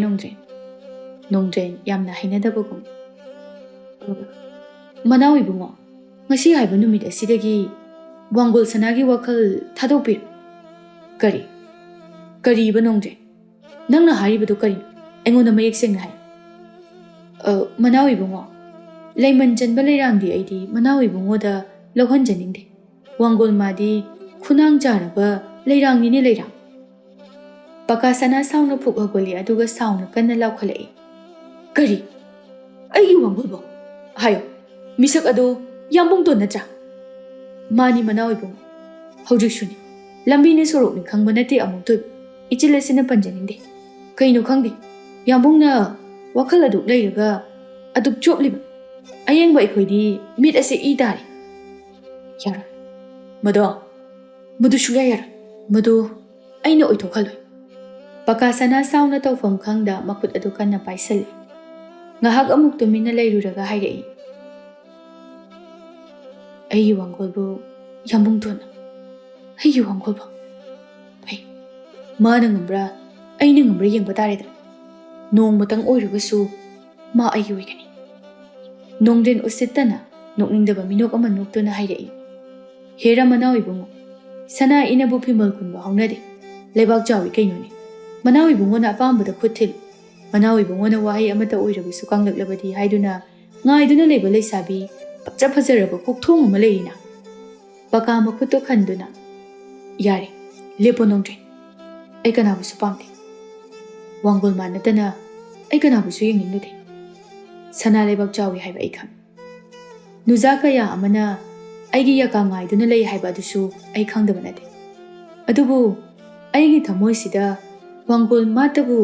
ꯅꯣꯡꯗ꯭ꯔꯦꯟ ꯌꯥꯝꯅ ꯍꯩꯅꯗꯕꯒꯨꯝ ꯃꯅꯥꯎ ꯏꯕꯨꯡꯉꯣ ꯉꯁꯤ ꯍꯥꯏꯕ ꯅꯨꯃꯤꯠ ꯑꯁꯤꯗꯒꯤ ꯋꯥꯡꯒꯣꯜ ꯁꯅꯥꯒꯤ ꯋꯥꯈꯜ ꯊꯥꯗꯣꯛꯄꯤꯔꯣ ꯀꯔꯤꯕ ꯅꯣꯡꯗ꯭ꯔꯦꯟ ꯅꯪꯅ ꯍꯥꯏꯔꯤꯕꯗꯨ ꯀꯔꯤꯅꯣ ꯑꯩꯉꯣꯟꯗ ꯃꯌꯦꯛ ꯁꯦꯡꯅ ꯍꯥꯏ ꯃꯅꯥꯎ ꯏꯕꯨꯡꯉꯣ ꯂꯩꯃꯟ ꯆꯟꯕ ꯂꯩꯔꯥꯡꯗꯤ ꯑꯩꯗꯤ ꯃꯅꯥꯎ ꯏꯕꯨꯡꯉꯣꯗ ꯂꯧꯍꯟꯖꯅꯤꯡꯗꯦ ꯋꯥꯡꯒꯣꯜ ꯃꯥꯗꯤ ꯈꯨꯅꯥꯡ ꯆꯥꯔꯕ ꯂꯩꯔꯥꯡꯅꯤꯅꯦ ꯂꯩꯔꯥꯡ ꯄꯀꯥ ꯁꯅꯥ ꯁꯥꯎꯅ ꯐꯨꯛ ꯍꯧꯒꯠꯂꯤ ꯑꯗꯨꯒ ꯁꯥꯎꯅ ꯀꯟꯅ ꯂꯥꯎꯈꯠꯂꯛꯏ ꯀꯔꯤ ꯑꯩꯒꯤ ꯋꯥꯡꯒꯣꯜꯕꯣ ꯍꯥꯏꯌꯣ ꯃꯤꯁꯛ ꯑꯗꯣ ꯌꯥꯝꯕꯨꯡꯇꯣꯟ ꯅꯠꯇ꯭ꯔꯥ ꯃꯥꯅꯤ ꯃꯅꯥꯎ ꯏꯕꯨꯡꯉꯣ ꯍꯧꯖꯤꯛꯁꯨꯅꯤ ꯂꯝꯕꯤꯅꯤ ꯁꯣꯔꯣꯛꯅꯤ ꯈꯪꯕ ꯅꯠꯇꯦ ꯑꯃꯨꯛꯇꯣꯏꯕ ꯏꯆꯤꯜ ꯑꯁꯤꯅ ꯄꯟꯖꯅꯤꯡꯗꯦ ꯀꯩꯅꯣ ꯈꯪꯗꯦ ꯌꯥꯝꯕꯨꯡꯅ ꯋꯥꯈꯜ ꯑꯗꯨꯛ ꯂꯩꯔꯒ ꯑꯗꯨꯛ ꯆꯣꯞꯂꯤꯕ ꯑꯌꯦꯡꯕ ꯑꯩꯈꯣꯏꯗꯤ ꯃꯤꯠ ꯑꯁꯤ ꯏ ꯇꯥꯔꯤ ꯌꯥꯔꯣꯏ ꯃꯗꯨ ꯁꯨꯡꯌꯥ ꯌꯥꯔꯣꯏ ꯃꯗꯨ ꯑꯩꯅ ꯑꯣꯏꯊꯣꯛꯍꯜꯂꯣꯏ ꯄꯀꯥ ꯁꯅꯥ ꯁꯥꯎꯅ ꯇꯧꯐꯝ ꯈꯪꯗ ꯃꯈꯨꯠ ꯑꯗꯨ ꯀꯟꯅ ꯄꯥꯏꯁꯜꯂꯤ ꯉꯥꯏꯍꯥꯛ ꯑꯃꯨꯛ ꯇꯨꯃꯤꯟꯅ ꯂꯩꯔꯨꯔꯒ ꯍꯥꯏꯔꯛꯏ ꯑꯩꯒꯤ ꯋꯥꯡꯒꯣꯜꯕꯨ ꯌꯥꯝꯕꯨꯡꯇꯣꯟꯅ ꯑꯩꯒꯤ ꯋꯥꯡꯒꯣꯜꯕꯨ ꯐꯩ ꯃꯥꯅ ꯉꯝꯕ꯭ꯔꯥ ꯑꯩꯅ ꯉꯝꯕ꯭ꯔꯥ ꯌꯦꯡꯕ ꯇꯥꯔꯦꯗꯅ ꯅꯣꯡꯃꯇꯪ ꯑꯣꯏꯔꯒꯁꯨ ꯃꯥ ꯑꯩꯒꯤ ꯑꯣꯏꯒꯅꯤ ꯅꯣꯡꯗ꯭ꯔꯦꯟ ꯎꯁꯤꯠꯇꯅ ꯅꯣꯛꯅꯤꯡꯗꯕ ꯃꯤꯅꯣꯛ ꯑꯃ ꯅꯣꯛꯇꯨꯅ ꯍꯥꯏꯔꯛꯏ ꯍꯦꯔꯥ ꯃꯅꯥꯎ ꯏꯕꯨꯡꯉꯣ ꯁꯅꯥ ꯏꯅꯕꯨ ꯐꯤꯃꯜ ꯈꯨꯟꯕ ꯍꯧꯅꯗꯦ ꯂꯩꯕꯥꯛ ꯆꯥꯎꯏ ꯀꯩꯅꯣꯅꯦ ꯃꯅꯥꯎ ꯏꯕꯨꯡꯉꯣꯅ ꯑꯄꯥꯝꯕꯗ ꯈꯨꯠ ꯊꯤꯜꯂꯨ ꯃꯅꯥꯎ ꯏꯕꯨꯡꯉꯣꯅ ꯋꯥꯍꯩ ꯑꯃꯠꯇ ꯑꯣꯏꯔꯕꯁꯨ ꯀꯪꯂꯛꯂꯕꯗꯤ ꯍꯥꯏꯗꯨꯅ ꯉꯥꯏꯗꯨꯅ ꯂꯩꯕ ꯂꯩꯁꯥꯕꯤ ꯐꯖ ꯐꯖꯔꯕ ꯀꯣꯛꯊꯣꯡ ꯑꯃ ꯂꯩꯔꯤꯅ ꯄꯀꯥ ꯃꯈꯨꯠꯇꯣ ꯈꯟꯗꯨꯅ ꯌꯥꯔꯦ ꯂꯦꯞꯄꯣ ꯅꯣꯡꯗ꯭ꯔꯦꯟ ꯑꯩ ꯀꯅꯥꯕꯨꯁꯨ ꯄꯥꯝꯗꯦ ꯋꯥꯡꯒꯣꯜ ꯃꯥ ꯅꯠꯇꯅ ꯑꯩ ꯀꯅꯥꯕꯨꯁꯨ ꯌꯦꯡꯅꯤꯡꯂꯨꯗꯦ ꯁꯅꯥ ꯂꯩꯕꯥꯛ ꯆꯥꯎꯏ ꯍꯥꯏꯕ ꯑꯩ ꯈꯪ ꯅꯨꯖꯥ ꯀꯌꯥ ꯑꯃꯅ ꯑꯩꯒꯤ ꯌꯥꯀꯥ ꯉꯥꯏꯗꯨꯅ ꯂꯩ ꯍꯥꯏꯕ ꯑꯗꯨꯁꯨ ꯑꯩ ꯈꯪꯗꯕ ꯅꯠꯇꯦ ꯑꯗꯨꯕꯨ ꯑꯩꯒꯤ ꯊꯃꯣꯏꯁꯤꯗ ꯋꯥꯡꯒꯣꯜ ꯃꯥꯇꯕꯨ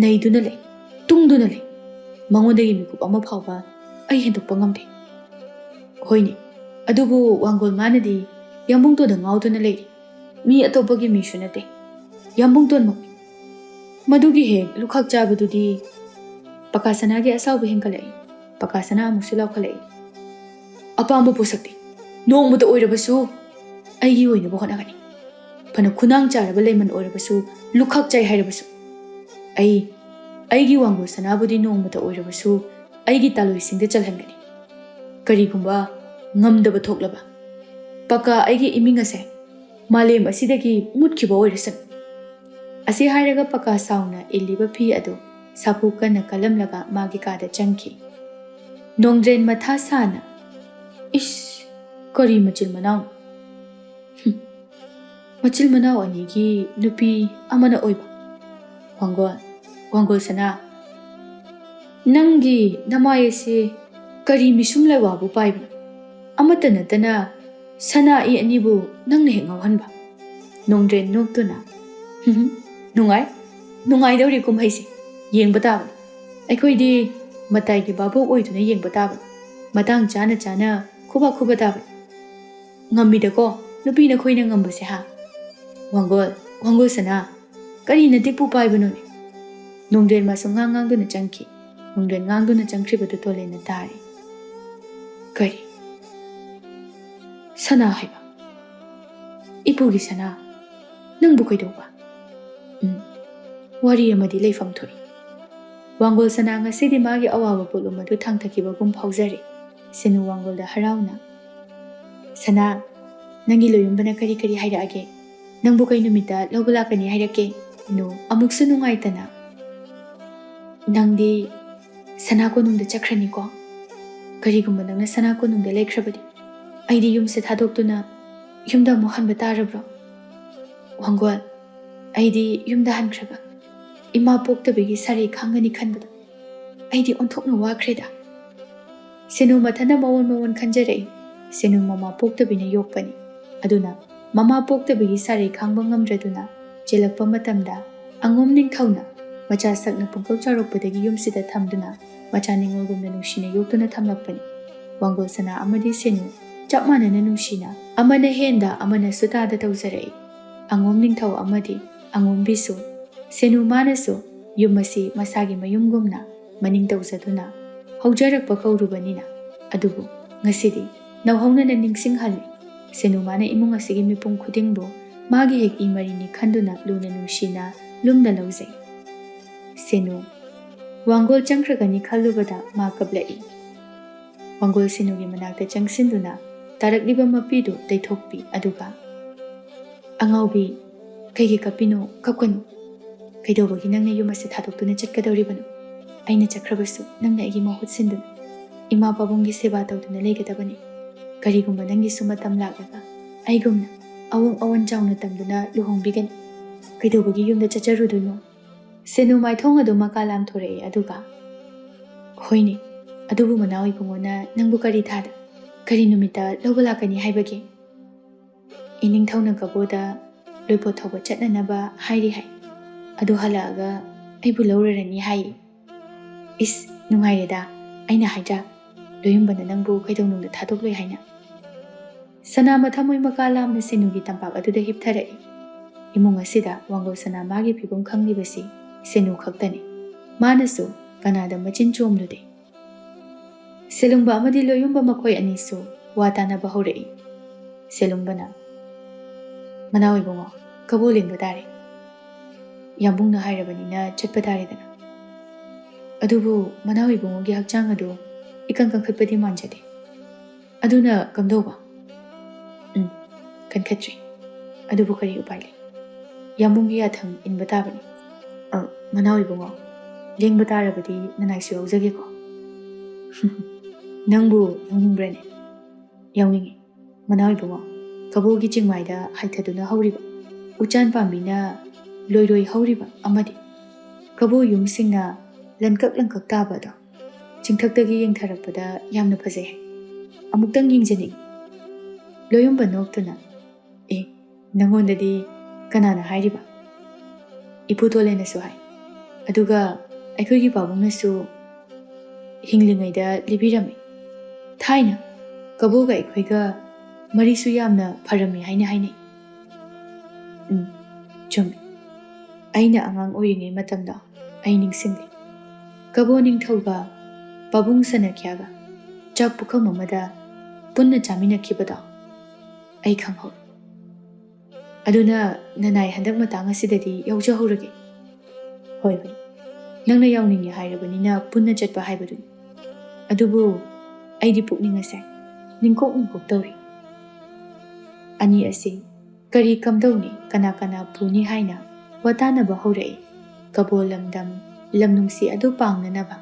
ꯅꯩꯗꯨꯅ ꯂꯩ ꯇꯨꯡꯗꯨꯅ ꯂꯩ ꯃꯉꯣꯟꯗꯒꯤ ꯃꯤꯀꯨꯞ ꯑꯃ ꯐꯥꯎꯕ ꯑꯩ ꯍꯦꯟꯗꯣꯛꯄ ꯉꯝꯗꯦ ꯍꯣꯏꯅꯦ ꯑꯗꯨꯕꯨ ꯋꯥꯡꯒꯣꯜ ꯃꯥꯅꯗꯤ ꯌꯥꯝꯕꯨꯡꯇꯣꯟꯗ ꯉꯥꯎꯗꯨꯅ ꯂꯩꯔꯤ ꯃꯤ ꯑꯇꯣꯞꯄꯒꯤ ꯃꯤꯁꯨ ꯅꯠꯇꯦ ꯌꯥꯝꯕꯨꯡꯇꯣꯟꯃꯛꯅꯤ ꯃꯗꯨꯒꯤ ꯍꯦꯛ ꯂꯨꯈꯥꯛ ꯆꯥꯕꯗꯨꯗꯤ ꯄꯀꯥ ꯁꯅꯥꯒꯤ ꯑꯁꯥꯎꯕ ꯍꯦꯟꯒꯠꯂꯛꯏ ꯄꯀꯥ ꯁꯅꯥ ꯑꯃꯨꯛꯁꯨ ꯂꯥꯎꯈꯠꯂꯛꯏ ꯑꯄꯥꯝꯕ ꯄꯣꯁꯛꯇꯤ ꯅꯣꯡꯃꯇ ꯑꯣꯏꯔꯕꯁꯨ ꯑꯩꯒꯤ ꯑꯣꯏꯅꯕ ꯍꯣꯠꯅꯒꯅꯤ ꯐꯅ ꯈꯨꯅꯥꯡ ꯆꯥꯔꯕ ꯂꯩꯃꯟ ꯑꯣꯏꯔꯕꯁꯨ ꯂꯨꯈꯥꯛ ꯆꯥꯏ ꯍꯥꯏꯔꯕꯁꯨ ꯑꯩꯒꯤ ꯋꯥꯡꯒꯣꯜ ꯁꯅꯥꯕꯨꯗꯤ ꯅꯣꯡꯃꯇ ꯑꯣꯏꯔꯕꯁꯨ ꯑꯩꯒꯤ ꯇꯥꯂꯣꯏꯁꯤꯡꯗ ꯆꯜꯍꯟꯒꯅꯤ ꯀꯔꯤꯒꯨꯝꯕ ꯉꯝꯗꯕ ꯊꯣꯛꯂꯕ ꯄꯀꯥ ꯑꯩꯒꯤ ꯏꯃꯤꯡ ꯑꯁꯦ ꯃꯥꯂꯦꯝ ꯑꯁꯤꯗꯒꯤ ꯃꯨꯠꯈꯤꯕ ꯑꯣꯏꯔꯁꯅꯨ ꯑꯁꯤ ꯍꯥꯏꯔꯒ ꯄꯀꯥ ꯁꯥꯎꯅ ꯏꯜꯂꯤꯕ ꯐꯤ ꯑꯗꯨ ꯁꯥꯐꯨ ꯀꯟꯅ ꯀꯜꯂꯝꯂꯒ ꯃꯥꯒꯤ ꯀꯥꯗ ꯆꯪꯈꯤ ꯅꯣꯡꯗ꯭ꯔꯦꯟ ꯃꯊꯥ ꯁꯥꯅ ꯏꯁ ꯀꯔꯤ ꯃꯆꯤꯜ ꯃꯅꯥꯎ ꯃꯆꯤꯜ ꯃꯅꯥꯎ ꯑꯅꯤꯒꯤ ꯅꯨꯄꯤ ꯑꯃꯅ ꯑꯣꯏꯕ ꯋꯥꯡꯒꯣꯜ ꯁꯅꯥ ꯅꯪꯒꯤ ꯅꯃꯥꯏ ꯑꯁꯤ ꯀꯔꯤ ꯃꯤꯁꯨꯝ ꯂꯩꯋꯥꯕꯨ ꯄꯥꯏꯕꯅꯣ ꯑꯃꯠꯇ ꯅꯠꯇꯅ ꯁꯅꯥ ꯏ ꯑꯅꯤꯕꯨ ꯅꯪꯅ ꯍꯦꯛ ꯉꯥꯎꯍꯟꯕ ꯅꯣꯡꯗ꯭ꯔꯦꯟ ꯅꯣꯛꯇꯨꯅ ꯅꯨꯡꯉꯥꯏꯗꯧꯔꯤ ꯀꯨꯝꯍꯩꯁꯦ ꯌꯦꯡꯕ ꯇꯥꯕꯅꯤ ꯑꯩꯈꯣꯏꯗꯤ ꯃꯇꯥꯏꯒꯤ ꯚꯥꯕꯣꯛ ꯑꯣꯏꯗꯨꯅ ꯌꯦꯡꯕ ꯇꯥꯕꯅꯤ ꯃꯇꯥꯡ ꯆꯥꯅ ꯈꯨꯕ ꯇꯥꯕꯅꯤ ꯉꯝꯃꯤꯗꯀꯣ ꯅꯨꯄꯤ ꯅꯈꯣꯏꯅ ꯉꯝꯕꯁꯦ ꯍꯥ ꯋꯥꯡꯒꯣꯜ ꯁꯅꯥ Karina tikpu paibano ni. Nongdren masung ngang duna changki. Nongdren ngang duna changkriba tu tole na tari. Kari. Sana haiba. Ipu gi sana. Nang bukai doba. Wari amadi leifam thoi. Wangol sana nga sidi magi awawa pulu madu thang thakiba gum phauzari. Senu wangol da harauna. Sana. Nangi loyumbana kari haira age. Nang bukai numita logulakani haira ke. No, amuk sunungai tana. Nangdi sana ko nungda chakrani ko. Kari gumba nang na sana ko nungda laikrabadi. Aidi yum se thadok tuna yumda mohan batarabro. Wangol, aidi yumda hankraba. Ima pokta begi sari khangani khanbada. Aidi onthok na wakreda. Senu mathana mawon khanjare. Senu mama pokta bina yokpani. Aduna, mama pokta begi sari khangba ngamdraduna. Jelakpa matamda, angom ningthawna, macha sakna pungkal charokpadagi yumsida thamduna, macha ningolgumna nungshina yoktuna thamlakpani. Wangol sana amadi senu, chapmana na nungshina, amana henda amana sutada tawzarai. Angom ningthaw amadi, angom bisu, senu manasu, yumasi masagi mayumgumna, maning tawzaduna, haujarakpa kaurubanina, adubu, ngasidi, nawhawna na ningsinghali, senu mana imung asigi mipung khudingbo, Magi hek imarini khanduna luna nungshina lumna lauzai. Senu. Wangol changkragani khalubada ma kablai. Wangol senu gi manakta changsinduna tarakliba mapidu daithokpi aduga. Angaubi kaigi kapino kapkanu. Kaidobagi nangna yumase thadoktuna chatkadoribanu. Aina chakrabasu nangna agi mahut sinduna. Ima pabungi seba tawduna leigadabani. Karigumba nangi sumatam lagaga. Aigumna. Awan chawna tamduna luhongbigani. Kaidobagi yumda chacharuduno. Senu maithong adu makalam thore aduga. Hoini, adubu manawi pungona nangbu kari thada. Kari numita lawalakani haibagi. Ining thawna kaboda loipo thawba chatnanaba hairi hai. Adu halaga aibu lawrarani hai. Is nungaireda aina haida. Loyumbana nangbu kaidonungda thadokloi haina. Sana mathamoy makalam na senugi tampak aduda hiptharai. Imung asida wangol sana magi pibum khanglibasi senu khaktani. Manasu kanada machin chomlude. Selungba amadi loyumba makoy anisu watana bahorei. Selungbana. Manawi bungo kabuling badari. Yambung na hairabani na chatpadari dana. Adubu manawi bungo gi hakchang adu ikan kangkhatpadi manjade. Aduna kamdoba. Kan khatri. Adubu kari upaili. Yambung gi atham in batabani. Manawi bungo. Leng batarabadi nanaisu yauzage ko. Nangbu nangbrane. Yawningi. Manawi bungo. Kabugi chingmaida haithaduna hauriba. Uchan pambina loiroi hauriba amadi. Kabu yumsingna lankak tabada. Chingthaktagi yengtharakpada yamna phajai. Amuktang yingjani. Loyumba noktuna. Nangondadi kanana hairiba. Iputole nasu hai. Aduga aikogi pabungnasu hinglingaida libirami. Thaina kabuga aikoiga marisu yamna pharami haini. Chumi. Aina angang oiringai matamda ai ningsingli. Kabo ningthauga pabung sanakyaga chak pukham amada punna chaminakibada ai khanghau. Aduna nanai handak matang asidadi yaujahorage. Hoi bani. Nangna yawningi hairabanina punna chatpa haibaduni. Adubu aidi pukning asai ningkok tauri. Ani asi kari kamdawni kana puni haina watana bahorei. Kabo lamdam lamnungsi adu pangnanaba